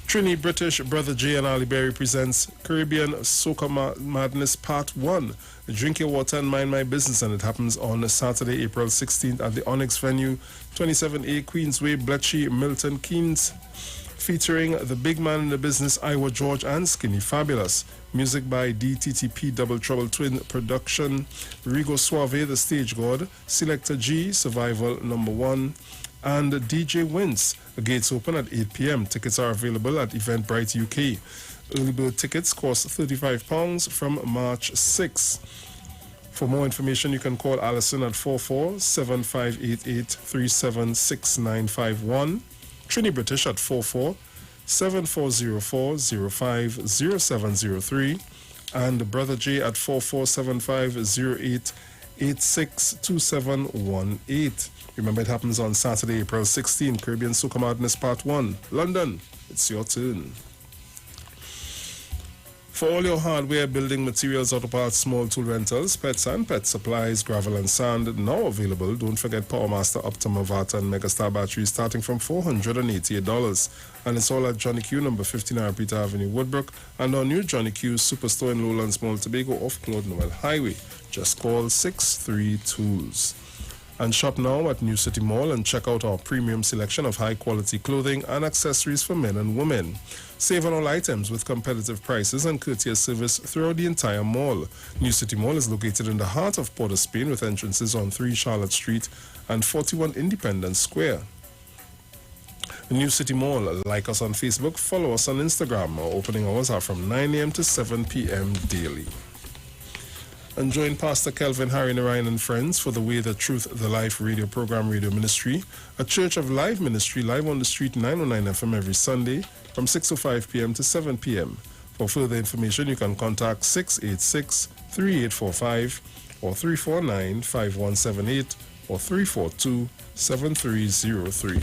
Trini British, Brother J and Ali Berry presents Caribbean Soca Madness Part 1. Drink your water and mind my business, and it happens on Saturday, April 16th at the Onyx venue, 27A Queensway, Bletchley, Milton Keynes, featuring the big man in the business, Iwer George and Skinny Fabulous. Music by DTTP Double Trouble Twin Production, Rigo Suave, the Stage God, Selector G, Survival Number 1, and DJ Wince. The gates open at 8 p.m. Tickets are available at Eventbrite UK. Early bird tickets cost £35 from March 6. For more information, you can call Alison at 44-7588-376951, Trini British at 44-7404-050703, and Brother J at 447508862718. Remember, it happens on Saturday, April 16, Caribbean Soca Madness Part 1. London, it's your turn. For all your hardware, building materials, auto parts, small tool rentals, pets and pet supplies, gravel and sand, now available. Don't forget PowerMaster, Optima, Vata and Megastar batteries starting from $488. And it's all at Johnny Q, number 59 Peter Avenue, Woodbrook, and our new Johnny Q Superstore in Lowlands Mall, Tobago, off Claude Noel Highway. Just call 63 Tools. And shop now at New City Mall and check out our premium selection of high-quality clothing and accessories for men and women. Save on all items with competitive prices and courteous service throughout the entire mall. New City Mall is located in the heart of Port of Spain with entrances on 3 Charlotte Street and 41 Independence Square. New City Mall. Like us on Facebook, follow us on Instagram. Our opening hours are from 9 a.m. to 7 p.m. daily. And join Pastor Kelvin, Harry, Narayan and friends for the Way, the Truth, the Life radio program, Radio Ministry, a Church of Live Ministry, live on the street, 909 FM every Sunday from 6:05 p.m. to 7 p.m. For further information, you can contact 686-3845 or 349-5178 or 342-7303.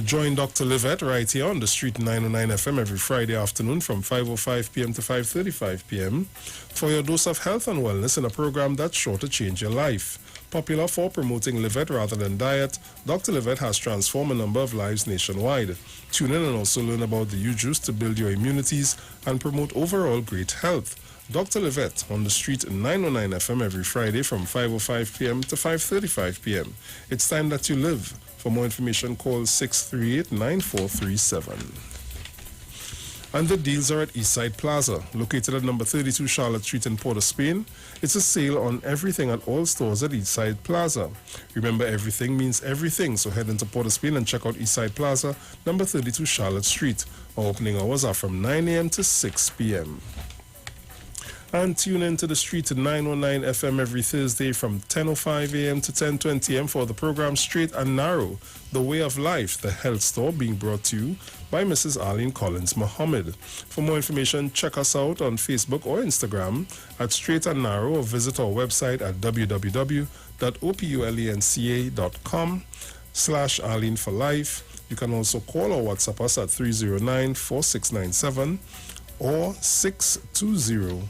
Join Dr. Livette right here on the street 909 FM every Friday afternoon from 5:05 p.m. to 5:35 p.m. for your dose of health and wellness in a program that's sure to change your life. Popular for promoting Livette rather than diet, Dr. Livette has transformed a number of lives nationwide. Tune in and also learn about the U-Juice to build your immunities and promote overall great health. Dr. Livette on the street 909 FM every Friday from 5:05 p.m. to 5:35 p.m. It's time that you live. For more information, call 638-9437. And the deals are at Eastside Plaza, located at number 32 Charlotte Street in Port of Spain. It's a sale on everything at all stores at Eastside Plaza. Remember, everything means everything, so head into Port of Spain and check out Eastside Plaza, number 32 Charlotte Street. Our opening hours are from 9 a.m. to 6 p.m. And tune in to the street at 919 FM every Thursday from 10:05 a.m. to 10:20 a.m. for the program Straight and Narrow, The Way of Life, the health store, being brought to you by Mrs. Arlene Collins Muhammad. For more information, check us out on Facebook or Instagram at Straight and Narrow, or visit our website at www.opulenca.com/Arlene for Life. You can also call or WhatsApp us at 309-4697 or 620-9379.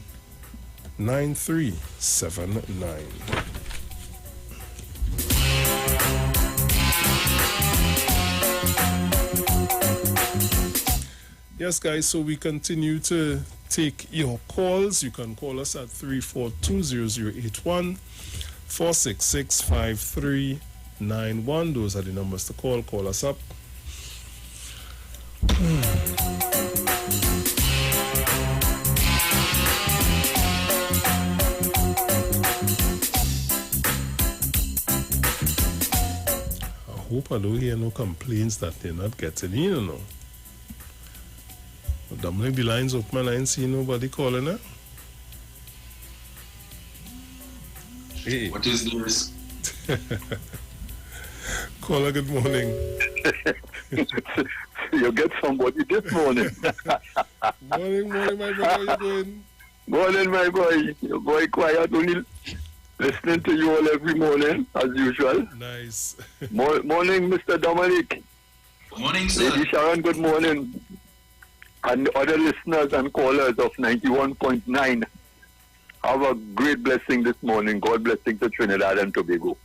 Yes, guys, so we continue to take your calls. You can call us at 342-0081, 466-5391. Those are the numbers to call. Call us up. I hope I don't hear no complaints that they're not getting in, you know. Dominic, the lines open, I ain't see nobody calling her. Hey. What is this? Caller, good morning. You get somebody this morning. Morning, my brother. How you doing? Morning, my boy. Your boy quiet, only listening to you all every morning, as usual. Nice. Morning, Mr. Dominic. Morning, sir. Lady Sharon, good morning. And other listeners and callers of 91.9. Have a great blessing this morning. God blessing to Trinidad and Tobago.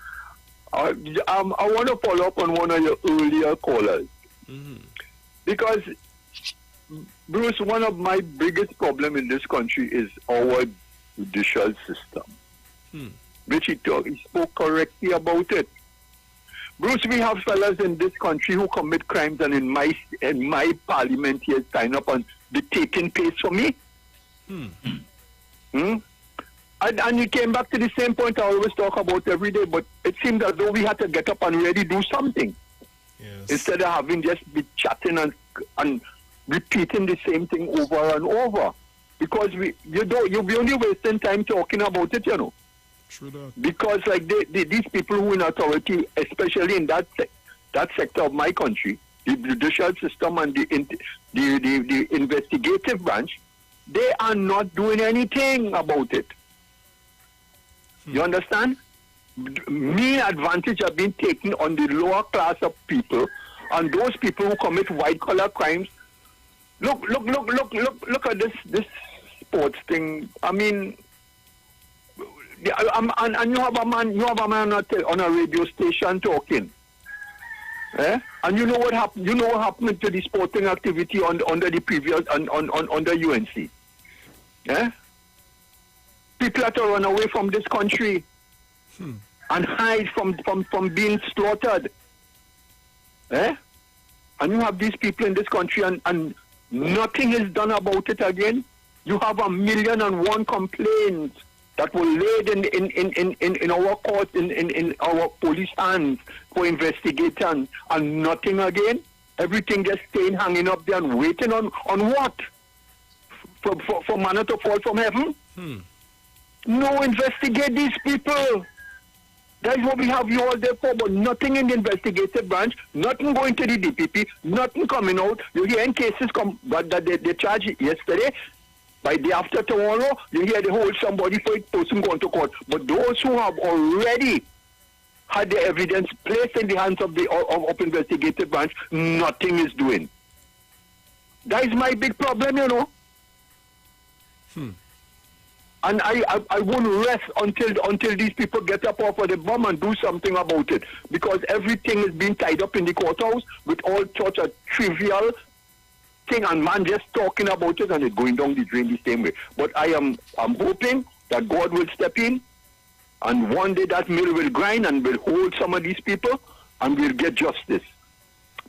I want to follow up on one of your earlier callers. Because, Bruce, one of my biggest problems in this country is our judicial system. Which he spoke correctly about it. Bruce, we have fellas in this country who commit crimes, and in my parliament here sign up and be taking pays for me. And you came back to the same point I always talk about every day, but it seemed as though we had to get up and really do something. Instead of having just be chatting and repeating the same thing over and over. Because you'll be only wasting time talking about it, you know. True that. Because like these people who in authority, especially in that sector of my country, the judicial system and the investigative branch, they are not doing anything about it. You understand? Mean advantage have been taken on the lower class of people, and those people who commit white-collar crimes. Look at this sports thing. I mean, and you have a man on a radio station talking. And you know what happened? You know what happened to the sporting activity under the previous under UNC. People have to run away from this country and hide from being slaughtered. And you have these people in this country, and nothing is done about it again. You have 1,000,001 complaints that were laid in our court, in our police hands for investigation, and nothing again. Everything just staying hanging up there and waiting on what? For manna to fall from heaven? No, investigate these people. That's what we have you all there for, but nothing in the investigative branch, nothing going to the DPP, nothing coming out. You hear in cases but that they charged yesterday. By day after tomorrow, you hear they hold somebody for it, person going to court. But those who have already had the evidence placed in the hands of the investigative branch, nothing is doing. That is my big problem, you know. And I won't rest until these people get up off of the bomb and do something about it. Because everything is being tied up in the courthouse with all sorts of trivial thing, and man just talking about it, and it's going down the drain the same way. But I'm hoping that God will step in, and one day that mill will grind and will hold some of these people, and we'll get justice.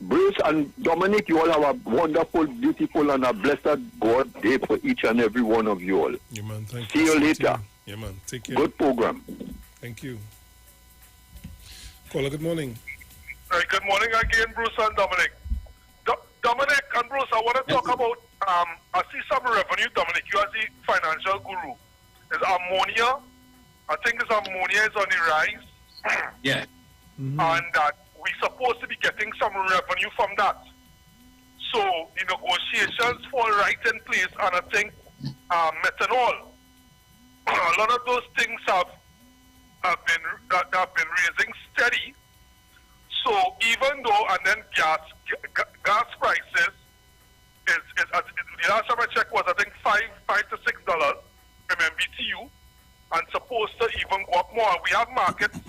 Bruce and Dominic, you all have a wonderful, beautiful, and a blessed God day for each and every one of you all. Yeah, man. Thank See you later. Yeah, man. Take care. Good program. Thank you. Caller, good morning. Right, good morning again, Bruce and Dominic. Dominic and Bruce, I want to talk about, I see some revenue, Dominic, you are the financial guru. is ammonia. I think ammonia is on the rise. Yeah. And that we're supposed to be getting some revenue from that. So the negotiations fall right in place, and I think methanol, a lot of those things have been raising steady. So even though, and then gas prices is the last time I checked was I think $5 to $6 MMBTU, and supposed to even go up more. We have markets,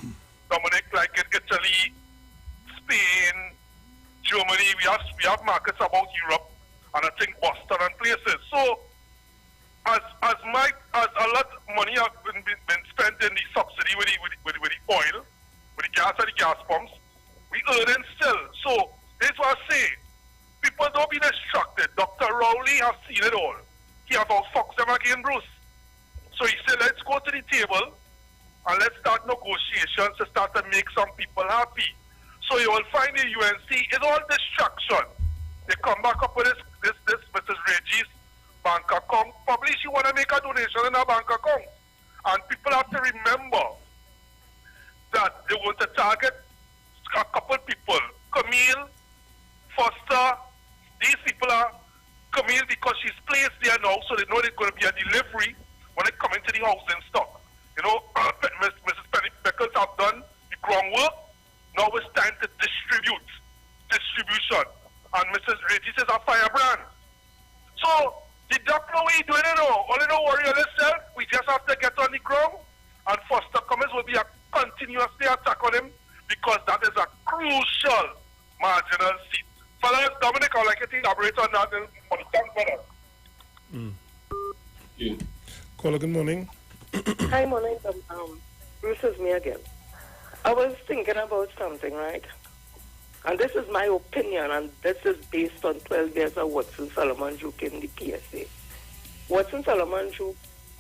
Dominic, like in Italy, Spain, Germany. We have markets about Europe, and I think Boston and places. So as a lot of money has been spent in the subsidy with the oil, with the gas and the gas pumps, we earning still. So this is what I say. People don't be distracted. Dr. Rowley has seen it all. He has outfoxed them again, Bruce. So he said, let's go to the table and let's start negotiations to start to make some people happy. So you will find the UNC is all distraction. They come back up with this Mrs. Reggie's bank account. Probably she want to make a donation in her bank account. And people have to remember that they want to target a couple people. Camille, Foster, these people are Camille because she's placed there now, so they know there's going to be a delivery when they come into the housing stock. You know, Mrs. Penny Beckles have done the groundwork. Now it's time to distribution. And Mrs. Regis is a firebrand. So, the doctor way doing it all. Only don't worry on yourself. We just have to get on the ground. And Foster Cummins will be a continuously attack on him because that is a crucial marginal seat. Fellas, Dominic, I'd like you to elaborate on that for the thanks, brother. Caller, good morning. Hi, morning. Bruce, is me again. I was thinking about something, right? And this is my opinion, and this is based on 12 years of Watson Solomon Juke in the PSA. Watson Solomon Juke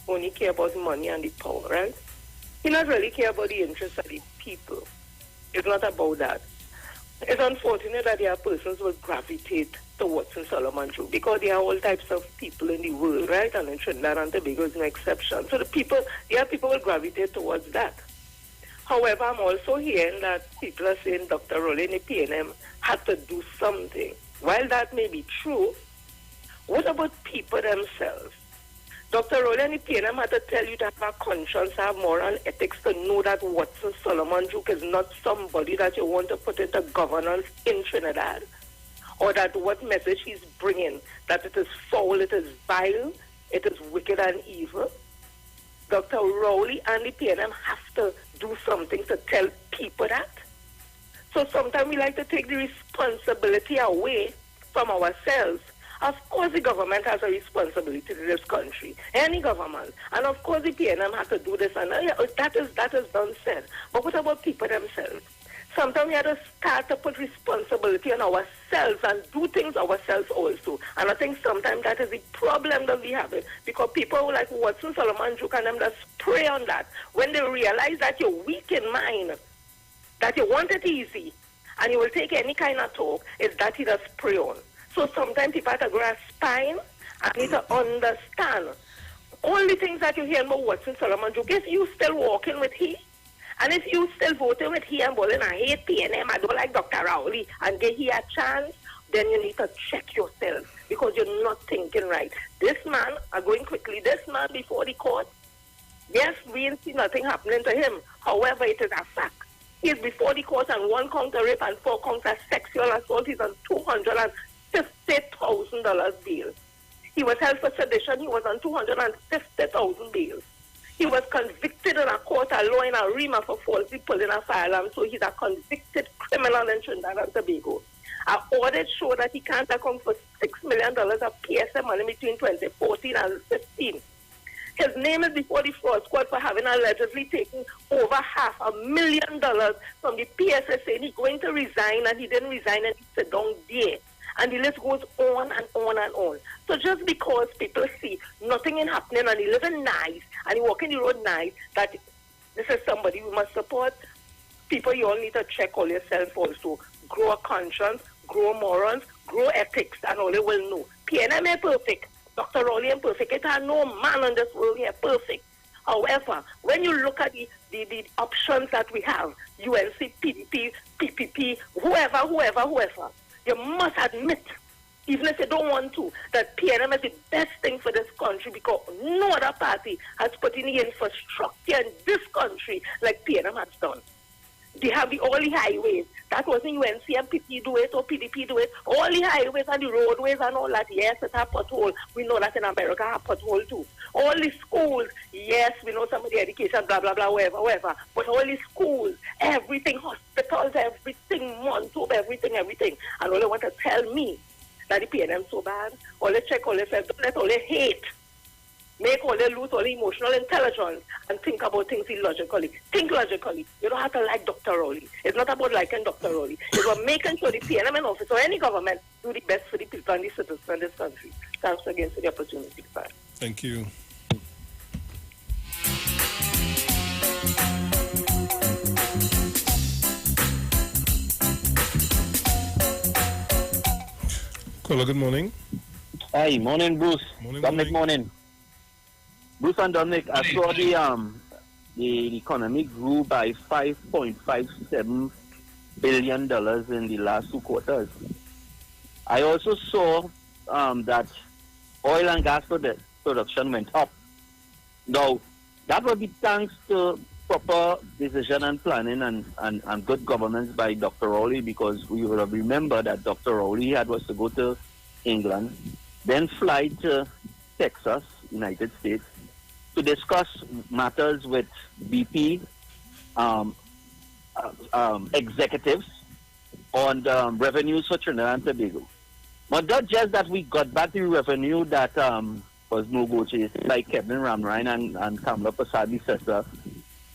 only care about money and the power, right? He not really care about the interests of the people. It's not about that. It's unfortunate that there are persons who will gravitate to Watson Solomon Juke because there are all types of people in the world, right? And in Trinidad and Tobago is no exception. So there are people who will gravitate towards that. However, I'm also hearing that people are saying Dr. Rowley and the PNM had to do something. While that may be true, what about people themselves? Dr. Rowley and the PNM had to tell you to have a conscience, have moral ethics, to know that Watson Solomon Juke is not somebody that you want to put into governance in Trinidad, or that what message he's bringing, that it is foul, it is vile, it is wicked and evil. Dr. Rowley and the PNM have to do something to tell people that. So sometimes we like to take the responsibility away from ourselves. Of course the government has a responsibility to this country, any government. And of course the PNM has to do this, and that is done said. But what about people themselves? Sometimes we have to start to put responsibility on ourselves and do things ourselves also. And I think sometimes that is the problem that we have, because people like Watson Solomon Juke and them just prey on that. When they realize that you're weak in mind, that you want it easy, and you will take any kind of talk, it's that he does prey on. So sometimes people have to grow a spine and need to understand all the things that you hear about Watson Solomon Juke. If you still walking with he, and if you still voting with he and bowling, I hate PNM, I don't like Dr. Rowley, and give he a chance, then you need to check yourself because you're not thinking right. This man, going quickly, this man before the court, yes, we ain't see nothing happening to him. However, it is a fact. He is before the court on 1 count of rape and 4 counts of sexual assault. He's on $250,000 bail. He was held for sedition. He was on $250,000 bail. He was convicted in a court of law in a REMA for falsely pulling a firearm, so he's a convicted criminal in Trinidad and Tobago. Our audit showed that he can't account for $6 million of PSA money between 2014 and 2015. His name is before the fraud squad for having allegedly taken over $500,000 from the PSA, saying he's going to resign, and he didn't resign and he sit down there. And the list goes on and on and on. So just because people see nothing is happening and he living nice and he walking the road nice, that this is somebody we must support, people, you all need to check all yourself also. Grow a conscience, grow morals, grow ethics, and all you will know. PNM ain't perfect. Dr. Rowley ain't perfect. It has no man on this world here perfect. However, when you look at the options that we have, UNC, PDP, PPP, whoever, you must admit, even if you don't want to, that PNM is the best thing for this country because no other party has put in the infrastructure in this country like PNM has done. They have all the highways. That wasn't UNC and PP do it or PDP do it. All the highways and the roadways and all that, yes, it have pothole. We know that in America have pothole too. All the schools, yes, we know some of the education, blah, blah, blah, whatever. But all the schools, everything, hospitals, everything, Monto, everything. And all they want to tell me that the PNM so bad, all they check, all they say, don't let all they hate. Make all they lose all the emotional intelligence and think about things illogically. Think logically. You don't have to like Dr. Rowley. It's not about liking Dr. Rowley. It's about making sure the PNM office or any government do the best for the people and the citizens in this country. Thanks again for the opportunity. Bye. Thank you. Caller, good morning. Hi, morning, Bruce. Dominic, morning. Bruce and Dominic, I saw the economy grew by $5.57 billion in the last 2 quarters. I also saw that oil and gas production went up. Now, that would be thanks to proper decision and planning and good governance by Dr. Rowley, because we would have remembered that Dr. Rowley was to go to England, then fly to Texas, United States, to discuss matters with BP executives on revenues for Trinidad and Tobago. But not just that we got back the revenue that was negotiated by Kevin Ramrine and Kamala Prasad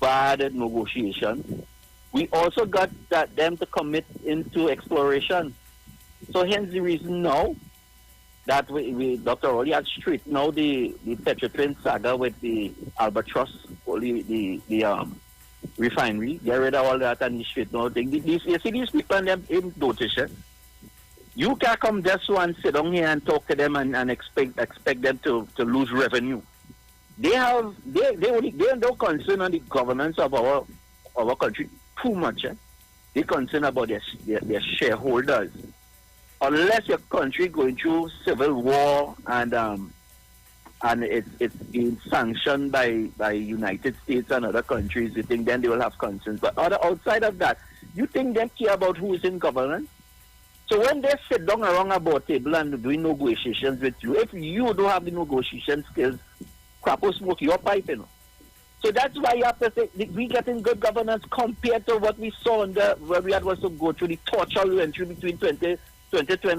bad negotiation. We also got them to commit into exploration. So hence the reason now that we Dr. Rowley had straightened out the Petrotrin saga with the Albatross, the refinery, get rid of all that and straighten out things. You see these people and them in notice. You can't come just one sit down here and talk to them and expect them to lose revenue. They are no concern on the governance of our country too much. They concern about their shareholders. Unless your country going through civil war and it's being sanctioned by United States and other countries, you think then they will have concerns. But outside of that, you think they care about who is in governance? So when they sit down around a table and doing negotiations with you, if you don't have the negotiation skills, crap will smoke your pipe, So that's why you have to say we getting good governance compared to what we saw where we had was to go through the torture we went through between 2020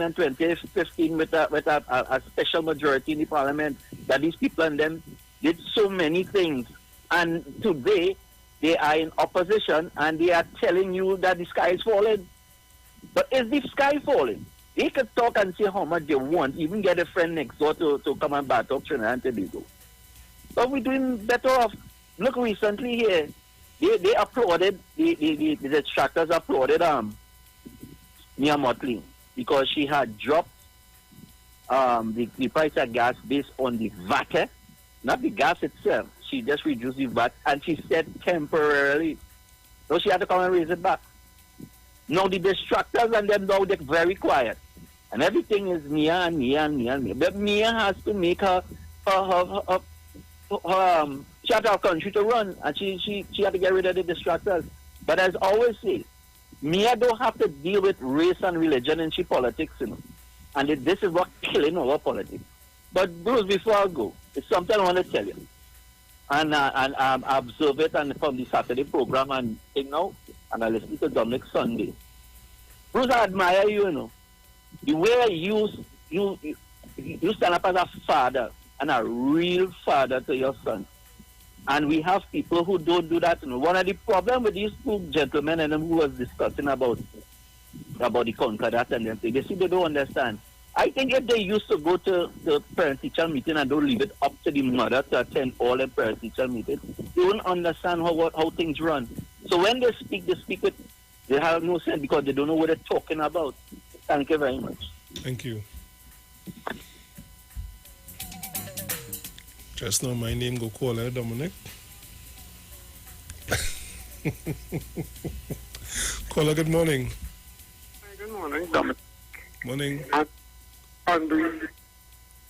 and 2015 with a special majority in the parliament, that these people and them did so many things. And today they are in opposition and they are telling you that the sky is falling. But is the sky falling? They could talk and say how much they want, even get a friend next door to come and bat up Trinidad and Tobago. But we're doing better off. Look, recently here, they applauded, the detractors applauded Mia Motley because she had dropped the price of gas based on the VAT, not the gas itself. She just reduced the VAT, and she said temporarily. So she had to come and raise it back. Now the detractors and them now they're very quiet. And everything is Mia. But Mia has to make her she had her country to run, and she had to get rid of the distractors. But as I always say, Mia don't have to deal with race and religion in she politics, And this is what killing our politics. But Bruce, before I go, it's something I want to tell you. And I observe it and from the Saturday program and and I listen to Dominic Sunday. Bruce, I admire you, The way you stand up as a father and a real father to your son. And we have people who don't do that. One of the problems with these two gentlemen and them who was discussing about the Concordat and them, they see they don't understand. I think if they used to go to the parent-teacher meeting and don't leave it up to the mother to attend all the parent-teacher meetings, they won't understand how things run. So when they speak with, they have no sense because they don't know what they're talking about. Thank you very much. Thank you. Just now my name go call Dominic. Caller, good morning. Good morning, Dominic. Morning. And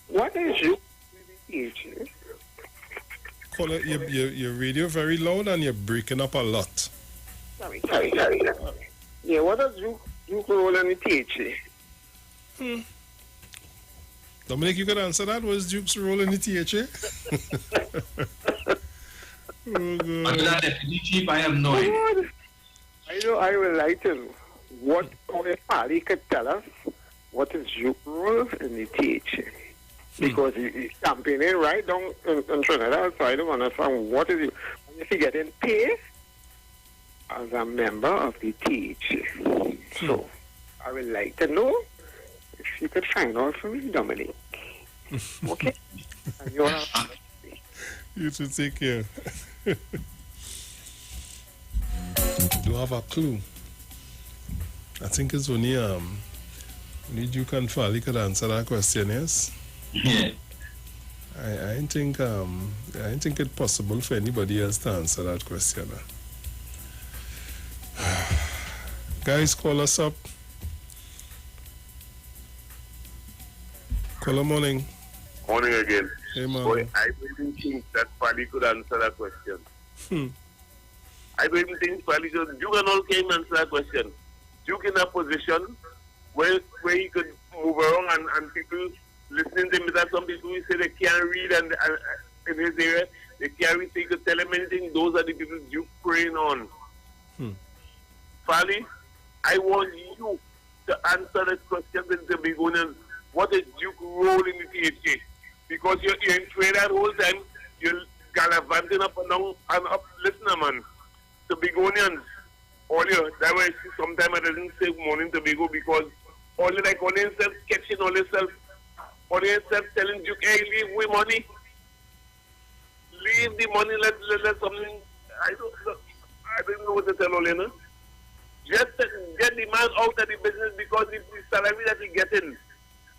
what is your PhD? Caller, your radio very loud and you're breaking up a lot. Sorry. Yeah, what does you role in the PhD? Dominic, you could answer that. What's Duke's role in the THA? Under that deputy chief, I have no idea. I would like to know what if Ali could tell us what is your role in the THA? Because he's campaigning right down in Trinidad, so I don't understand what is it. If he getting paid as a member of the THA. So I would like to know if you could find out for me, Dominic. Okay? And you're You should take care. Do have a clue? I think it's only Duke and Fali could answer that question, yes? Yeah. I think it's possible for anybody else to answer that question. Guys, call us up. Caller, morning. Morning again. Hey, man. Boy, I don't think that Fali could answer that question. I don't even think Fali could. Duke and all came answer that question. Duke in a position where he could move around and people listening to him. That some people say they can't read and in his area they can't read, so he could tell him anything. Those are the people Duke praying on. Fali, I want you to answer this question in the beginning. What is Duke's role in the THA? Because you're in trade that whole time, you're gallivanting up and down and up. Listen, man, the Begonians, all you, that way sometimes I didn't say morning to Bigo because all you like, all yourself sketching, all yourself telling Duke, hey, leave with money. Leave the money, let something, I don't know what to tell all you, know. Just get the man out of the business because it's the salary that he's getting.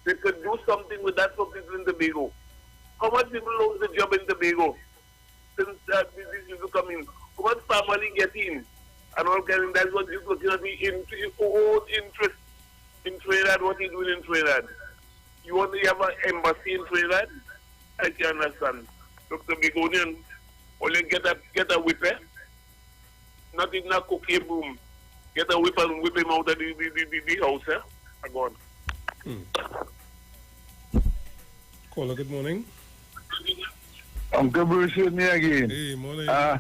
They could do something with that for people in Tobago. How much people lose the job in Tobago since these people come in? How much family get in? And all getting that's what you're looking at the own interest in Trinidad, what he's doing in Trinidad. You want to have an embassy in Trinidad? I can understand. Look, the Begonian, only get a whipper, not even a cocaine boom. Get a whip and whip him out of the house, eh? I'm gone. Caller, good morning. Uncle Bruce with me again. Hey, morning. I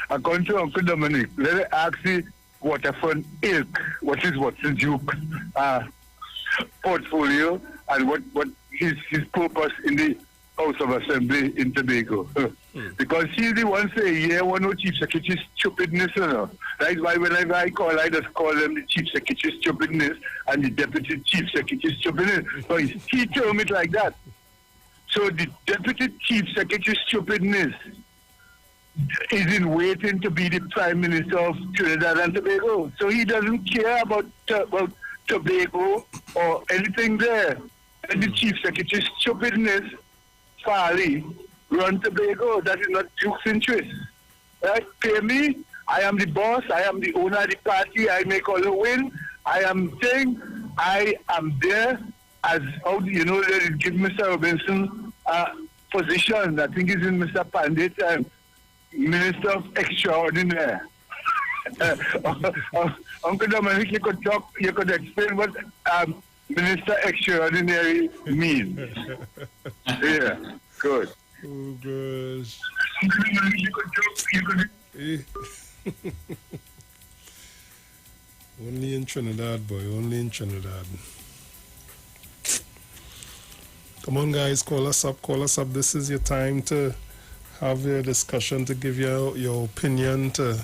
come to Uncle Dominic. Let me ask you what a fun ilk. What's the Duke portfolio and what his purpose in the House of Assembly in Tobago. Because he's the one say, yeah, one no chief secretary stupidness, you know. That's why whenever I just call them the chief secretary stupidness and the deputy chief secretary stupidness. So he told me it like that. So the deputy chief secretary stupidness is in waiting to be the prime minister of Trinidad and Tobago. So he doesn't care about Tobago or anything there. And the chief secretary stupidness, Fali, run Tobago. That is not Duke's interest. Right? Pay me. I am the boss. I am the owner of the party. I make all the win. I am saying I am there as, how do you know, that give Mr. Robinson a position. I think he's in Mr. Pandit and Minister of Extraordinary. Uncle Dominic, you could explain what Minister Extraordinary means. Yeah, good. Oh, gosh. Only in Trinidad, boy. Only in Trinidad. Come on, guys. Call us up. Call us up. This is your time to have your discussion, to give your opinion, to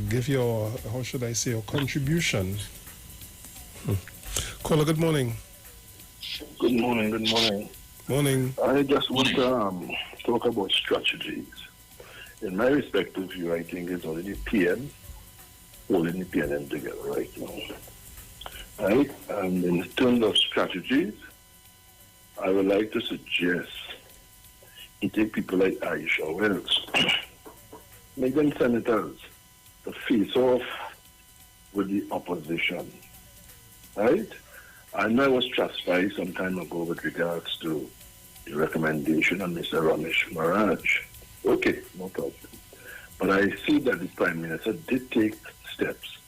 give your, how should I say, your contribution. Caller, good morning. Good morning. Morning. I just want to talk about strategies. In my respective view, I think it's only the PM holding the PNM together right now. Right? And in terms of strategies, I would like to suggest You take people like Aisha Wells, make them senators to face off with the opposition, right? I know I was chastised some time ago with regards to the recommendation of Mr. Ramesh Maharaj. Okay, no problem. But I see that the Prime Minister did take steps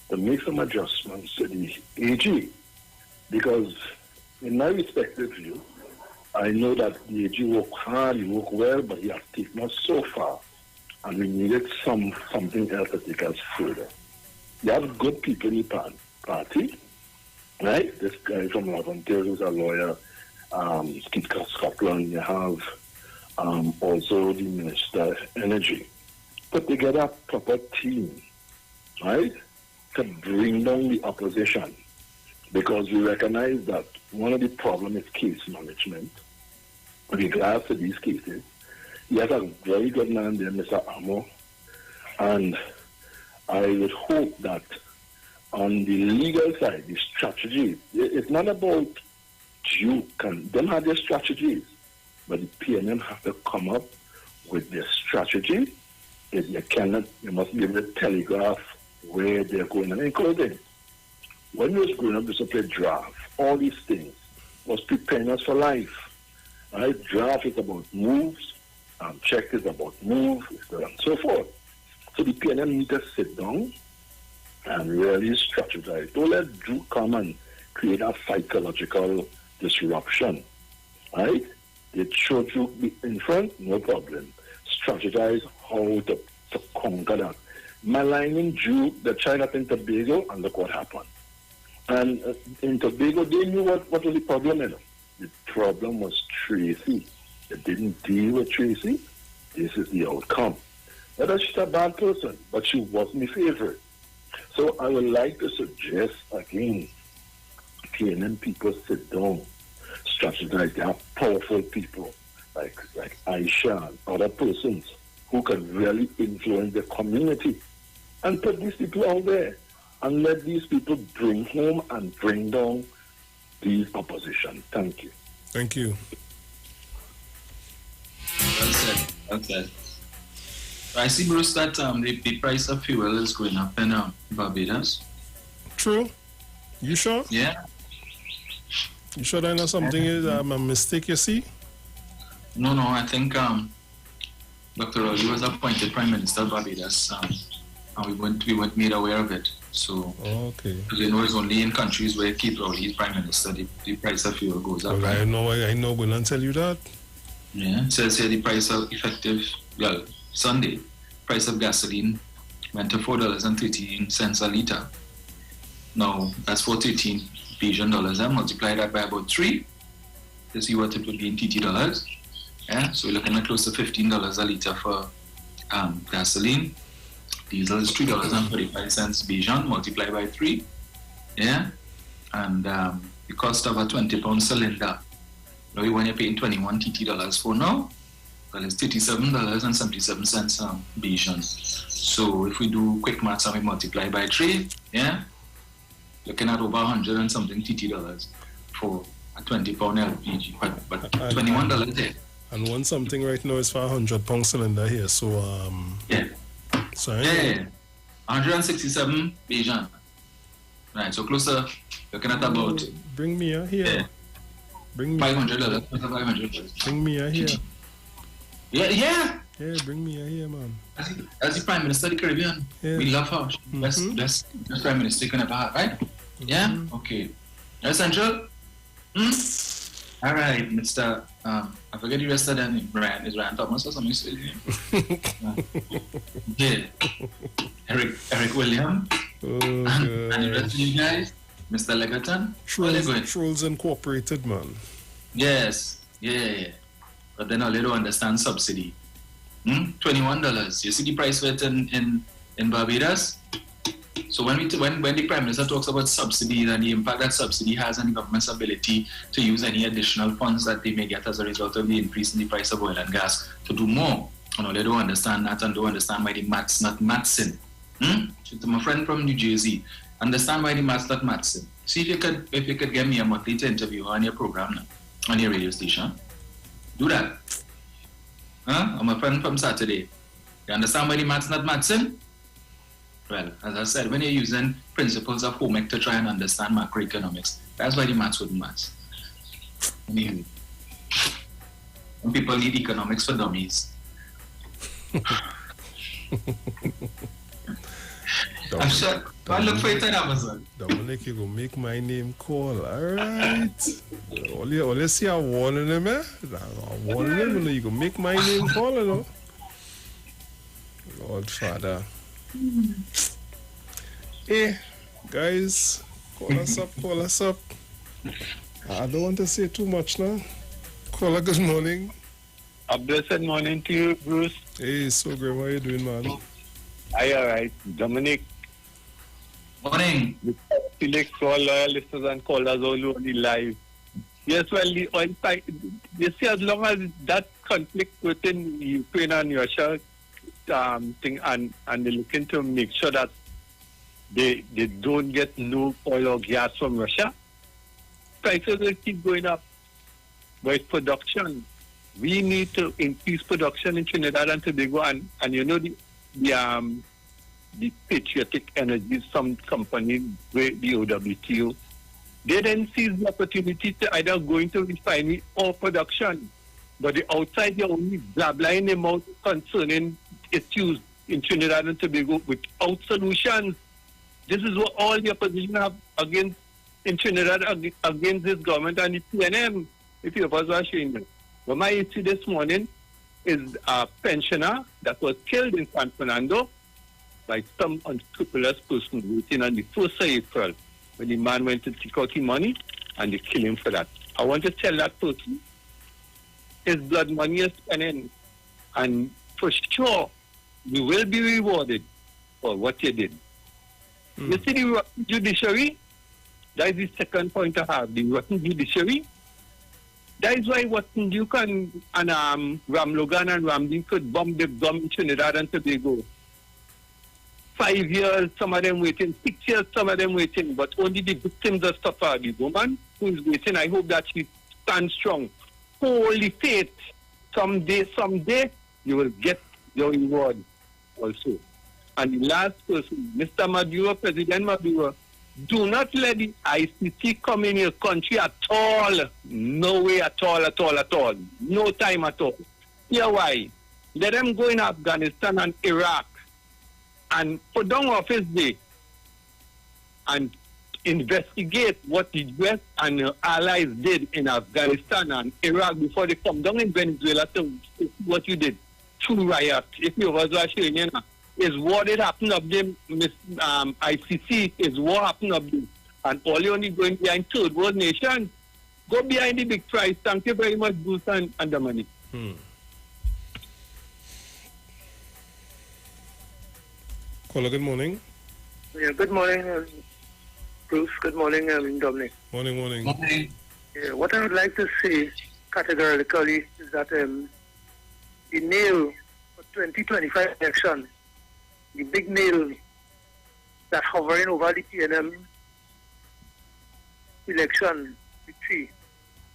to make some adjustments to the AG, because in my respective view, I know that the AG worked hard, he worked well, but he has taken us so far, and we needed something else to take us further. You have good people in the party, right? This guy from Northern Ontario who's a lawyer, Keith Scotland. You have also the Minister of Energy. Put together a proper team, right, to bring down the opposition, because we recognize that one of the problems is case management. With regards to these cases, he has a very good man there, Mr. Amo, and I would hope that on the legal side, the strategy, it's not about them have their strategies, but the PNM have to come up with their strategy. If you must be able to telegraph where they're going, and including when we was growing up, we used to play draft. All these things was preparing us for life. Right? Draft is about moves, check is about moves, and so forth. So the PNM need to sit down and really strategize. Don't let Drew come and create a psychological disruption. Right? It should you be in front, no problem. Strategize how to conquer that. Maligning Jew, the China in Tobago, and look what happened. And in Tobago, they knew what was the problem. The problem was Tracy. They didn't deal with Tracy. This is the outcome. Whether she's a bad person, but she wasn't my favorite. So I would like to suggest again, PNM people sit down, strategize. They have powerful people like Aisha and other persons who can really influence the community, and put these people out there and let these people bring home and bring down these opposition. Thank you. Thank you. Well said. Well said. I see, Bruce, that the price of fuel is going up in Barbados. True. You sure? Yeah. You sure that not something is a mistake you see? No, I think Dr. Rowley was appointed Prime Minister of Barbados, and we weren't made aware of it. So, okay. You know, it's only in countries where Keith Rowley is Prime Minister, the price of fuel goes up. Well, I know, going to tell you that. Yeah, it says here the price of Sunday, price of gasoline went to $4.13 a litre. Now, that's $4.13 Asian dollars. I multiply that by about 3 to see what it would be in TT dollars. Yeah, so we're looking at close to $15 a litre for gasoline. Diesel is $3.35 Bijan, multiplied by 3. Yeah, and the cost of a 20-pound cylinder. Now, when you're paying 21 TT dollars for now, well, it's $37.77 Bijan. So if we do quick maths and we multiply by 3, yeah, looking at over 100 and something TT dollars for a 20-pound LPG, but $21 there. And one something right now is for a 100-pound cylinder here. So yeah. Sorry. Yeah. 167 Bijan. Right. So closer. Looking at about. Bring me here. Yeah. Bring me. $500. $500. Bring me here. Yeah. Yeah. Bring me here, man. As the Prime Minister of the Caribbean, we love her. Best Prime Minister you can ever have, right? Yeah. Okay. Essential. All right, Mr. I forget the rest of the name. Is Ryan Thomas or something? Yeah. Eric William. And the rest of you guys, Mr. Legaton. Trolls Incorporated, man. Yes. Yeah. But then they don't understand subsidy. $21. You see the price for it in Barbados? So when the Prime Minister talks about subsidies and the impact that subsidy has on the government's ability to use any additional funds that they may get as a result of the increase in the price of oil and gas to do more, they don't understand that and don't understand why the maths not mathsing. To my friend from New Jersey, understand why the maths not mathsing. See if you could get me a monthly interview on your program now, on your radio station. Do that. I'm a friend from Saturday. You understand why the maths not matching? Well, as I said, when you're using principles of home ec to try and understand macroeconomics, that's why the maths wouldn't match. When people need economics for dummies. I'm sure. I'll look for it on Amazon. Dominic, you go make my name call. Alright. Only see I warning him, eh? I warning him, you go make my name call, you know. Lord Father. Hey, guys, call us up. I don't want to say too much now. Caller, good morning. A blessed morning to you, Bruce. Hey, so great. How are you doing, man? Are you alright? Dominic. Morning. Felix, all loyal listeners and callers all over the live. Yes, well, the oil price, you see, as long as that conflict within Ukraine and Russia thing, and they're looking to make sure that they don't get no oil or gas from Russia, prices will keep going up. But it's production. We need to increase production in Trinidad and Tobago, and you know the patriotic energy, some companies, the OWTO, they then seize the opportunity to either go into refinery or production. But the outside, they're only blabbering them out concerning issues in Trinidad and Tobago without solutions. This is what all the opposition have against in Trinidad against this government and the PNM, if you are showing them. But my issue this morning is a pensioner that was killed in San Fernando by some unscrupulous person waiting on the 1st of April when the man went to take out his money and they killed him for that. I want to tell that person his blood money is spending, and for sure you will be rewarded for what you did. You see the rotten judiciary? That is the second point I have, the rotten judiciary. That is why Watson Duke and Ram Logan and Ramdeen could bomb the bomb in Trinidad and Tobago. 5 years, some of them waiting. 6 years, some of them waiting. But only the victims are suffer. The woman who is waiting, I hope that she stands strong. Holy faith. Someday, you will get your reward also. And the last person, Mr. Maduro, President Maduro, do not let the ICC come in your country at all. No way at all. No time at all. Here why? Let them go in Afghanistan and Iraq and put down office day and investigate what the US and allies did in Afghanistan and Iraq before they come down in Venezuela to what you did. True riot. If you was watching, you know, is what it happened up there, ICC, is what happened up there. And all you only going behind third world nations. Go behind the big price. Thank you very much, Bruce and the money. Caller, good morning. Yeah, good morning, Bruce. Good morning, Dominic. Morning. Yeah, what I would like to say categorically is that the nail for 2025 election, the big nail that hovering over the PNM election victory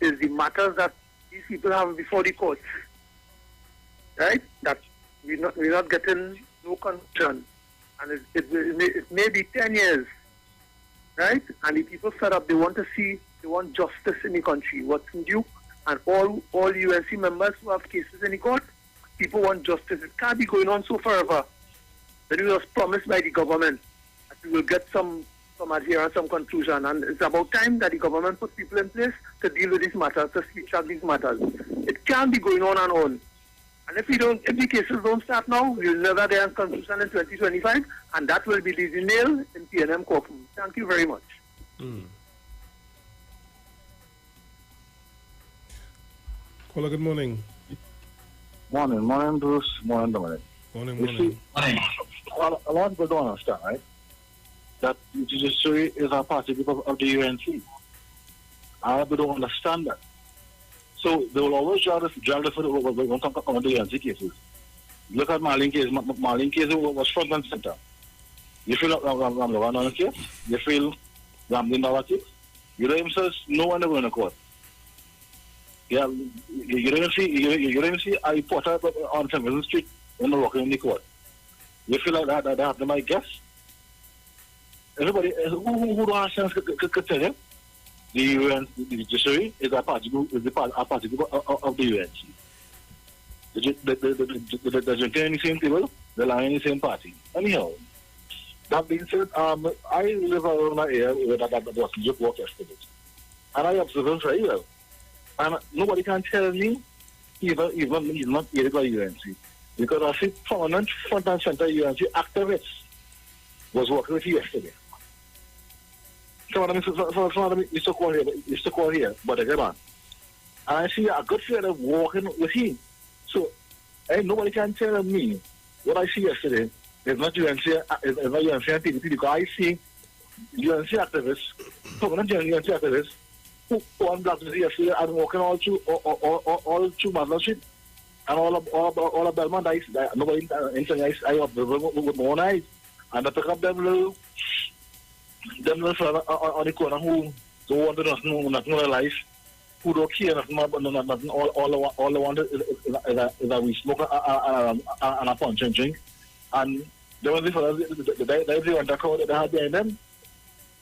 is the matters that these people have before the courts, right? That we're not getting no concern, and it may be 10 years, right? And the people set up, they want justice in the country. What's new? And all UNC members who have cases in the court, people want justice. It can't be going on so forever. That it was promised by the government that we will get some adherence, some conclusion, and it's about time that the government put people in place to deal with these matters, to speak out these matters. It can't be going on and on. And if the cases don't start now, we'll never get a conclusion in 2025, and that will be the nail in PNM courtroom. Thank you very much. Caller, good morning. Morning, Bruce. Morning, Dominic. Morning. Well, a lot of people don't understand, right? That the judiciary is a party group of the UNC. A lot of people don't understand that. So they will always drag the foot over when come on the UNC cases. Look at Marlene case. Marlene case was front and center. You feel Ram case? You feel Ramdeen case? You know him says no one ever in a court. Yeah, you didn't see a reporter on St. Street when they're walking in the court. You feel like that happened to my guests? Everybody, who don't have sense could tell you? The UN, the judiciary is a party group of the UNC. The drinking in the same table, the lying in the same party. Anyhow, that being said, I live around an area where that was just work yesterday. And I observe it very well. And nobody can tell me, even he's not here by UNC. Because I see prominent front and center UNC activists was working with you yesterday. Some of them used to call here, but again, man. And I see a good friend of walking with him. So, nobody can tell me what I see yesterday is not UNC, is not UNC and PDP, because I see UNC activists, prominent UNC activists, who on Black yesterday and walking all through Madland Street and all of Belmont. Nobody I observe with my own eyes. And I pick up them little fellas on the corner who don't want to nothing in life, who don't care nothing, all they want is a we smoke and a punch and drink. And there was the fellas, they want to crowd that they had behind them.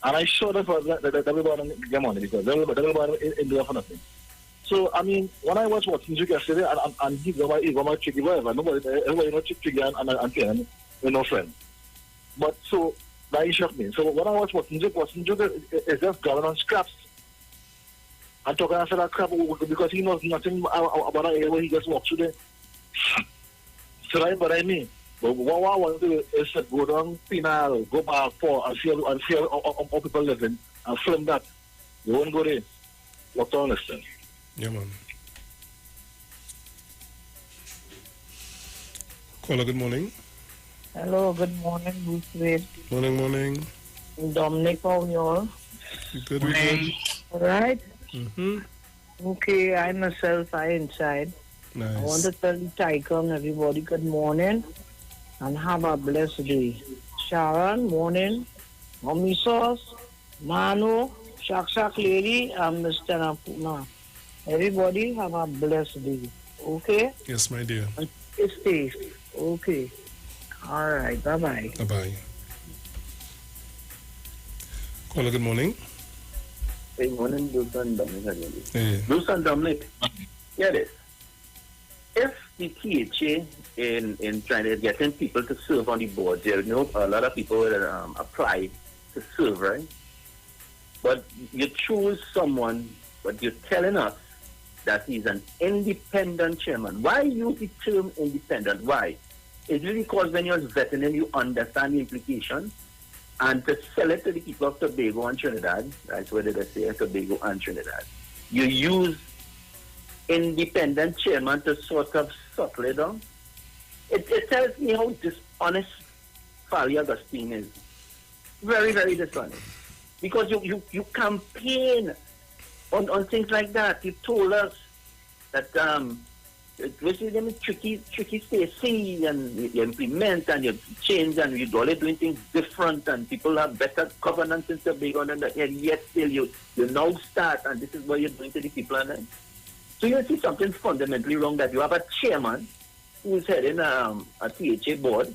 And I showed them that everybody get money because everybody in there for nothing. So, I mean, when I was watching Jig yesterday, and he got my tricky whatever, everybody know tricky and Ken, we're no friend. But so, that shocked me. So, when I was watching Jig is just going on scraps. And talking after that crap because he knows nothing about an area where he just walks through there. So, that's what I mean. But what I want to do is to go down Penal, go back for and see how people living and film that. You won't go there. What to understand? Yeah, man. Caller, good morning. Hello, good morning, Bruce Wade. Morning. Dominic, how are you all? Good, we good. All right? Mm-hmm. Okay, I myself, I inside. Nice. I want to tell you, Tycoon, everybody, good morning and have a blessed day. Sharon, morning. Mommy Sauce, Manu, Shak Lady, and Mr. Napuna. Everybody have a blessed day. Okay? Yes, my dear. And stay safe. Okay. All right. Bye-bye. Bye-bye. Caller, good morning. Good morning, Bruce and Dominic. Hey. Bruce and Dominic, hear this. If the THA in trying to getting people to serve on the board, there know a lot of people will apply to serve, right? But you choose someone, but you're telling us that he's an independent chairman. Why use the term independent? Why? It's really because when you're vetting, you understand the implications. And to sell it to the people of Tobago and Trinidad, that's what they say, Tobago and Trinidad, you use independent chairman to sort of settle it down. It tells me how dishonest Fali Augustine is. Very, very dishonest. Because you campaign on things like that. You told us that it was a tricky space, and you implement and you change and you're always doing things different and people have better governance in Tobago and yet still you now start and this is what you're doing to the people. And so you see something fundamentally wrong that you have a chairman who is heading a THA board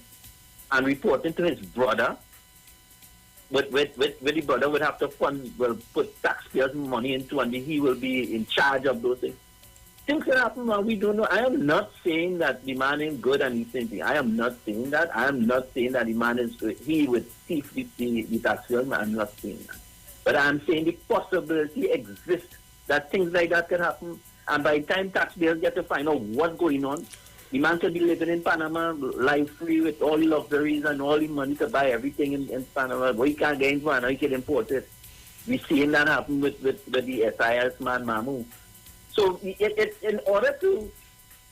and reporting to his brother, but where the brother would have to put taxpayers' money into and he will be in charge of those things. Things can happen, man. We don't know. I am not saying that the man is good and he's saying I am not saying that. I am not saying that the man is good. He would thief the taxpayers. I'm not saying that. But I am saying the possibility exists that things like that can happen. And by the time taxpayers get to find out what's going on, the man could be living in Panama, life free with all the luxuries and all the money to buy everything in Panama. But he can't get into Panama, he can import it. We're seeing that happen with the SIS man, Mamu. So in order to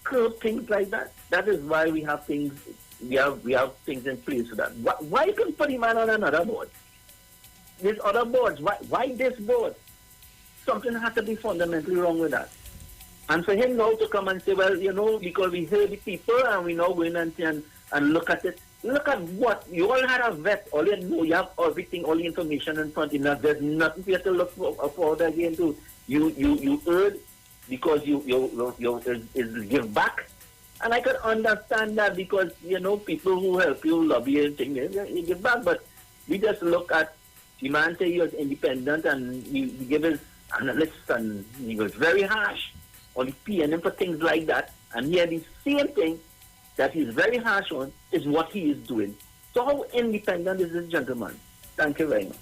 curb things like that, that is why we have things in place for that. Why you can put him on another board? There's other boards. Why this board? Something has to be fundamentally wrong with that. And for him now to come and say, well, because we heard the people and we now go in and look at it. Look at what? You all had a vet. All you know, you have everything, all the information in front of you. There's nothing for you to look forward again to. You heard because you is give back. And I could understand that because, people who help you lobby and things, you give back. But we just look at the man say he was independent and he gave his analysts and he was very harsh on the PNM for things like that. And here the same thing that he's very harsh on is what he is doing. So how independent is this gentleman? Thank you very much.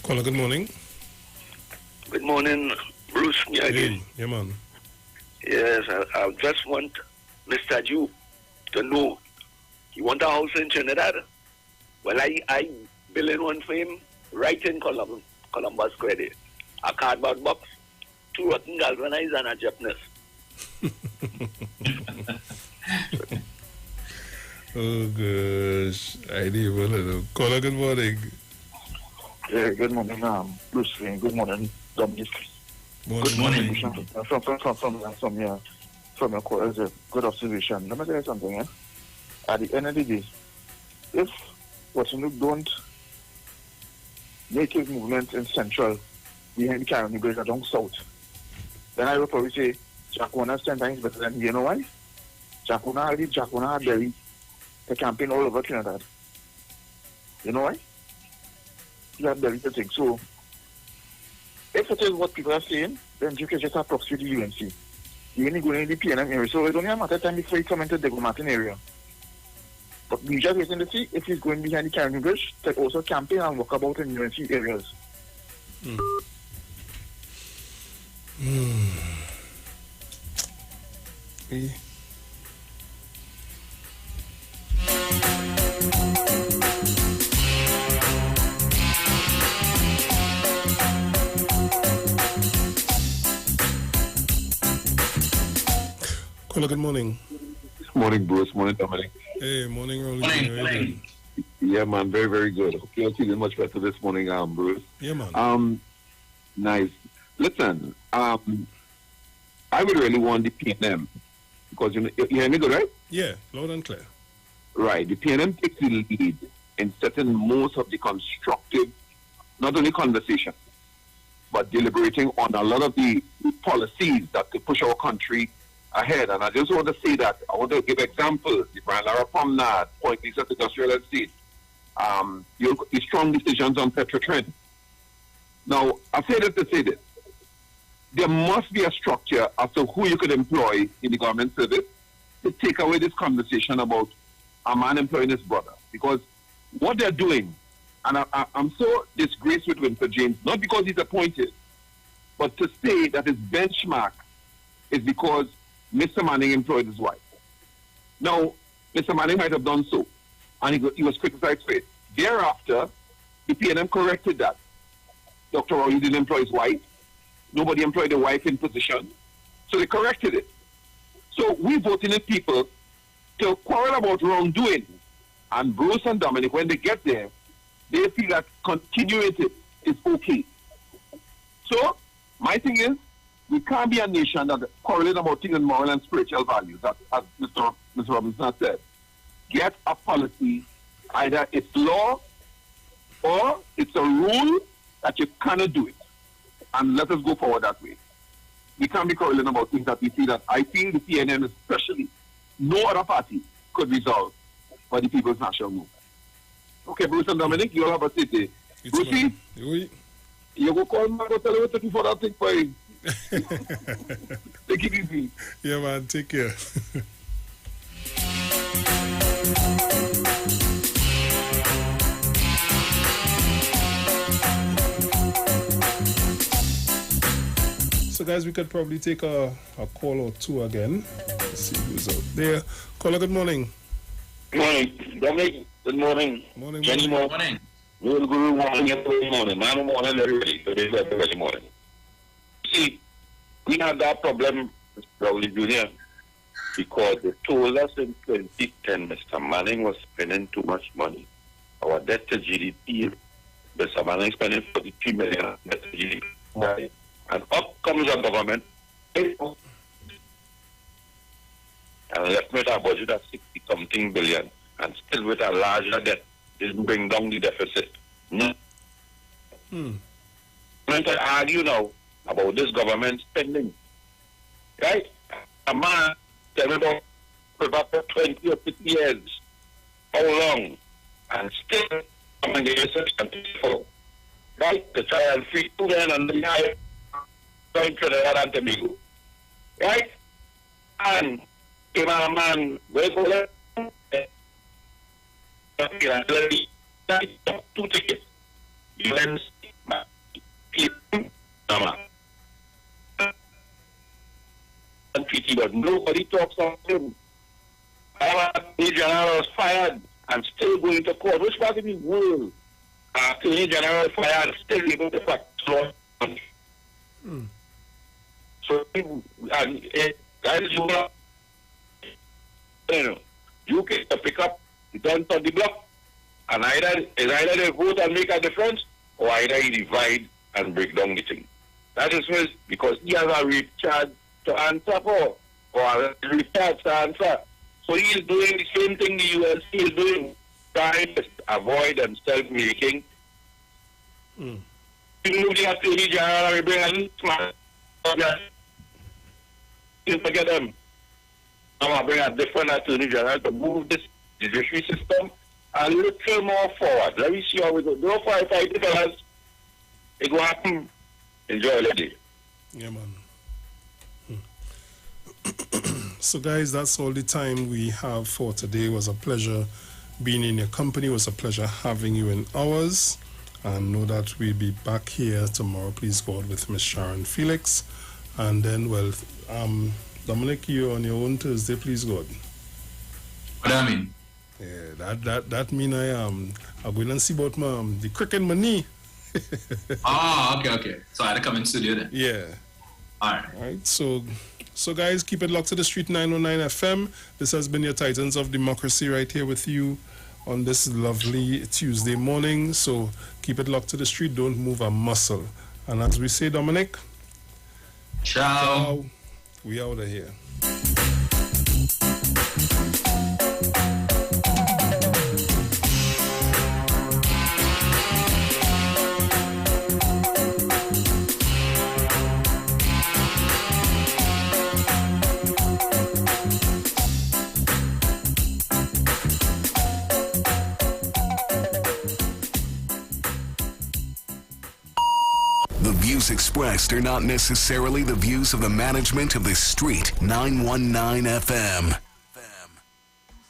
Caller, good morning. Good morning, Bruce. Me again. Hey, yeah, man. Yes, I just want Mr. Jew to know he want a house in Trinidad. Well, I building one for him right in Columbus Credit. A cardboard box, 2 rotten galvanized and a Japanese. Oh gosh, I didn't even know. Caller, good morning. Yeah, good morning, Bruce. Good morning, Dominic. Good morning. From your call, a good observation. Let me tell you something. At the end of the day, if Washington don't make his movement in Central behind the Caribbean Bridge down south, then I will probably say Jacona is 10 times better than he. You know why? Jacona had Berry, the campaign all over Trinidad. You know why? He had Berry to think. So, if it is what people are saying, then you can just approximate the UNC. You only go in the PNM area. So, it's only a matter of time before he come into the Dego Martin area. But we just waiting to see if he's going behind the Caribbean Bridge to also campaign and walk about in UNC areas. Caller, good morning. Morning, Bruce. Morning, Dominic. Hey, morning, Rolly. Morning. Yeah, man, very, very good. Hope you're feeling much better this morning, Bruce. Yeah, man. Nice. Listen, I would really want the PNM because you hear me good, right? Yeah, loud and clear. Right. The PNM takes the lead in setting most of the constructive, not only conversation, but deliberating on a lot of the policies that could push our country ahead. And I just want to say that I want to give examples. The Brian Lara Promenade, Point Lisa Industrial Estate, the strong decisions on Petrotrend. Now, I say this to say this. There must be a structure as to who you could employ in the government service to take away this conversation about a man employing his brother. Because what they're doing, and I'm so disgraced with Winter James, not because he's appointed, but to say that his benchmark is because Mr. Manning employed his wife. Now, Mr. Manning might have done so, and he was criticized for it. Thereafter, the PNM corrected that. Dr. Roy didn't employ his wife. Nobody employed a wife in position. So they corrected it. So we voted in people to quarrel about wrongdoing. And Bruce and Dominic, when they get there, they feel that continuity is okay. So my thing is, we can't be a nation that quarreling about things in moral and spiritual values, as Mr. Robinson has said. Get a policy, either it's law or it's a rule that you cannot do it. And let us go forward that way. We can't be quarreling about things that we feel that I feel the PNM especially, no other party could resolve for the People's National Movement. Okay, Bruce and Dominic, you all have a city. Brucey, you go call me and tell you what to do for that thing for him. Take it easy. Yeah, man, take care. So, guys, we could probably take a call or two again. Let's see who's out there. Caller, good morning. Good morning, Dominic. Good morning. Morning. Jenny, morning. Good morning, every morning. Man, morning, every morning. See, we had that problem, Rowley Jr., because they told us in 2010 Mr. Manning was spending too much money. Our debt to GDP, Mr. Manning spending 43 million debt to GDP. And up comes our government and left with a budget of 60-something billion and still with a larger debt is bring down the deficit. No. Hmm. I'm going to argue now about this government spending. Right? A man tell me about for 20 or 50 years. How long? And still come and get Section 24. Right? To try and free children and the high going Trinidad and Tobago. Right? And if a man will go there, two tickets. You then but nobody talks about him. Our Attorney General was fired and still going to court. Which part of the world? Our Attorney General fired, still able to patrol. So, and that is you get to pick up the guns on the block, and either they vote and make a difference, or either he divide and break down the thing. That is because he has a rape charge to answer for, or a rape charge to answer. So he is doing the same thing the UNC is doing, trying to avoid themselves making. You move the Attorney General and bring a little man, you forget them. Now I bring a different Attorney General to move this judiciary system a little more forward. Let me see how we go. Don't fight the fellas. It will happen. Enjoy the day. Yeah, man. So, guys, that's all the time we have for today. It was a pleasure being in your company. It was a pleasure having you in ours. And know that we'll be back here tomorrow, please God, with Miss Sharon Felix. And then, well, Dominic, you're on your own Thursday, please God. What do I mean? Yeah, that mean I'm going and see about the cricket money. Okay. So I had to come in studio then. Yeah. All right. So guys, keep it locked to the Street 909 FM. This has been your Titans of Democracy right here with you on this lovely Tuesday morning. So keep it locked to the street. Don't move a muscle. And as we say, Dominic. Ciao. We out of here. The views expressed are not necessarily the views of the management of the Street 919 FM.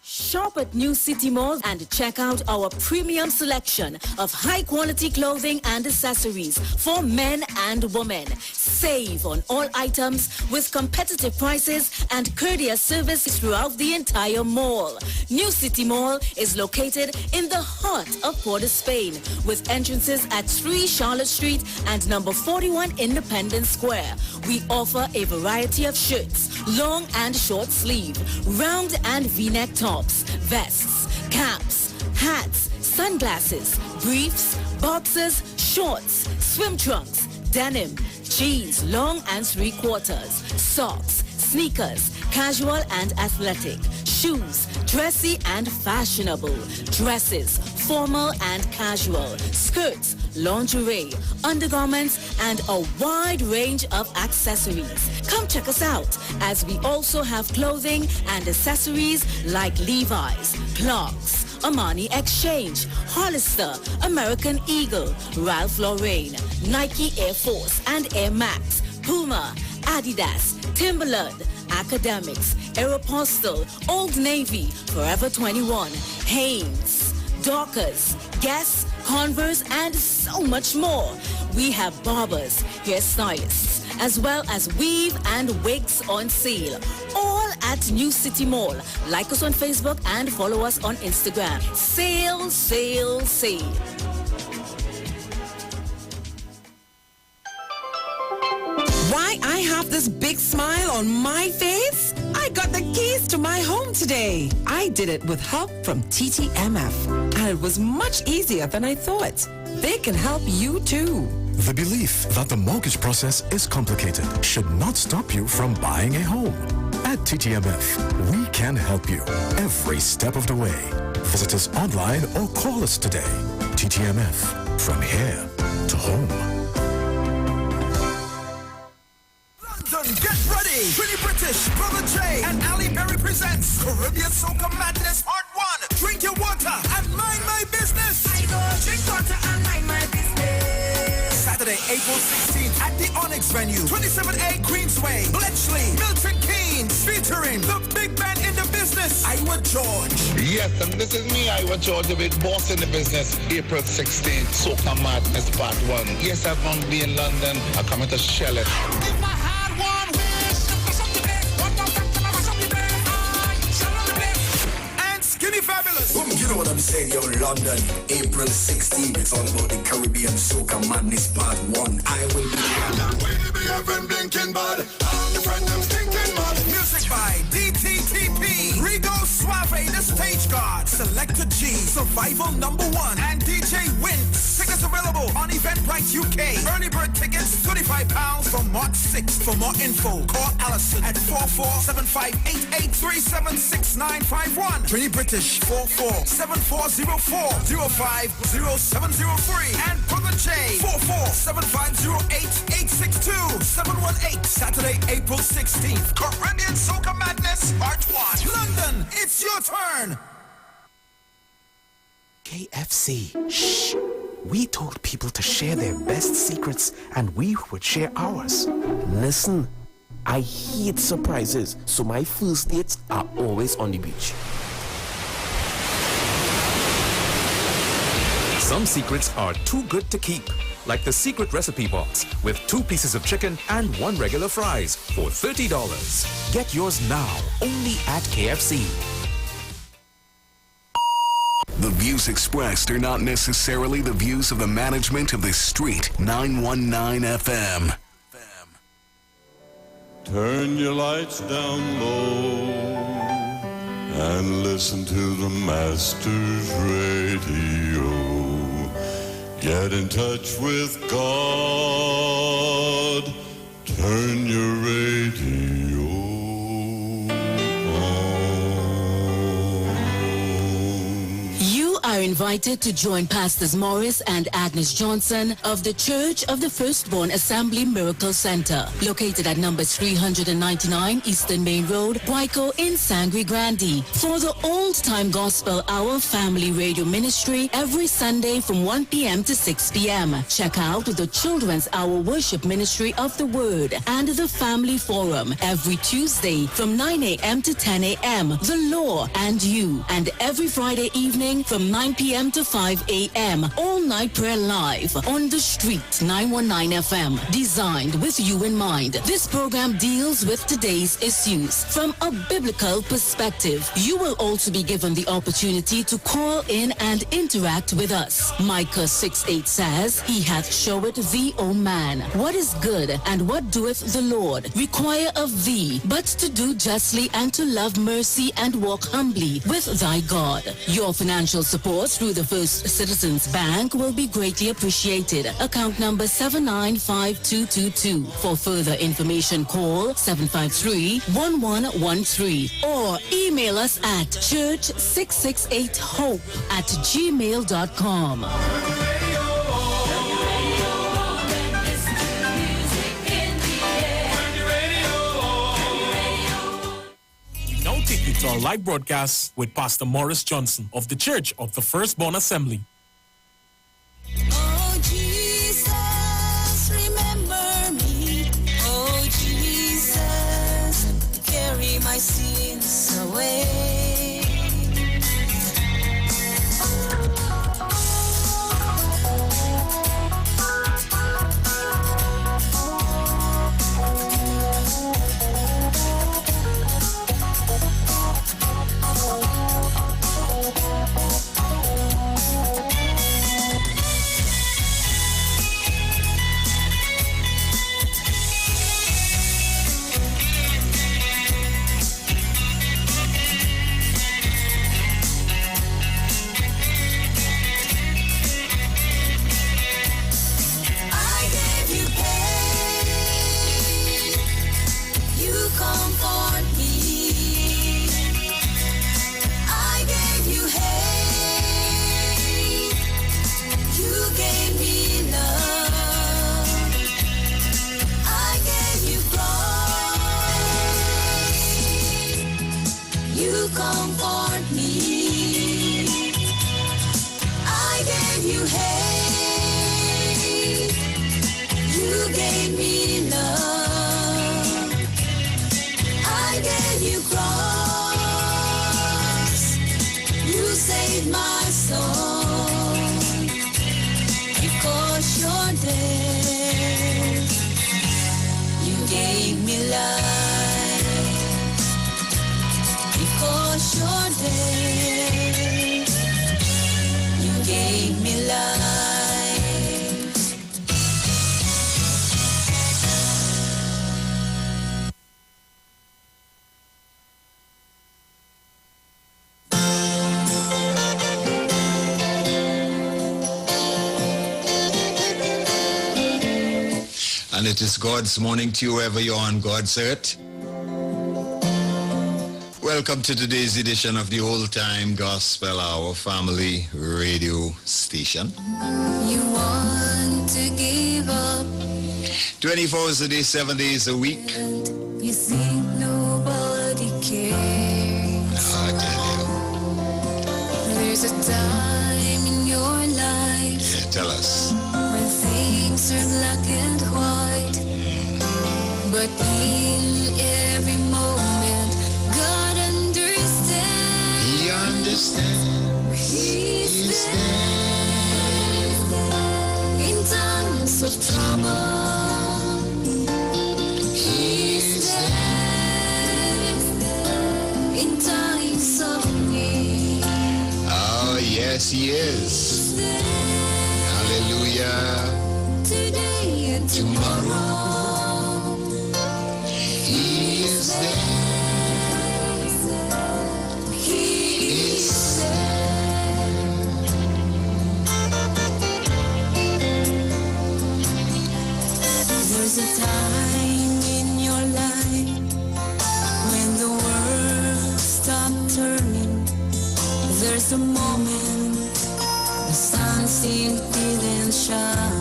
Shop at New City Mall and check out our premium selection of high-quality clothing and accessories for men and women. Save on all items with competitive prices and courteous service throughout the entire mall. New City Mall is located in the heart of Port of Spain with entrances at 3 Charlotte Street and number 41 Independence Square. We offer a variety of shirts, long and short sleeve, round and V-neck tops, vests, caps, hats, sunglasses, briefs, boxers, shorts, swim trunks, denim, jeans, long and 3/4, socks, sneakers, casual and athletic, shoes, dressy and fashionable, dresses, formal and casual, skirts, lingerie, undergarments, and a wide range of accessories. Come check us out, as we also have clothing and accessories like Levi's, Clarks, Armani Exchange, Hollister, American Eagle, Ralph Lauren, Nike Air Force and Air Max, Puma, Adidas, Timberland, Academics, Aeropostale, Old Navy, Forever 21, Hanes, Dockers, Guess, Converse, and so much more. We have barbers, hairstylists, as well as weave and wigs on sale. All at New City Mall. Like us on Facebook and follow us on Instagram. Sale, sale, sale. Why I have this big smile on my face? I got the keys to my home today. I did it with help from TTMF, and it was much easier than I thought. They can help you too. The belief that the mortgage process is complicated should not stop you from buying a home. At TTMF, we can help you every step of the way. Visit us online or call us today. TTMF, from here to home. London, get ready! Pretty British, Brother J, and Ali Berry presents Caribbean Soca Madness Part 1. Drink your water and mind my business. I go drink water and mind my business. Saturday, April 16th at the Onyx venue, 27A Queensway, Bletchley, Milton Keynes, featuring the big man in the business, Iwer George. Yes, and this is me, Iwer George, the big boss in the business. April 16th, Soca Madness Part 1. Yes, I'm going to be in London. I'm coming to shell it. Fabulous. You know what I'm saying, yo, London, April 16th. It's all about the Caribbean Soca Madness Part 1. I will be there. Be your friend blinking bad. I'm the friend I'm thinking bad. Music by DTTP, Rigo Suave, the Stage Guard, Selector G, Survival Number 1, and DJ Winks. Tickets available on Eventbrite UK. Early bird tickets, £25 from March 6th. For more info, call Allison at 447588376951. Trini British 447404-050703. And Brother J 447508-862-718. Saturday, April 16th. Caribbean Soca Madness Part 1. London, it's your turn. KFC. Shh. We told people to share their best secrets and we would share ours. Listen, I hate surprises, so my first dates are always on the beach. Some secrets are too good to keep, like the secret recipe box with 2 pieces of chicken and 1 regular fries for $30. Get yours now, only at KFC. The views expressed are not necessarily the views of the management of the Street 919 FM. Turn your lights down low and listen to the Master's Radio. Get in touch with God. Turn your radio You are invited to join Pastors Morris and Agnes Johnson of the Church of the Firstborn Assembly Miracle Center, located at number 399 Eastern Main Road, Guayco in Sangre Grande, for the Old Time Gospel Hour Family Radio Ministry every Sunday from 1 p.m. to 6 p.m. Check out the Children's Hour Worship Ministry of the Word and the Family Forum every Tuesday from 9 a.m. to 10 a.m. The Law and You, and every Friday evening from 9 p.m. to 5 a.m. All night prayer live on the Street 919 FM, designed with you in mind. This program deals with today's issues from a biblical perspective. You will also be given the opportunity to call in and interact with us. Micah 6:8 says, He hath showed thee, O man, what is good, and what doeth the Lord require of thee, but to do justly and to love mercy and walk humbly with thy God. Your financial support through the First Citizens Bank will be greatly appreciated. Account number 795222. For further information, call 753-1113 or email us at church668hope@gmail.com. Now take you to a live broadcast with Pastor Morris Johnson of the Church of the Firstborn Assembly. Oh, Jesus, remember me. Oh, Jesus, carry my sins away. You comfort me. I gave you hate. You gave me love. I gave you cross. You saved my soul. Because you're dead. You gave me life. Because you're dead. You gave me life. And it is God's morning to you wherever you're on God's earth. Welcome to today's edition of the Old Time Gospel Hour Family Radio Station. You want to give up. 24 hours a day, 7 days a week. You think nobody cares. I tell you. There's a time in your life. Yeah, tell us. When things are black and white. But in every moment, God understands. He understands. He's there. In times of trouble. He's there. In times of need. Oh, yes, he is. Hallelujah. Today and tomorrow. He is there. He is there. There's a time in your life when the world stops turning. There's a moment the sun still didn't shine.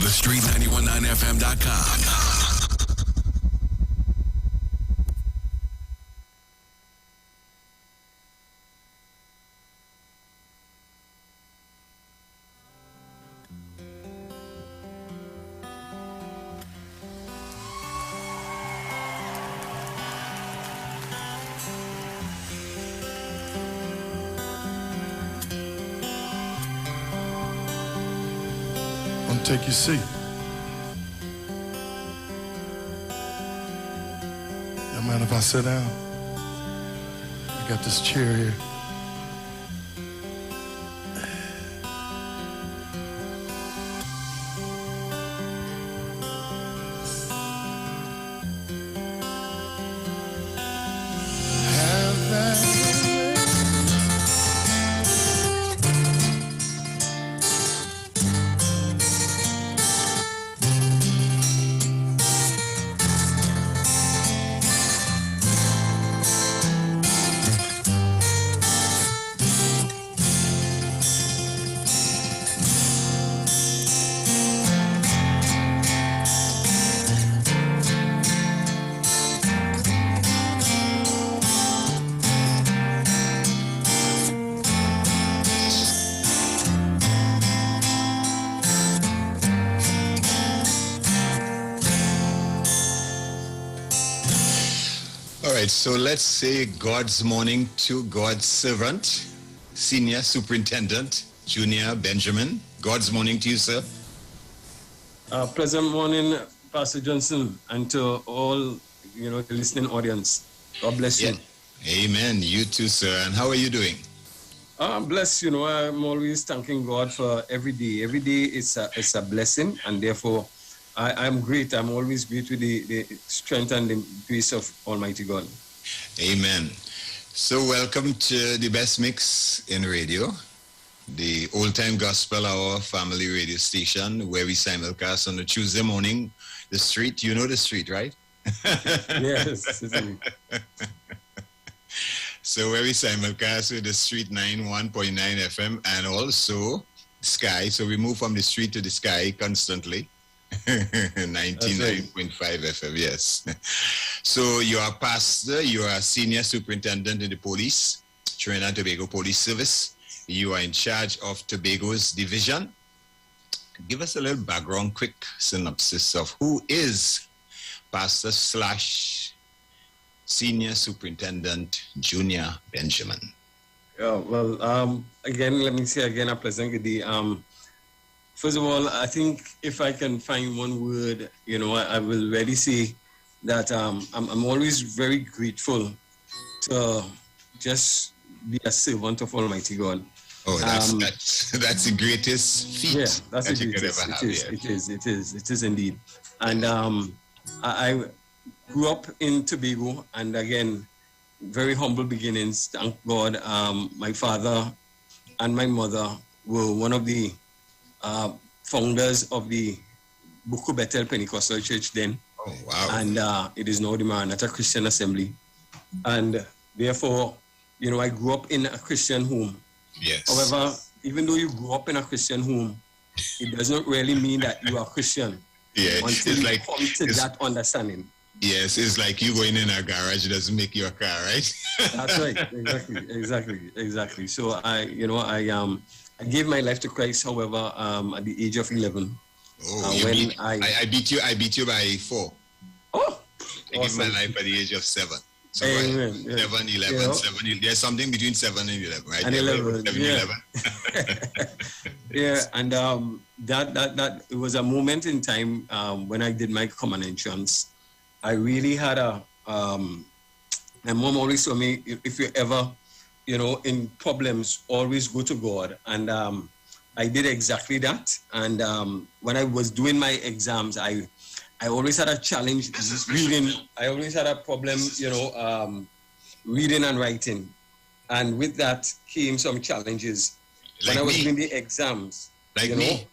TheStreet919FM.com. Take your seat. Yeah, man, if I sit down, I got this chair here. right, so let's say God's morning to God's servant, Senior Superintendent, Junior Benjamin. God's morning to you, sir. Pleasant morning, Pastor Johnson, and to all, the listening audience. God bless you. Amen. You too, sir. And how are you doing? I'm blessed. I'm always thanking God for every day. Every day is a blessing, and therefore I'm great. I'm always great with the strength and the grace of Almighty God. Amen. So welcome to the best mix in radio, the Old Time Gospel Hour family radio station, where we simulcast on a Tuesday morning. The street, you know the street, right? Yes. So where we simulcast with the street 91.9 FM and also sky. So we move from the street to the sky constantly. 99.5 FM, yes. So you are pastor, you are senior superintendent in the police, Trinidad and Tobago Police Service. You are in charge of Tobago's division. Give us a little background, quick synopsis of who is Pastor / Senior Superintendent Junior Benjamin. Yeah, well, again, let me say again, a pleasant good day. First of all, I think if I can find one word, I will really say that I'm always very grateful to just be a servant of Almighty God. Oh, that's the greatest feat. Yeah, that's that the you could greatest. ever have. It is indeed. And I grew up in Tobago, and again, very humble beginnings. Thank God. My father and my mother were one of the founders of the Buku Bethel Pentecostal Church then. Oh, wow. And it is now the Maranatha Christian Assembly. And therefore, I grew up in a Christian home. Yes. However, even though you grew up in a Christian home, it doesn't really mean that you are Christian. Yeah, until you come to that understanding. Yes, it's like you going in a garage doesn't make you a car, right? That's right. Exactly. So I gave my life to Christ, however, at the age of 11. Oh, I beat you by 4. Oh, I gave my life at the age of 7. So Amen. Right, 7, 11, 7. There's something between 7 and 11, right? And 11, 7, yeah. 11. Yeah, and that it was a moment in time when I did my common entrance. I really had my mom always told me, if you ever, in problems, always go to God. And I did exactly that. And when I was doing my exams, I always had a challenge reading. I always had a problem, reading and writing. And with that came some challenges. Like when I was me. doing the exams. Like me.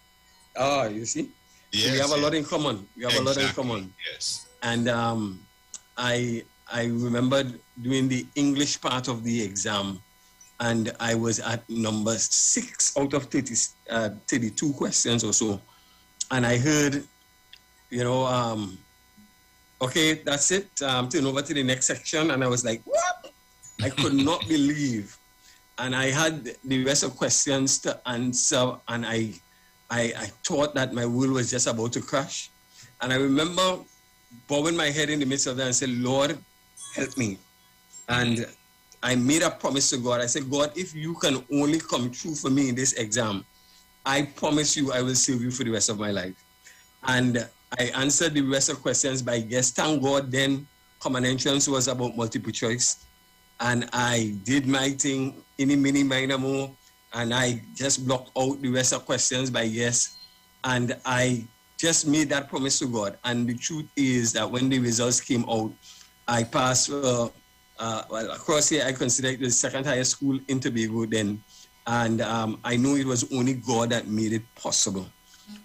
You see? Yes, we have a lot in common. Yes. And I remembered doing the English part of the exam, and I was at number 6 out of 32 questions or so. And I heard, okay, that's it. Turn over to the next section. And I was like, what? I could not believe. And I had the rest of questions to answer, and I thought that my world was just about to crash. And I remember bowing my head in the midst of that and said, Lord, help me. And I made a promise to God. I said, God, if you can only come true for me in this exam, I promise you I will serve you for the rest of my life. And I answered the rest of questions by guess. Thank God then common entrance was about multiple choice. And I did my thing, any, mini, minor, more, and I just blocked out the rest of questions by yes. And I just made that promise to God. And the truth is that when the results came out, I passed, across here, I consider it the second highest school in Tobago then. And I know it was only God that made it possible.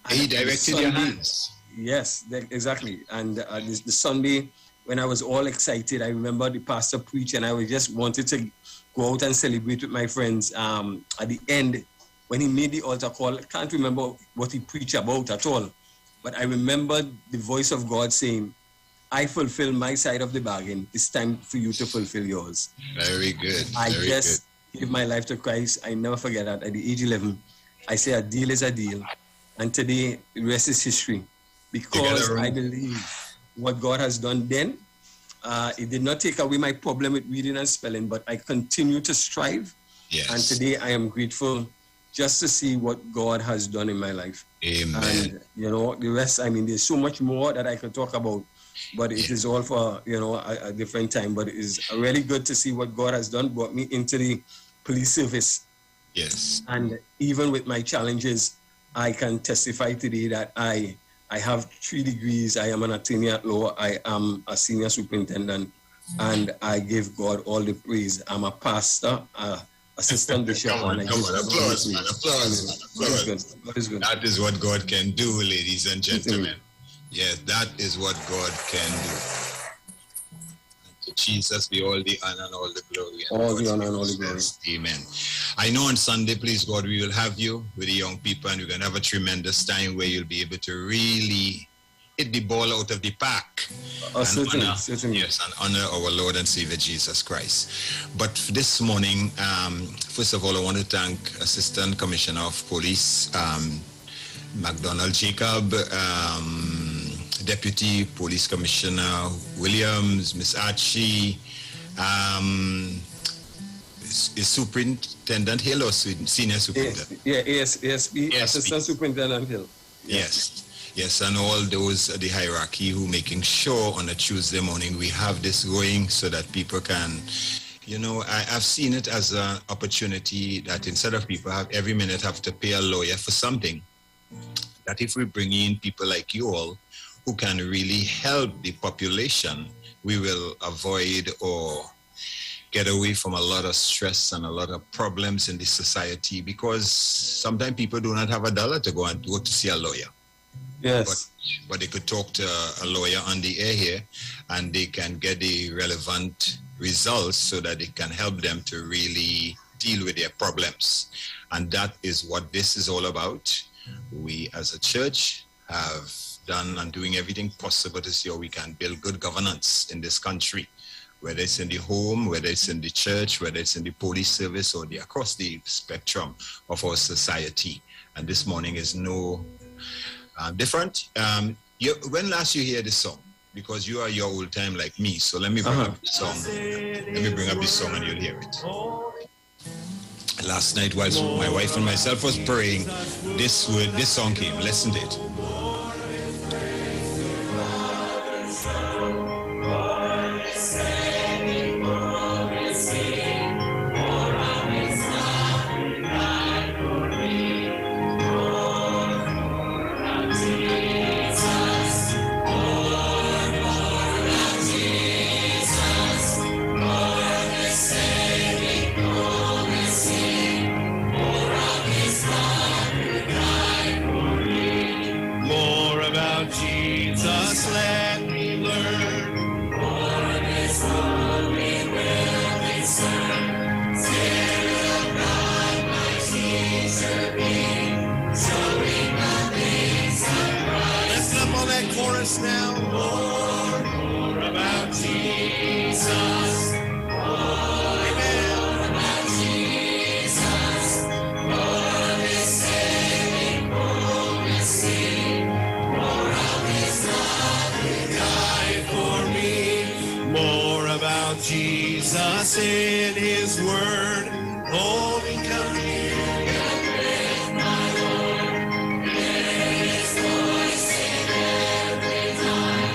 And He directed your hands. Yes, exactly. And the Sunday, when I was all excited, I remember the pastor preached, and I just wanted to go out and celebrate with my friends. At the end, when he made the altar call, I can't remember what he preached about at all. But I remember the voice of God saying, I fulfill my side of the bargain. It's time for you to fulfill yours. Very good. I just gave my life to Christ. I never forget that. At the age 11, I say a deal is a deal. And today, the rest is history. Because I believe what God has done then, it did not take away my problem with reading and spelling, but I continue to strive. Yes. And today I am grateful just to see what God has done in my life. Amen. And, the rest, there's so much more that I could talk about, but it is all for, a different time. But it is really good to see what God has done, brought me into the police service. Yes. And even with my challenges, I can testify today that I I have 3 degrees. I am an attorney at law. I am a senior superintendent, and I give God all the praise. I'm a pastor, assistant bishop. Come on, applause, man, applause. God is good. That is what God can do, ladies and gentlemen. Yes, that is what God can do. To Jesus be all the honor and all the glory. All the honor and all the glory. Amen. I know on Sunday, please God, we will have you with the young people, and we're going to have a tremendous time where you'll be able to really hit the ball out of the park. Certainly. Yes, and honor our Lord and Savior Jesus Christ. But this morning, first of all, I want to thank Assistant Commissioner of Police, McDonald Jacob, Deputy Police Commissioner Williams, Miss Archie, is Superintendent Hill or Senior Superintendent? ASP, Assistant Superintendent Hill. Yes, and all those the hierarchy who making sure on a Tuesday morning we have this going so that people can, I've seen it as an opportunity that instead of people every minute have to pay a lawyer for something, that if we bring in people like you all who can really help the population, we will avoid or get away from a lot of stress and a lot of problems in the society, because sometimes people do not have $1 to go to see a lawyer. Yes. But they could talk to a lawyer on the air here, and they can get the relevant results so that it can help them to really deal with their problems. And that is what this is all about. We as a church have done and doing everything possible to see how we can build good governance in this country, whether it's in the home, whether it's in the church, whether it's in the police service, or across the spectrum of our society. And this morning is no different. When last you hear this song? Because you are your old time like me, so let me bring up the song. Let me bring up this song and you'll hear it. Last night, whilst my wife and myself was praying, this song came. Listen to it. Now, more about Jesus. More about Jesus. More of His saving mercy. More of His love who died for me. More about Jesus in His Word. Oh, we come here with my Lord. Hear His voice in every time.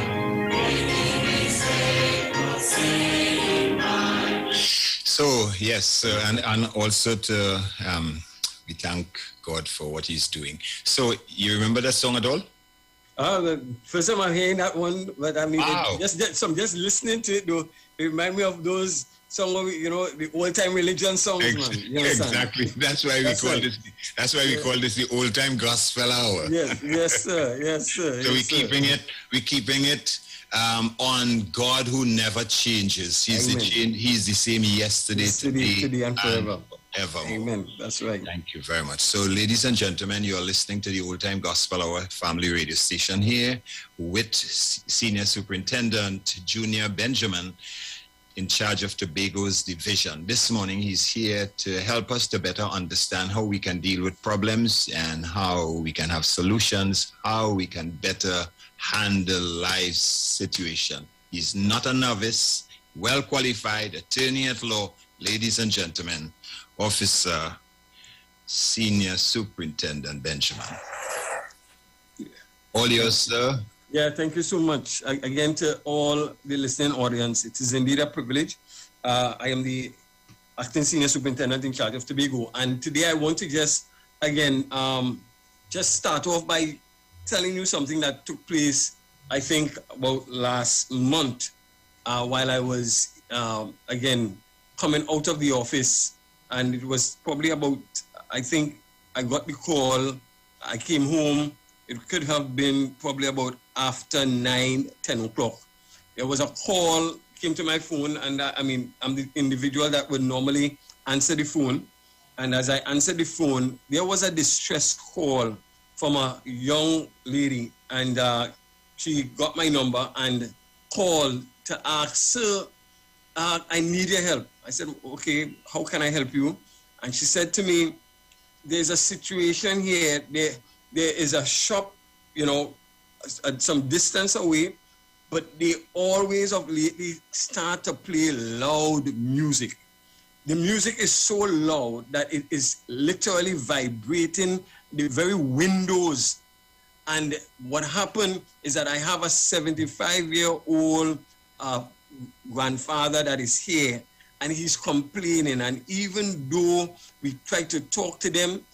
Reading His faithful saying mine. So yes, and also to we thank God for what He's doing. So you remember that song at all? The first time I'm hearing that one, but I mean, Wow. just listening to it though, it reminds me of those songs, the old time religion songs, man. You understand? Exactly. That's why we call this. That's why we call this the old time gospel hour. Yes, sir. So we're keeping it on God who never changes. He's the same yesterday, today, and forever. Ever. Amen. That's right. Thank you very much. So, ladies and gentlemen, you are listening to the Old Time Gospel Hour family radio station here with Senior Superintendent Junior Benjamin, in charge of Tobago's division. This morning, he's here to help us to better understand how we can deal with problems and how we can have solutions, how we can better handle life's situation. He's not a novice, well-qualified attorney at law. Ladies and gentlemen, Officer Senior Superintendent Benjamin. All yours, sir. Yeah, thank you so much. Again, to all the listening audience, it is indeed a privilege. I am the Acting Senior Superintendent in charge of Tobago. And today I want to just start off by telling you something that took place, I think, about last month while I was, again, coming out of the office. And it was probably about, I think I got the call, I came home, it could have been probably about after 9, 10 o'clock. There was a call, came to my phone, and I'm the individual that would normally answer the phone. And as I answered the phone, there was a distress call from a young lady, and she got my number and called to ask, "Sir, I need your help." I said, "Okay, how can I help you?" And she said to me, "There's a situation here. There is a shop, at some distance away, but they always of lately start to play loud music. The music is so loud that it is literally vibrating the very windows. And what happened is that I have a 75-year-old grandfather that is here, and he's complaining. And even though we try to talk to them,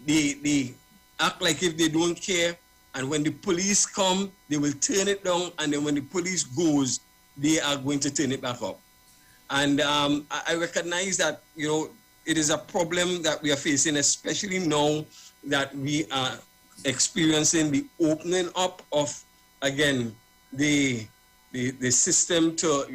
they act like if they don't care. And when the police come, they will turn it down. And then when the police goes, they are going to turn it back up. And I recognize that, it is a problem that we are facing, especially now that we are experiencing the opening up of, again, the system to,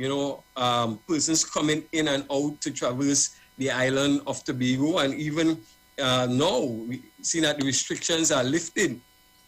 persons coming in and out to traverse the island of Tobago. And even now, we see that the restrictions are lifted.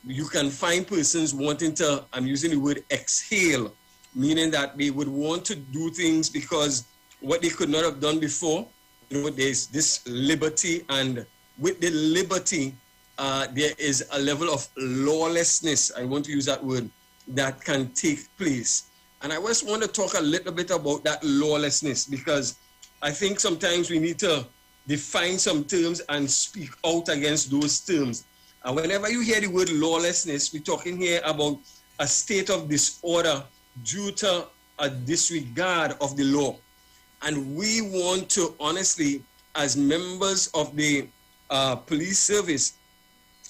You can find persons wanting to, I'm using the word exhale, meaning that they would want to do things because what they could not have done before, there's this liberty, and with the liberty, there is a level of lawlessness, I want to use that word, that can take place. And I just want to talk a little bit about that lawlessness, because I think sometimes we need to define some terms and speak out against those terms. And whenever you hear the word lawlessness, we're talking here about a state of disorder due to a disregard of the law. And we want to, honestly, as members of the police service,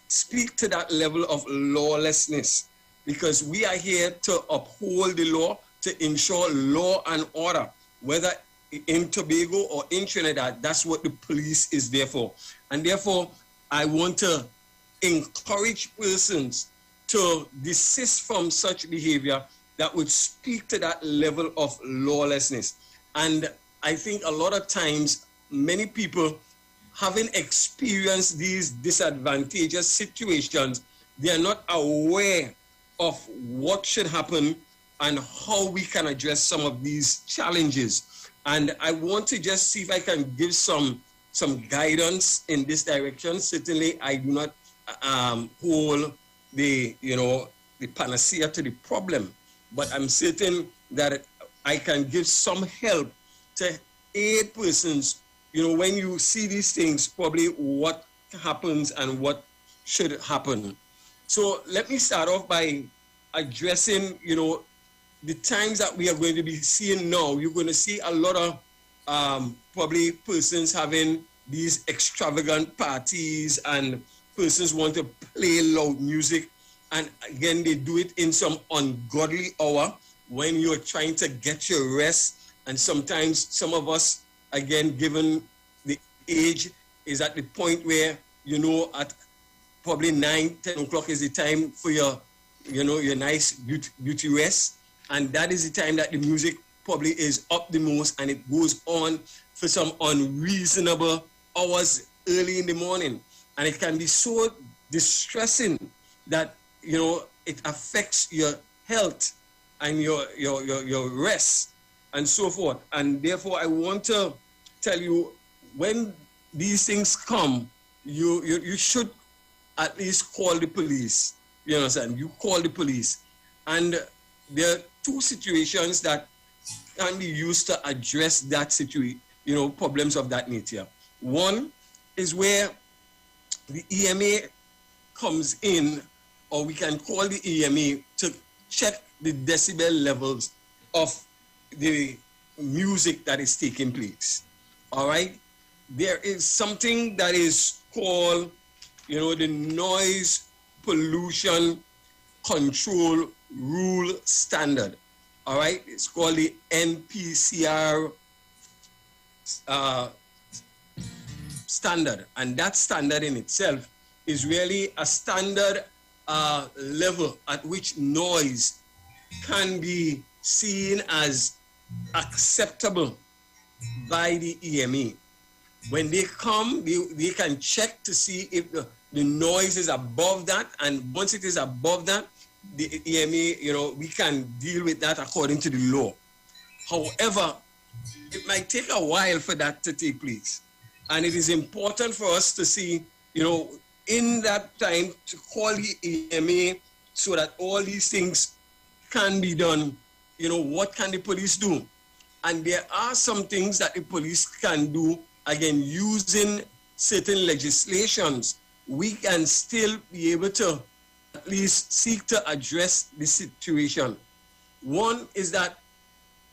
speak to that level of lawlessness, because we are here to uphold the law, to ensure law and order, whether in Tobago or in Trinidad. That's what the police is there for. And therefore, I want to encourage persons to desist from such behavior that would speak to that level of lawlessness. And I think a lot of times, many people, having experienced these disadvantageous situations, they are not aware of what should happen and how we can address some of these challenges. And I want to just see if I can give some guidance in this direction. Certainly, I do not hold the panacea to the problem, but I'm certain that I can give some help to aid persons, when you see these things, probably what happens and what should happen. So let me start off by addressing, the times that we are going to be seeing now. You're going to see a lot of probably persons having these extravagant parties, and persons want to play loud music. And again, they do it in some ungodly hour when you're trying to get your rest. And sometimes some of us, again, given the age, is at the point where, at probably 9, 10 o'clock is the time for your nice beauty rest. And that is the time that the music probably is up the most, and it goes on for some unreasonable hours early in the morning. And it can be so distressing that, it affects your health and your rest and so forth. And therefore, I want to tell you, when these things come, you should at least call the police. You understand? You call the police. And there are two situations that can be used to address that situation, problems of that nature. One is where the EMA comes in, or we can call the EMA to check the decibel levels of the music that is taking place. All right? There is something that is called, the noise pollution control rule standard. All right, it's called the NPCR standard, and that standard in itself is really a standard level at which noise can be seen as acceptable by the EMA. When they come, they can check to see if the noise is above that, and once it is above that, the EMA, we can deal with that according to the law. However, it might take a while for that to take place. And it is important for us to see, in that time to call the EMA so that all these things can be done. What can the police do? And there are some things that the police can do, again, using certain legislations. We can still be able to at least seek to address the situation. One is that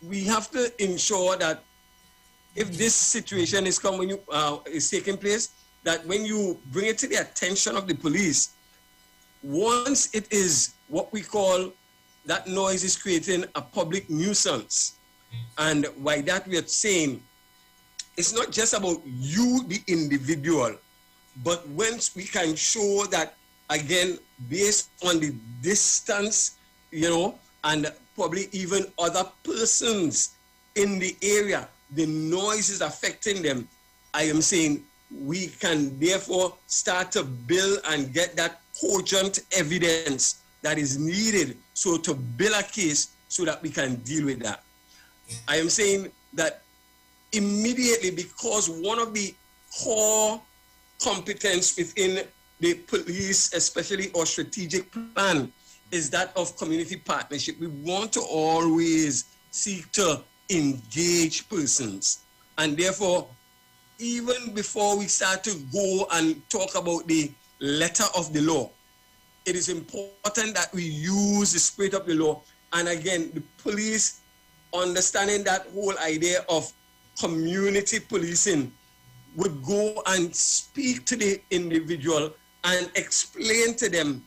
we have to ensure that if this situation is taking place, that when you bring it to the attention of the police, once it is what we call that noise is creating a public nuisance. And by that we are saying, it's not just about you, the individual, but once we can show that, again, based on the distance, and probably even other persons in the area, the noise is affecting them, I am saying we can therefore start to build and get that cogent evidence that is needed so to build a case so that we can deal with that. I am saying that immediately, because one of the core competence within the police, especially our strategic plan, is that of community partnership. We want to always seek to engage persons. And therefore, even before we start to go and talk about the letter of the law, it is important that we use the spirit of the law. And again, the police, understanding that whole idea of community policing, would go and speak to the individual and explain to them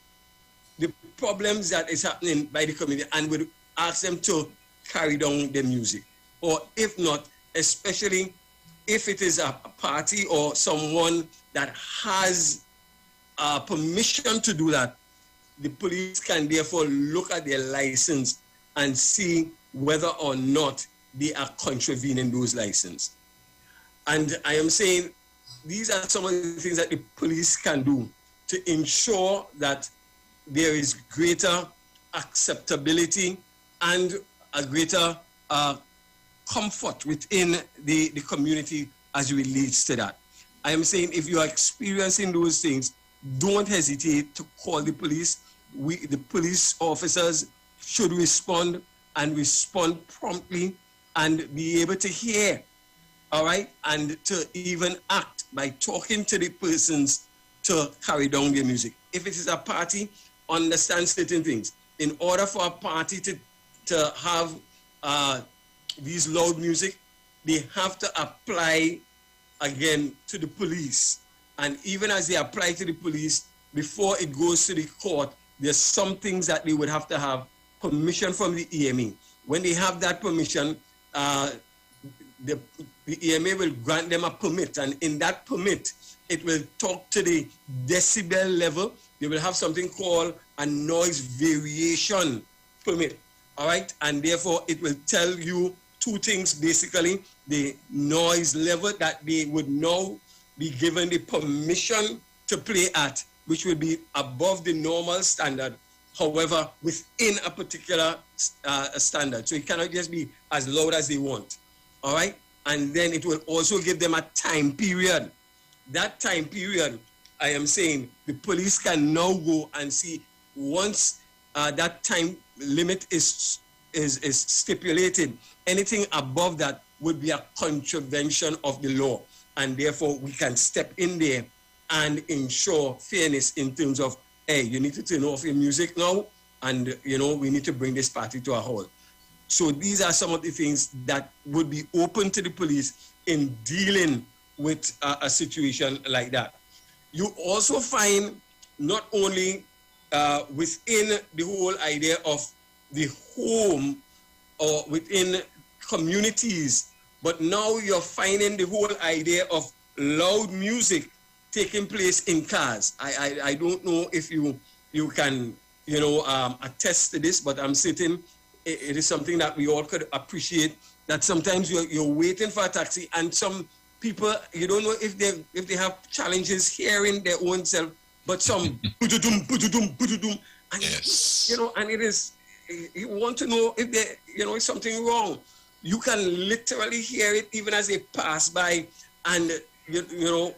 the problems that is happening by the community, and would ask them to carry down the music. Or if not, especially if it is a party or someone that has permission to do that, the police can therefore look at their license and see whether or not they are contravening those licenses. And I am saying these are some of the things that the police can do to ensure that there is greater acceptability and a greater comfort within the community as it relates to that. I am saying if you are experiencing those things, don't hesitate to call the police. The police officers should respond, and respond promptly, and be able to hear, all right, and to even act by talking to the persons to carry down their music. If it is a party, understand certain things. In order for a party to have these loud music, they have to apply again to the police. And even as they apply to the police, before it goes to the court, there's some things that they would have to have permission from the EMA. When they have that permission, the EMA will grant them a permit, and in that permit, it will talk to the decibel level. They will have something called a noise variation permit, all right? And therefore, it will tell you two things, basically: the noise level that they would now be given the permission to play at, which will be above the normal standard, however, within a particular standard. So it cannot just be as loud as they want, all right? And then it will also give them a time period. That time period, I am saying, the police can now go and see, once that time limit is stipulated, anything above that would be a contravention of the law. And therefore, we can step in there and ensure fairness in terms of, hey, you need to turn off your music now, and, we need to bring this party to a halt. So these are some of the things that would be open to the police in dealing with a situation like that. You also find not only within the whole idea of the home or within communities. But now you're finding the whole idea of loud music taking place in cars. I don't know if you can, attest to this, but I'm certain it is something that we all could appreciate, that sometimes you're waiting for a taxi and some people, you don't know if they have challenges hearing their own self, but some and yes. And it is, you want to know if there, is something wrong. You can literally hear it even as they pass by, and the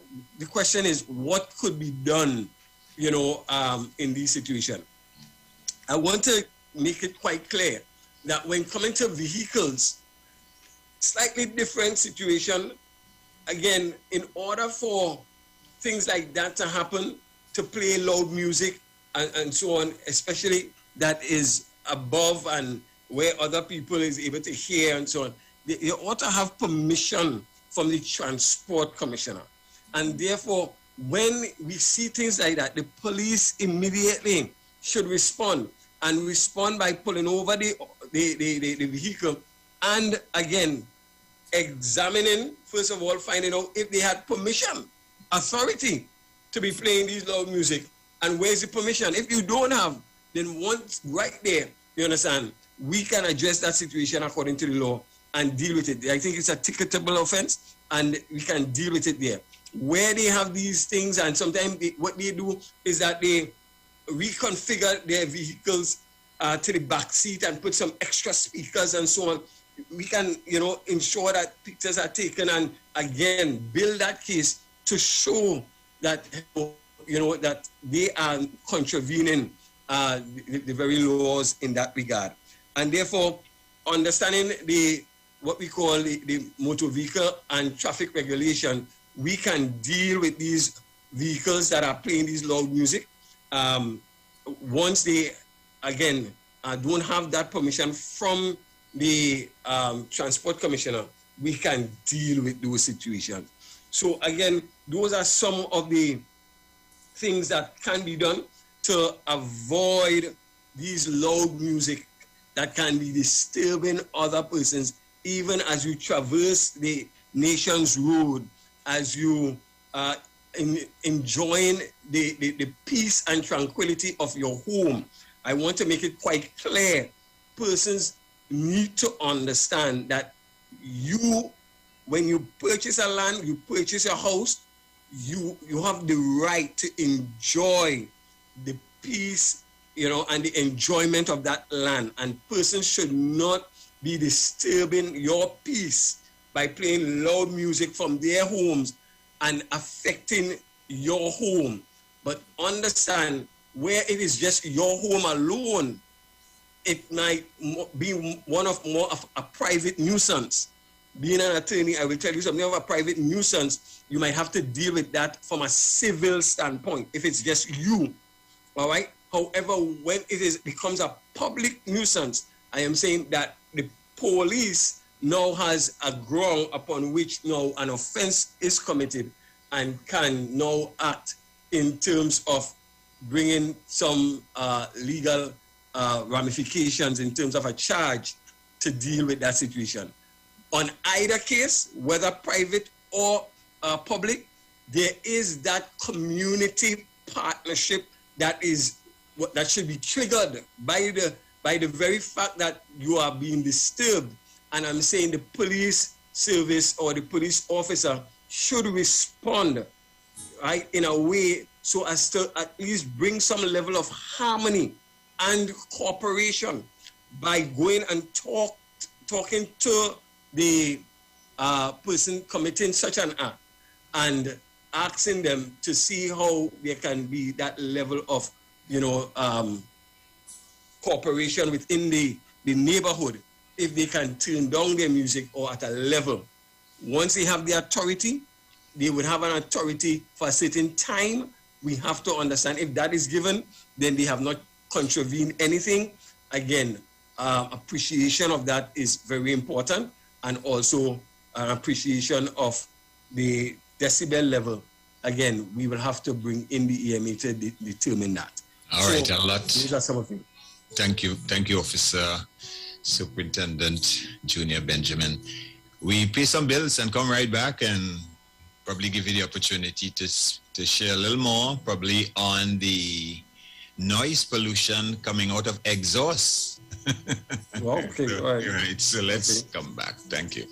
question is what could be done, in this situation. I want to make it quite clear that when coming to vehicles, slightly different situation. Again, in order for things like that to happen, to play loud music and so on, especially that is above and where other people is able to hear and so on, they ought to have permission from the Transport Commissioner. And therefore, when we see things like that, the police immediately should respond by pulling over the vehicle and again, examining, first of all, finding out if they had permission, authority to be playing these loud music, and where's the permission. If you don't have, then once right there, you understand, we can address that situation according to the law and deal with it. I think it's a ticketable offense, and we can deal with it there. Where they have these things, and sometimes what they do is that they reconfigure their vehicles to the back seat and put some extra speakers and so on. We can, ensure that pictures are taken and again build that case to show that, that they are contravening the very laws in that regard. And therefore, understanding what we call the motor vehicle and traffic regulation, we can deal with these vehicles that are playing these loud music. Once they, again, don't have that permission from the Transport Commissioner, we can deal with those situations. So again, those are some of the things that can be done to avoid these loud music that can be disturbing other persons, even as you traverse the nation's road, as you enjoying the peace and tranquility of your home. I want to make it quite clear, persons need to understand that when you purchase a land, you purchase a house, you have the right to enjoy the peace, and the enjoyment of that land. And persons should not be disturbing your peace by playing loud music from their homes and affecting your home. But understand, where it is just your home alone, it might be more of a private nuisance. Being an attorney, I will tell you something of a private nuisance. You might have to deal with that from a civil standpoint if it's just you, all right? However, when it becomes a public nuisance, I am saying that the police now has a ground upon which now an offense is committed and can now act in terms of bringing some legal ramifications in terms of a charge to deal with that situation. On either case, whether private or public, there is that community partnership that should be triggered by the very fact that you are being disturbed. And I'm saying the police service or the police officer should respond, right, in a way so as to at least bring some level of harmony and cooperation by going and talking to the person committing such an act and asking them to see how there can be that level of, cooperation within the neighborhood, if they can turn down their music or at a level. Once they have the authority, they would have an authority for a certain time. We have to understand if that is given, then they have not contravened anything. Again, appreciation of that is very important, and also an appreciation of the decibel level. Again, we will have to bring in the EMA to determine that. All right, a lot. These are some of them. Thank you, Officer Superintendent Junior Benjamin. We pay some bills and come right back and probably give you the opportunity to share a little more, probably on the noise pollution coming out of exhaust. Okay, all right. So let's come back. Thank you.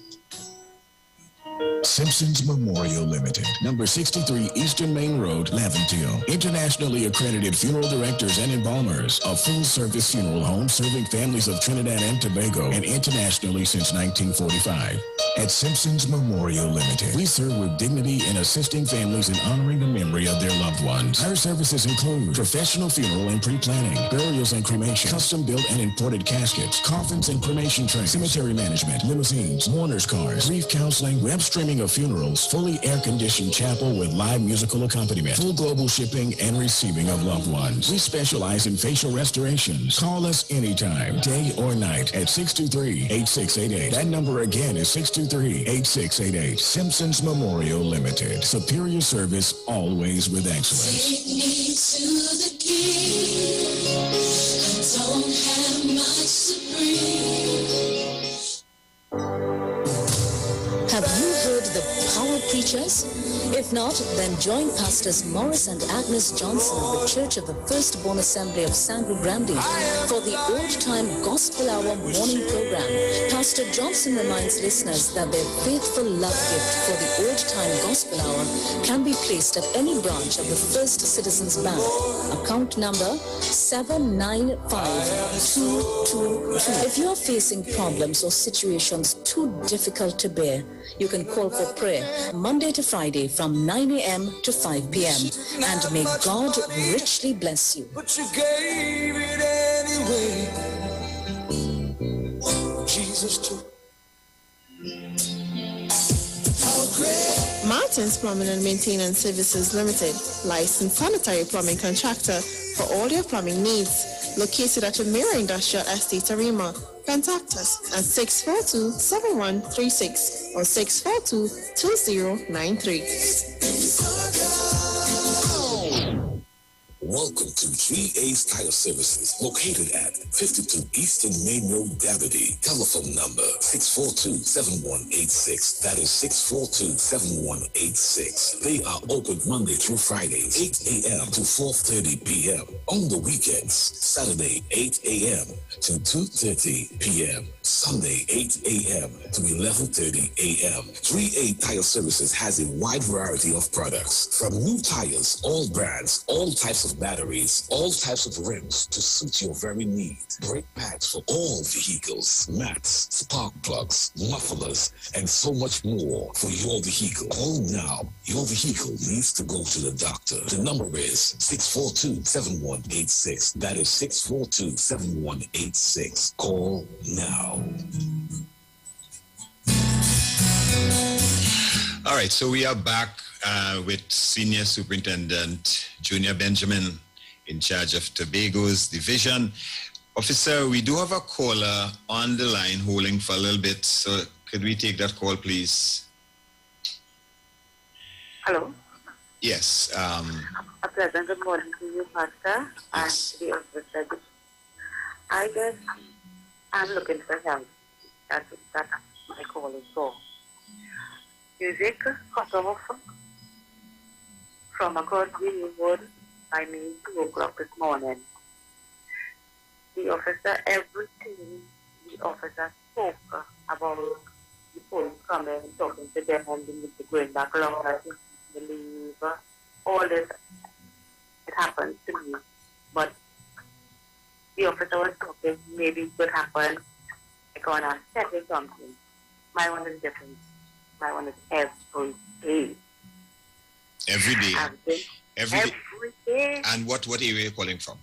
Simpsons Memorial Limited, number 63 Eastern Main Road, Laventille. Internationally accredited funeral directors and embalmers. A full-service funeral home serving families of Trinidad and Tobago and internationally since 1945. At Simpsons Memorial Limited, we serve with dignity in assisting families in honoring the memory of their loved ones. Our services include professional funeral and pre-planning, burials and cremation, custom-built and imported caskets, coffins and cremation trays, cemetery management, limousines, mourners cars, grief counseling, web streaming of funerals, fully air-conditioned chapel with live musical accompaniment, full global shipping and receiving of loved ones. We specialize in facial restorations. Call us anytime, day or night, at 623-8688. That number again is 623-8688. Simpsons Memorial Limited. Superior service, always with excellence. Take me to the king. I don't have much to bring. Have you heard the Power Preachers? If not, then join Pastors Morris and Agnes Johnson of the Church of the Firstborn Assembly of Sangre Grande for the Old Time Gospel Hour morning program. Pastor Johnson reminds listeners that their faithful love gift for the Old Time Gospel Hour can be placed at any branch of the First Citizens Bank. Account number 795222. If you are facing problems or situations too difficult to bear, you can call for prayer Monday to Friday from 9 a.m. to 5 p.m. And may God richly bless you. But you gave it anyway. Jesus took. Martin's Plumbing and Maintenance Services Limited, licensed sanitary plumbing contractor for all your plumbing needs. Located at Amira Industrial Estate, Arima. Contact us at 642-7136 or 642-2093. Welcome to 3A's Tire Services, located at 52 Eastern Main Road, Davide. Telephone number 642-7186. That is 642-7186. They are open Monday through Friday, 8 a.m. to 4:30 p.m. On the weekends, Saturday, 8 a.m. to 2:30 p.m. Sunday, 8 a.m. to 11:30 a.m. 3A Tire Services has a wide variety of products, from new tires, all brands, all types of batteries, all types of rims to suit your very need. Brake pads for all vehicles, mats, spark plugs, mufflers, and so much more for your vehicle. Call now. Your vehicle needs to go to the doctor. The number is 642-7186. That is 642-7186. Call now. All right, so we are back with Senior Superintendent Junior Benjamin in charge of Tobago's division. Officer, we do have a caller on the line holding for a little bit, so could we take that call, please? Hello. Yes. A pleasant good morning to you, Pastor, and to the officer. I guess I'm looking for help. That's my call is for. Music cut off from across the wood by me 2 o'clock this morning. The officer, everything the officer spoke about the police coming and talking to them and the music going back along, I think believe all this, it happened to me. But the officer was talking, maybe it could happen like on a Saturday something. My one is different. My one is every day. Every day? Every day. And what area are you calling from?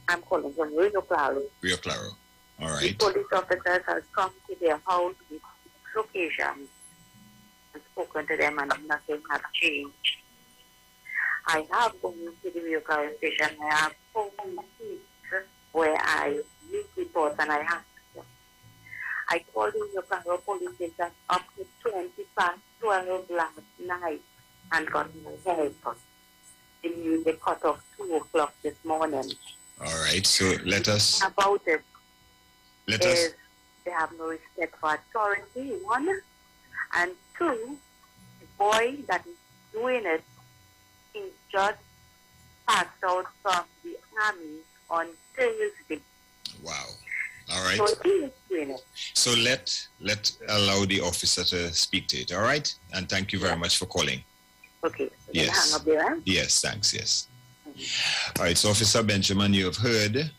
I'm calling from Rio Claro. Rio Claro. All The right. police officers have come to their house with locations and spoken to them, and nothing has changed. I have gone to the Rio Claro station. I have 4 seats where I meet reports and I have I called in the Rio police station up to 20 past 12 last night and got no help. the music cut off 2 o'clock this morning. All right, so let us... About it Let us... is they have no respect for authority, 1. And 2, the boy that is doing it, he just passed out from the army on Thursday. Wow. All right. So he is doing it. So let allow the officer to speak to it, all right? And thank you very much for calling. Okay. So Yes. hang up there. Yes, thanks, yes. All right, so Officer Benjamin, you have heard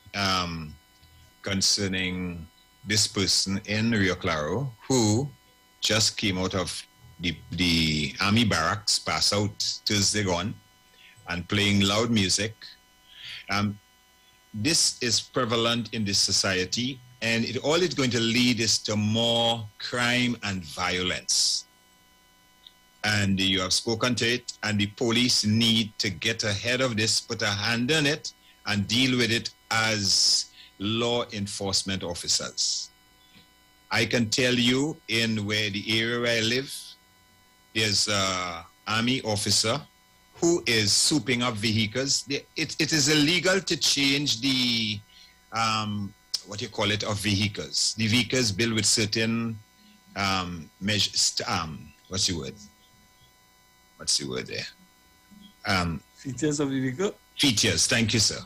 concerning this person in Rio Claro who just came out of the army barracks, passed out Thursday gone, and playing loud music. This is prevalent in this society, and all it's going to lead is to more crime and violence. And you have spoken to it, and the police need to get ahead of this, put a hand on it, and deal with it as law enforcement officers. I can tell you in where the area where I live, there's an army officer who is souping up vehicles. It is illegal to change the, what you call it, of vehicles. The vehicles built with certain measures, what's the word? What's the word there? Features of the vehicle? Features, thank you, sir.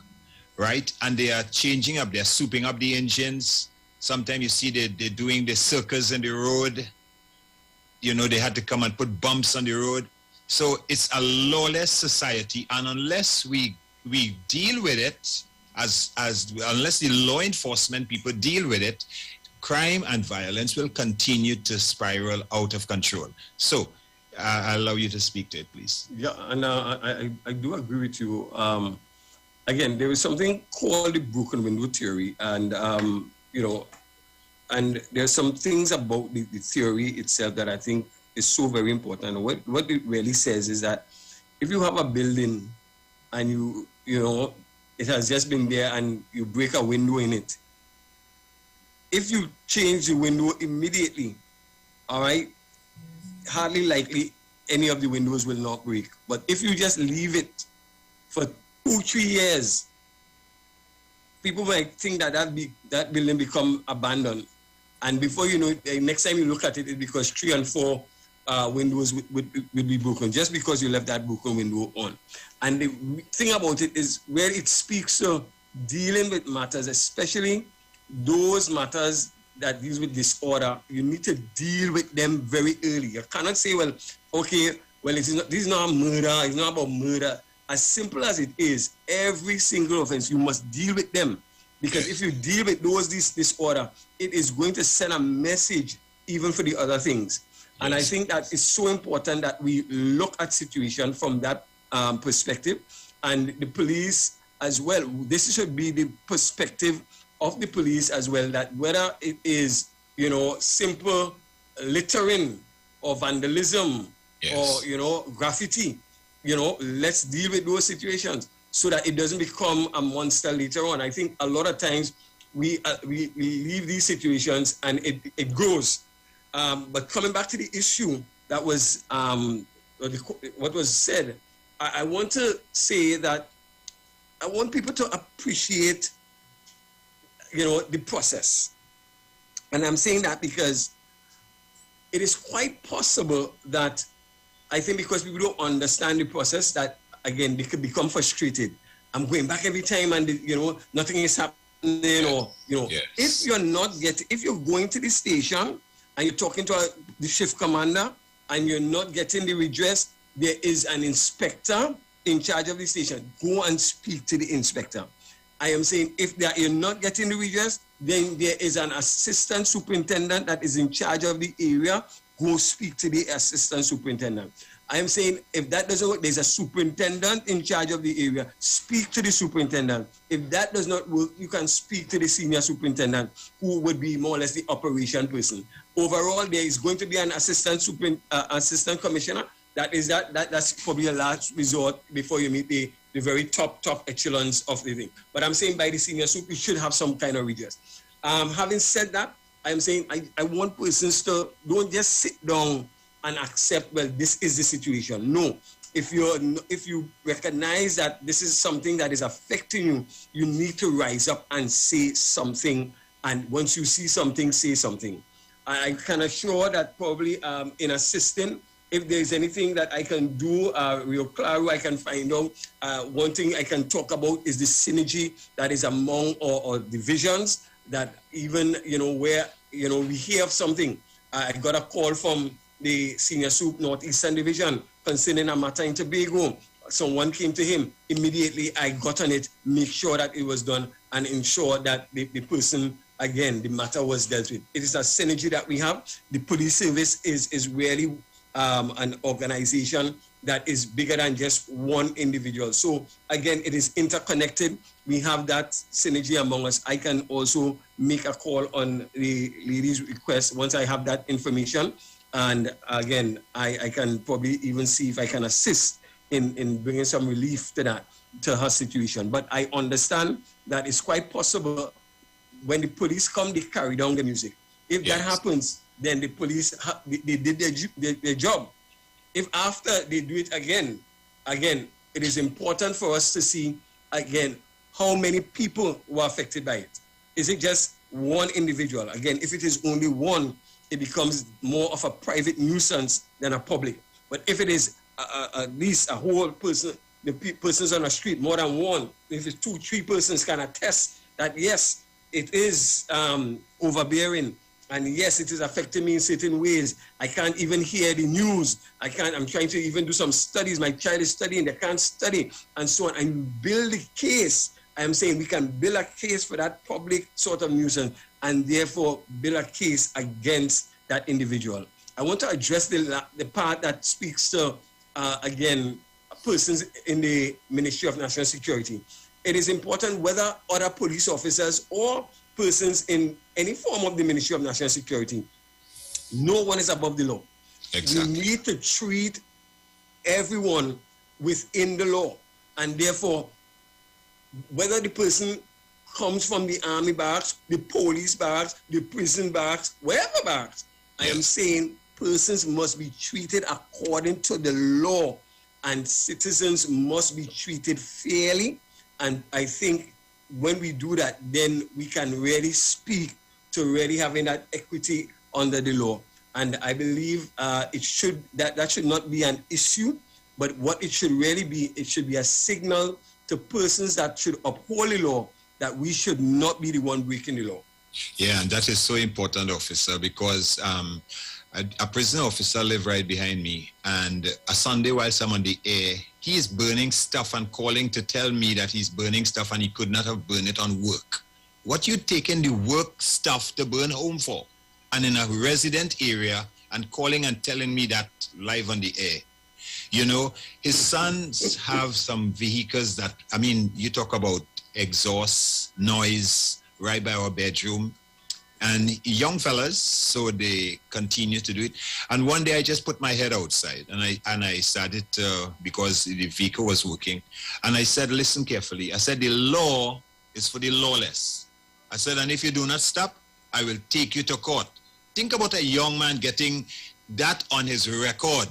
Right? And they are changing up, they're souping up the engines. Sometimes you see they're doing the circles in the road. You know, they had to come and put bumps on the road. So it's a lawless society, and unless we deal with it, unless the law enforcement people deal with it, crime and violence will continue to spiral out of control. So I allow you to speak to it, please. Yeah, and I do agree with you. Again, there is something called the broken window theory, and you know, and there's some things about the theory itself that I think is so very important. What it really says is that if you have a building and you know it has just been there and you break a window in it, if you change the window immediately, all right, hardly likely any of the windows will not break. But if you just leave it for 2-3 years, people might think that building become abandoned. And before you know it, the next time you look at it, it's because 3 and 4 windows would be broken, just because you left that broken window on. And the thing about it is where it speaks to dealing with matters, especially those matters that deals with disorder, you need to deal with them very early. You cannot say, well, okay, well, this is not a murder, it's not about murder. As simple as it is, every single offense, you must deal with them. Because if you deal with this disorder, it is going to send a message even for the other things. And I think that it's so important that we look at situation from that perspective, and the police as well. This should be the perspective of the police as well, that whether it is, you know, simple littering or vandalism or, you know, graffiti, you know, let's deal with those situations so that it doesn't become a monster later on. I think a lot of times we leave these situations and it grows. But coming back to the issue that was, what was said, I want to say that I want people to appreciate, you know, the process. And I'm saying that because it is quite possible that I think because people don't understand the process, that again, they could become frustrated. I'm going back every time and, you know, nothing is happening, or, you know, if you're going to the station and you're talking to the shift commander and you're not getting the redress, there is an inspector in charge of the station. Go and speak to the inspector. I am saying if you're not getting the redress, then there is an assistant superintendent that is in charge of the area. Go speak to the assistant superintendent. I am saying if that doesn't work, there's a superintendent in charge of the area. Speak to the superintendent. If that does not work, you can speak to the senior superintendent, who would be more or less the operation person. Overall, there is going to be an assistant commissioner. That's probably a last resort before you meet the very top echelons of the thing. But I'm saying by the senior super, you should have some kind of redress. Having said that, I'm saying I want persons to don't just sit down and accept, well, this is the situation. No, if you recognize that this is something that is affecting you, you need to rise up and say something. And once you see something, say something. I can assure that probably in assisting, if there's anything that I can do, real claro, I can find out. One thing I can talk about is the synergy that is among our divisions, that even, where, we hear of something. I got a call from the Senior Soup Northeastern Division concerning a matter in Tobago. Someone came to him. Immediately, I got on it, make sure that it was done, and ensure that the person, again, the matter was dealt with. It is a synergy that we have. The police service is really an organization that is bigger than just one individual. So again, it is interconnected. We have that synergy among us. I can also make a call on the lady's request once I have that information. And again, I can probably even see if I can assist in bringing some relief to her situation. But I understand that it's quite possible when the police come, they carry down the music. If that happens, then the police, they did their job. If after they do it again, it is important for us to see, again, how many people were affected by it. Is it just one individual? Again, if it is only one, it becomes more of a private nuisance than a public. But if it is at least a whole person, the persons on the street, more than one, if it's 2-3 persons can attest that, yes, it is overbearing, and yes, it is affecting me in certain ways. I can't even hear the news. I'm trying to even do some studies. My child is studying, they can't study, and so on. And build a case. I'm saying we can build a case for that public sort of nuisance, and therefore build a case against that individual. I want to address the part that speaks to, again, persons in the Ministry of National Security. It is important whether other police officers or persons in any form of the Ministry of National Security, no one is above the law. Exactly. We need to treat everyone within the law. And therefore, whether the person comes from the army barracks, the police barracks, the prison barracks, wherever barracks, I am saying persons must be treated according to the law, and citizens must be treated fairly. And I think when we do that, then we can really speak to really having that equity under the law. And I believe that should not be an issue, but what it should really be, it should be a signal to persons that should uphold the law that we should not be the one breaking the law. Yeah, and that is so important, officer, because a prison officer live right behind me, and a Sunday whilst I'm on the air, he is burning stuff and calling to tell me that he's burning stuff and he could not have burned it on work. What you taking the work stuff to burn home for? And in a resident area, and calling and telling me that live on the air. You know, his sons have some vehicles that, I mean, you talk about exhaust, noise, right by our bedroom. And young fellas, so they continue to do it. And one day I just put my head outside and I started because the vehicle was working. And I said, listen carefully. I said, the law is for the lawless. I said, and if you do not stop, I will take you to court. Think about a young man getting that on his record.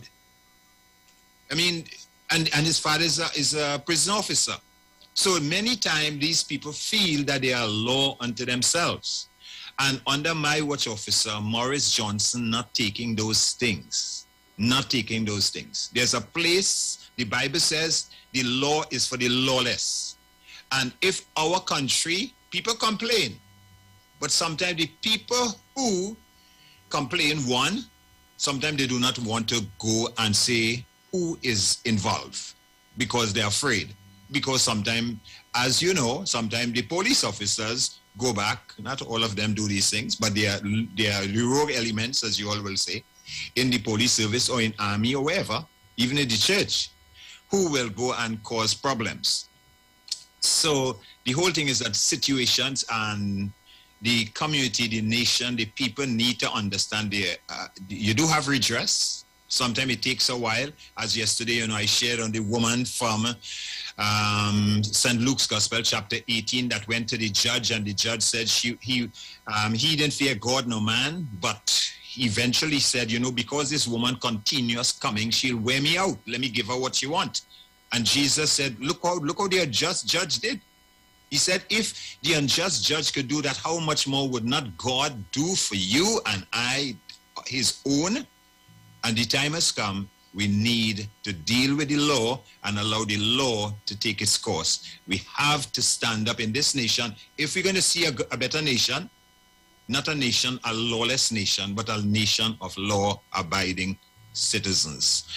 I mean, and his father is a prison officer. So many times these people feel that they are law unto themselves. And under my watch officer, Morris Johnson, not taking those things. Not taking those things. There's a place, the Bible says, the law is for the lawless. And if our country, people complain. But sometimes the people who complain, one, sometimes they do not want to go and say who is involved because they're afraid. Because sometimes, as you know, sometimes the police officers go back, not all of them do these things, but they are rogue elements, as you all will say, in the police service or in army or wherever, even in the church, who will go and cause problems. So the whole thing is that situations and the community, the nation, the people need to understand you do have redress. Sometimes it takes a while. As yesterday, I shared on the woman from St. Luke's Gospel, chapter 18, that went to the judge, and the judge said he didn't fear God, no man, but eventually said, you know, because this woman continues coming, she'll wear me out. Let me give her what she wants. And Jesus said, look how the unjust judge did. He said, if the unjust judge could do that, how much more would not God do for you and I, his own? And the time has come. We need to deal with the law and allow the law to take its course. We have to stand up in this nation. If we're going to see a better nation, not a nation, a lawless nation, but a nation of law-abiding citizens.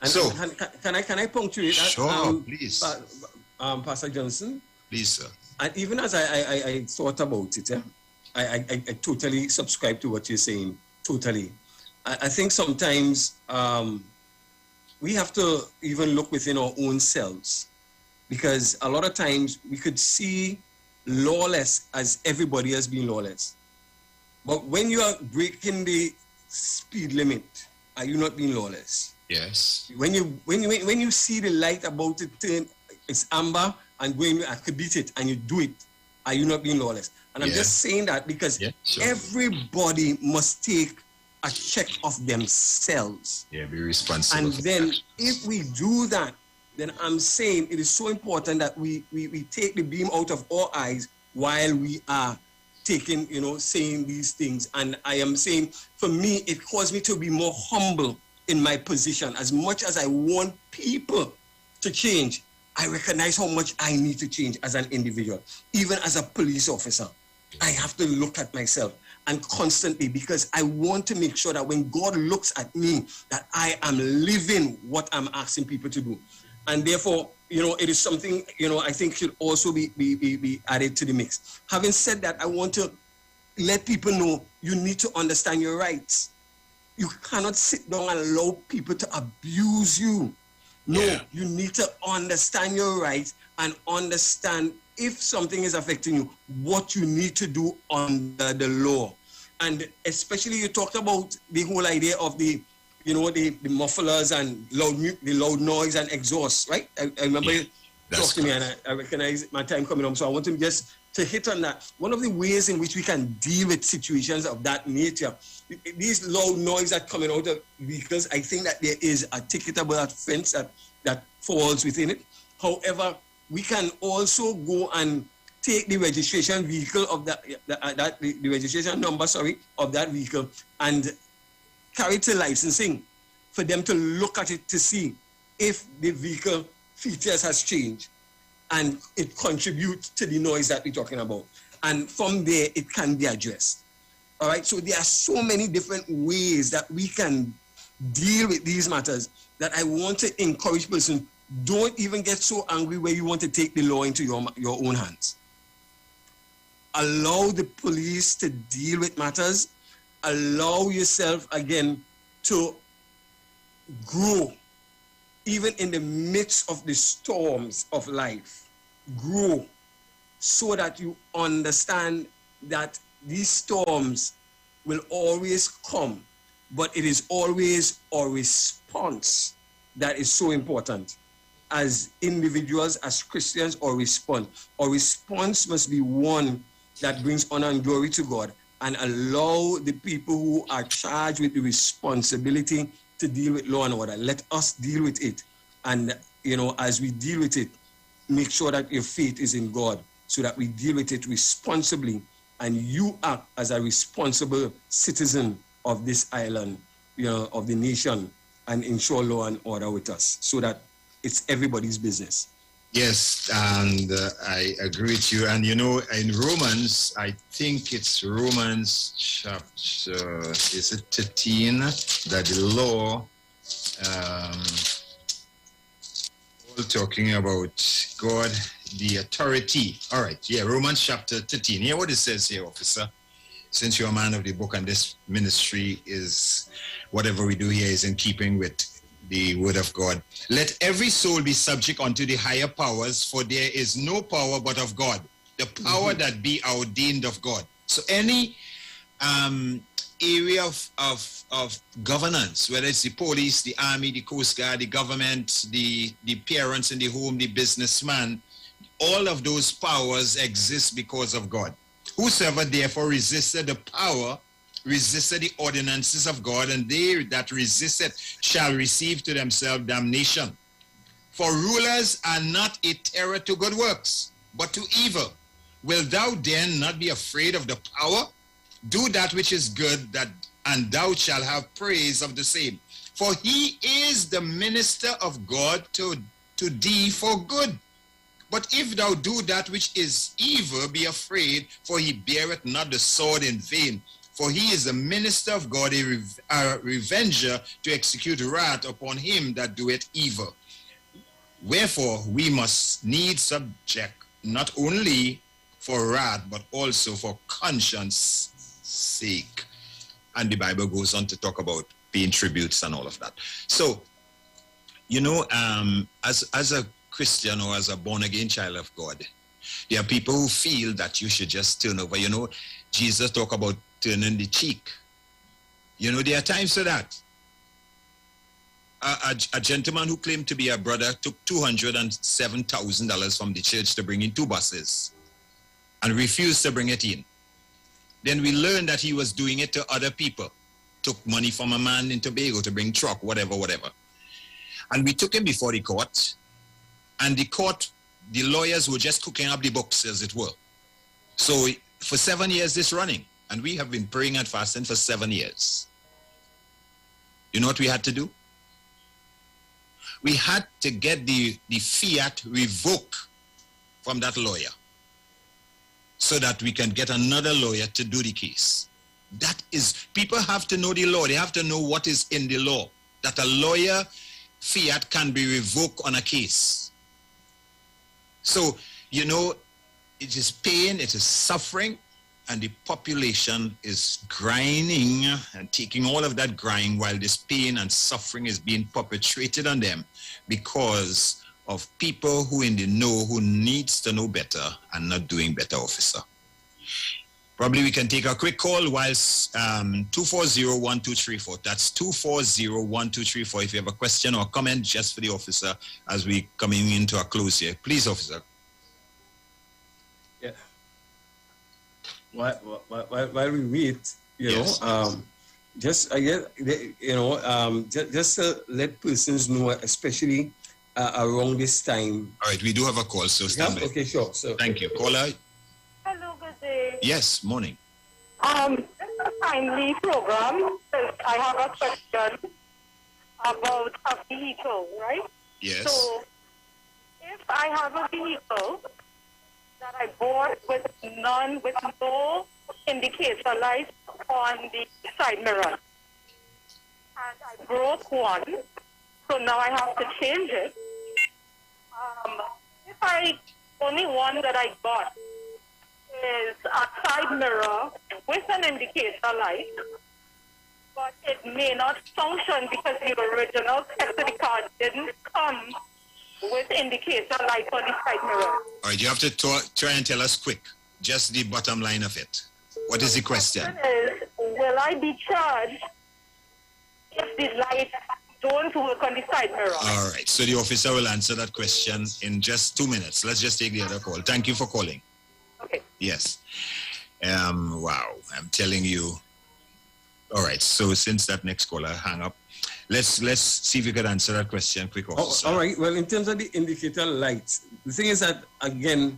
And so, can I punctuate that? Sure, please. Pastor Johnson? Please, sir. And even as I thought about it, I totally subscribe to what you're saying, totally. I think sometimes we have to even look within our own selves, because a lot of times we could see lawless as everybody has been lawless. But when you are breaking the speed limit, are you not being lawless? Yes. When you see the light about to turn, it's amber, and when I could beat it and you do it, are you not being lawless? And I'm just saying that because everybody must take a check of themselves. Yeah, be responsible. And then if we do that, then I'm saying it is so important that we take the beam out of our eyes while we are taking, saying these things. And I am saying, for me, it caused me to be more humble in my position. As much as I want people to change, I recognize how much I need to change as an individual. Even as a police officer, I have to look at myself and constantly, because I want to make sure that when God looks at me, that I am living what I'm asking people to do. And therefore, it is something, I think should also be added to the mix. Having said that, I want to let people know you need to understand your rights. You cannot sit down and allow people to abuse you. No, you need to understand your rights and understand if something is affecting you, what you need to do under the law. And especially you talked about the whole idea of the mufflers and the loud noise and exhaust, right? I remember you talking to me, and I recognize my time coming up, so I want to just to hit on that. One of the ways in which we can deal with situations of that nature, these loud noise that coming out of vehicles, I think that there is a ticketable offense that falls within it. However, we can also go and take the registration vehicle of the registration number, of that vehicle, and carry it to licensing for them to look at it to see if the vehicle features has changed and it contributes to the noise that we're talking about. And from there, it can be addressed. All right, so there are so many different ways that we can deal with these matters that I want to encourage persons, don't even get so angry where you want to take the law into your own hands. Allow the police to deal with matters. Allow yourself, again, to grow, even in the midst of the storms of life. Grow so that you understand that these storms will always come, but it is always our response that is so important. As individuals, as Christians, our response must be one that brings honor and glory to God, and allow the people who are charged with the responsibility to deal with law and order. Let us deal with it. And, as we deal with it, make sure that your faith is in God so that we deal with it responsibly, and you act as a responsible citizen of this island, of the nation, and ensure law and order with us so that it's everybody's business. Yes, and I agree with you. And in Romans, I think it's Romans chapter, is it 13, that the law, all talking about God, the authority. All right, Romans chapter 13. Hear what it says here, officer. Since you're a man of the book and this ministry is, whatever we do here is in keeping with the word of God. Let every soul be subject unto the higher powers, for there is no power but of God, the power that be ordained of God. So any area of governance, whether it's the police, the army, the coast guard, the government, the parents in the home, the businessman, all of those powers exist because of God. Whosoever therefore resisted the power resisted the ordinances of God, and they that resist it shall receive to themselves damnation. For rulers are not a terror to good works, but to evil. Wilt thou then not be afraid of the power? Do that which is good, and thou shalt have praise of the same. For he is the minister of God to thee for good. But if thou do that which is evil, be afraid, for he beareth not the sword in vain. For he is the minister of God, a revenger to execute wrath upon him that doeth evil. Wherefore we must needs subject, not only for wrath, but also for conscience sake. And the Bible goes on to talk about paying tributes and all of that. So, you know, as a Christian or as a born-again child of God, there are people who feel that you should just turn over. You know, Jesus talked about turning the cheek. You know, there are times for that. A gentleman who claimed to be a brother took $207,000 from the church to bring in 2 buses and refused to bring it in. Then we learned that he was doing it to other people. Took money from a man in Tobago to bring truck, whatever. And we took him before the court. And the lawyers were just cooking up the books, as it were. So for 7 years this running. And we have been praying and fasting for 7 years. You know what we had to do? We had to get the fiat revoked from that lawyer so that we can get another lawyer to do the case. That is, people have to know the law. They have to know what is in the law, that a lawyer fiat can be revoked on a case. So, you know, it is pain, it is suffering, and the population is grinding and taking all of that grind while this pain and suffering is being perpetrated on them because of people who in the know, who needs to know better and not doing better, officer. Probably we can take a quick call whilst 240-1234. That's 240-1234. If you have a question or comment just for the officer as we coming into a close here. Please, officer. Yeah. While we wait, Yes. just I guess just to let persons know, especially around this time. All right, we do have a call, so stand by. Okay, sure. So thank you, caller. Hello, good day. Yes, morning. This is a timely program. I have a question about a vehicle, right? Yes. So, if I have a vehicle that I bought with no indicator light on the side mirror, and I broke one, so now I have to change it. Only one that I got is a side mirror with an indicator light, but it may not function because the original custody card didn't come with indicator light on the side mirror. All right, you have to try and tell us quick, just the bottom line of it. What is the question? The question is, will I be charged if the lights don't work on the side mirror? All right, so the officer will answer that question in just 2 minutes. Let's just take the other call. Thank you for calling. Okay. Yes. Wow, I'm telling you. All right, so since that next caller hang up, let's see if you could answer that question quick, officer. All right. Well, in terms of the indicator lights, the thing is that, again,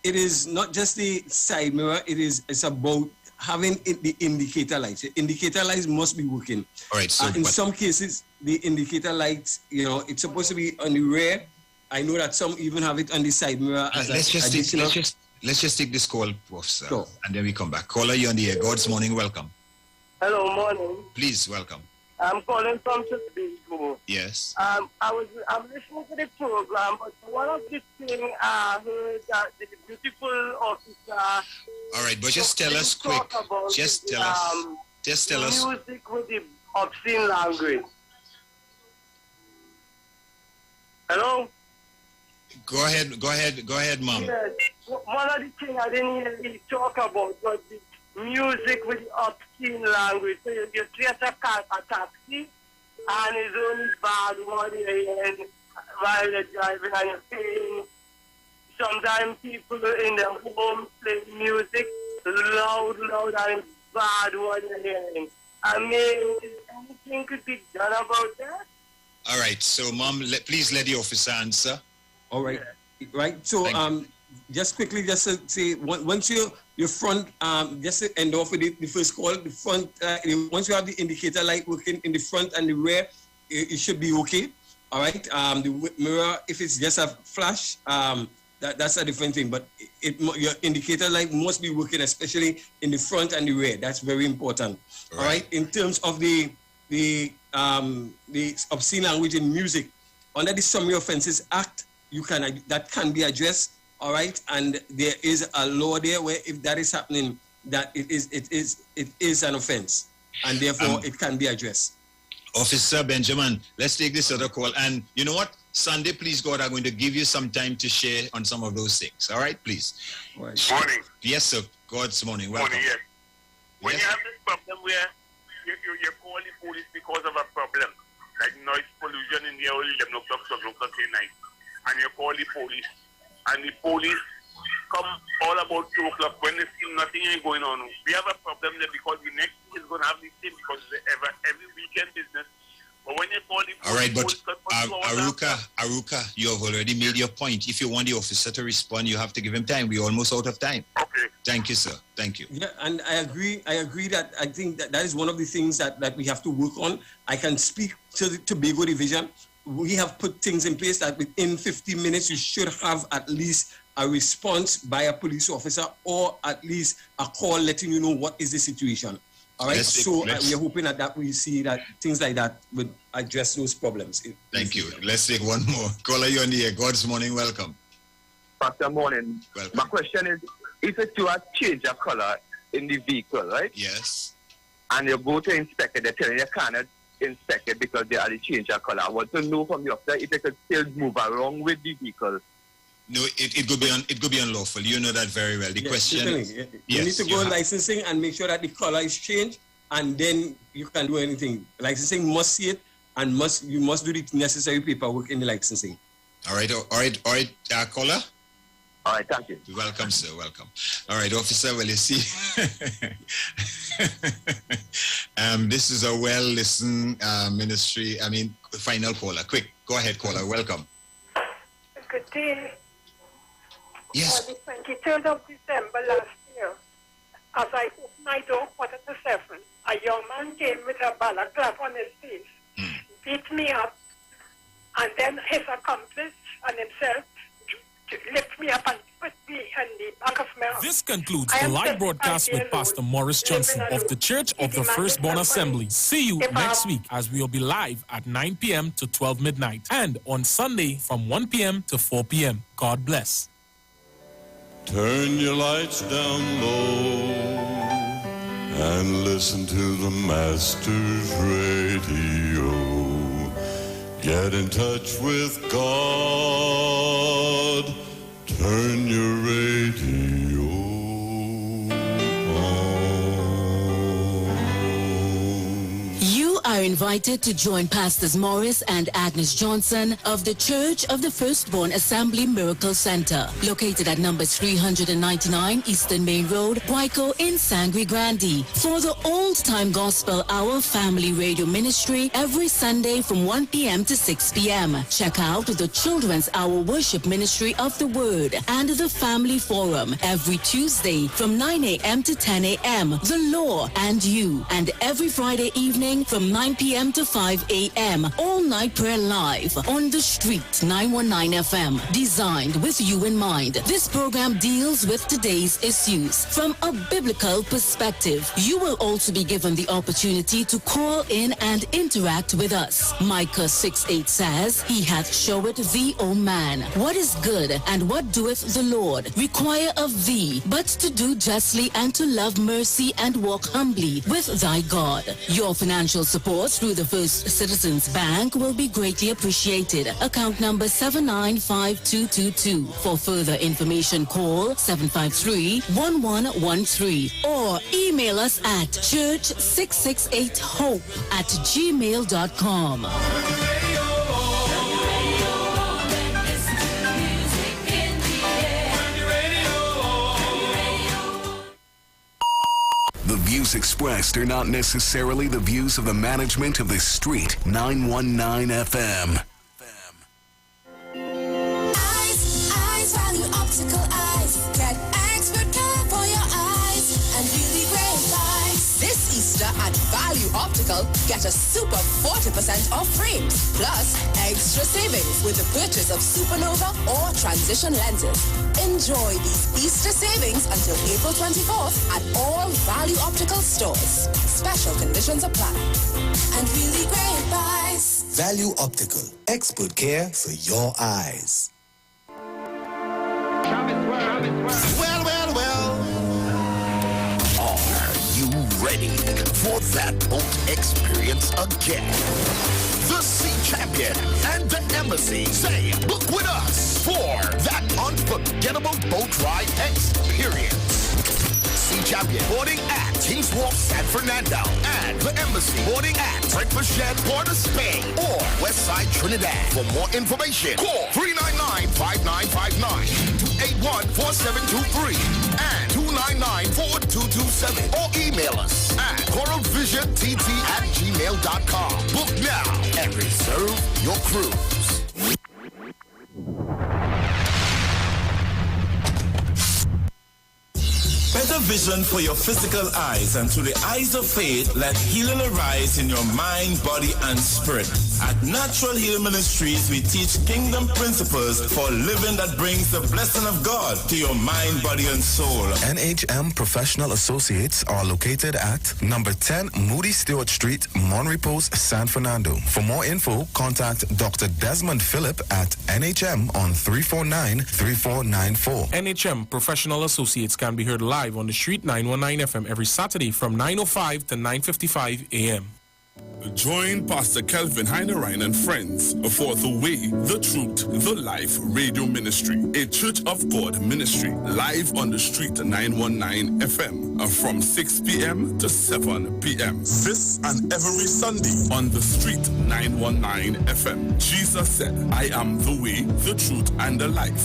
it is not just the side mirror. It's about having the indicator lights. The indicator lights must be working. All right. So in some cases, the indicator lights, it's supposed to be on the rear. I know that some even have it on the side mirror. Let's just take this call, officer, sure. And then we come back. Caller, you on the air. God's morning. Welcome. Hello, morning. Please welcome. I'm calling from Tobago. Yes. I'm listening to the program, but one of the things I heard that the beautiful officer. All right, but just tell us quick. Just tell us. Music with the obscene language. Hello. Go ahead, Mom. Yes. One of the things I didn't really talk about was the music with the obscene language. So you trace a taxi and it's only bad what you're hearing while you're driving and you're paying. Sometimes people in their home play music loud and bad one you're hearing. I mean, anything could be done about that? All right. So, Mom, please let the officer answer. All right. Right. So, just quickly, just to say, once your front, just to end off with the first call, the front, once you have the indicator light working in the front and the rear, it should be okay. All right. The mirror, if it's just a flash, that's a different thing. But your indicator light must be working, especially in the front and the rear. That's very important. All right. In terms of the obscene language in music, under the Summary Offences Act, that can be addressed. All right, and there is a law there where if that is happening, that it is an offense, and therefore it can be addressed. Officer Benjamin, let's take this other call. And you know what? Sunday, please God, I'm going to give you some time to share on some of those things. All right, please. Right. Morning. Yes, sir. God's morning. Welcome. Morning, yes. When Yes. you have this problem where you call the police because of a problem, like noise pollution in the early 11 o'clock, 12 o'clock at night, and you call the police, and the police come all about 2 o'clock when they see nothing ain't going on. We have a problem there because the next thing is going to have the same because it's every weekend business. But when you call the police, All right, but police Aruka, you have already made your point. If you want the officer to respond, you have to give him time. We're almost out of time. Okay. Thank you, sir. Thank you. Yeah, and I agree that I think that is one of the things that we have to work on. I can speak to the Tobago Division. We have put things in place that within 15 minutes, you should have at least a response by a police officer or at least a call letting you know what is the situation. All right. We are hoping that we see that things like that would address those problems. Thank you. Let's take one more. Caller, you on the air. God's morning. Welcome. Pastor, morning. Welcome. My question is, if it's you change a color in the vehicle, right? Yes. And you go to inspect it, they tell you you cannot inspect it because they already changed a color. I want to know from the officer if they could still move around with the vehicle. No, it could be unlawful. You know that very well. The question is, you need to go licensing and make sure that the color is changed, and then you can do anything. Licensing must see it, and you must do the necessary paperwork in the licensing. All right, caller. All right, thank you. Welcome, sir. Welcome. All right, officer. Well, you see, this is a well-listened ministry. I mean, final caller. Quick, go ahead, caller. Welcome. Good day. Yes. On the 23rd of December last year, as I opened my door 6:45, a young man came with a balaclava on his face, beat me up, and then his accomplice and himself lift me up and put me in the back of my house. This concludes the live broadcast with Pastor Morris Johnson of the Church of the Firstborn Assembly. See you next week as we'll be live at 9 p.m. to 12 midnight and on Sunday from 1 p.m. to 4 p.m. God bless. Turn your lights down low and listen to the Master's radio. Get in touch with God. Turn your radio on. You are invited to join Pastors Morris and Agnes Johnson of the Church of the Firstborn Assembly Miracle Center, located at number 399 Eastern Main Road, Waiko in Sangre Grande, for the Old Time Gospel Hour Family Radio Ministry every Sunday from 1 p.m. to 6 p.m. Check out the Children's Hour Worship Ministry of the Word and the Family Forum every Tuesday from 9 a.m. to 10 a.m. The Law and You, and every Friday evening from 9 p.m. to 5 a.m. All night prayer live on the street 919 FM, designed with you in mind. This program deals with today's issues from a biblical perspective. You will also be given the opportunity to call in and interact with us. Micah 6:8 says, He hath showed thee, O man, what is good, and what doeth the Lord require of thee, but to do justly and to love mercy and walk humbly with thy God. Your financial support through the First Citizens Bank will be greatly appreciated. Account number 795222. For further information, call 753-1113 or email us at church668hope@gmail.com. The views expressed are not necessarily the views of the management of the Street 919 FM. Eyes, Value Optical Eyes. Get expert care for your eyes and really great buys. This Easter at Value Optical, get a super 40% off frames, plus extra savings with the purchase of Supernova or Transition lenses. Enjoy these Easter savings until April 24th at all Value Optical stores. Special conditions apply. And really great buys. Value Optical, expert care for your eyes. Well. Are you ready for that boat experience again? The Sea Champion and the Embassy say, book with us for that unforgettable boat ride experience. Sea Champion boarding at Kings Wharf, San Fernando, and the Embassy boarding at Breakfast Shed, Port of Spain, or Westside Trinidad. For more information, call 399-5959, 281-4723, and 299-4227, or email us at coralvisiontT@gmail.com. Book now and reserve your cruise. Better vision for your physical eyes, and through the eyes of faith, let healing arise in your mind, body, and spirit. At Natural Heal Ministries, we teach kingdom principles for living that brings the blessing of God to your mind, body, and soul. NHM Professional Associates are located at number 10 Moody Stewart Street, Monrepos, San Fernando. For more info, contact Dr. Desmond Phillip at NHM on 349-3494. NHM Professional Associates can be heard live on the Street 919 FM every Saturday from 9:05 to 9:55 a.m. Join Pastor Kelvin Heinerine and friends for The Way, The Truth, The Life Radio Ministry, a Church of God ministry, live on the Street 919 FM from 6 p.m. to 7 p.m. This and every Sunday on the Street 919 FM. Jesus said, I am the way, the truth, and the life.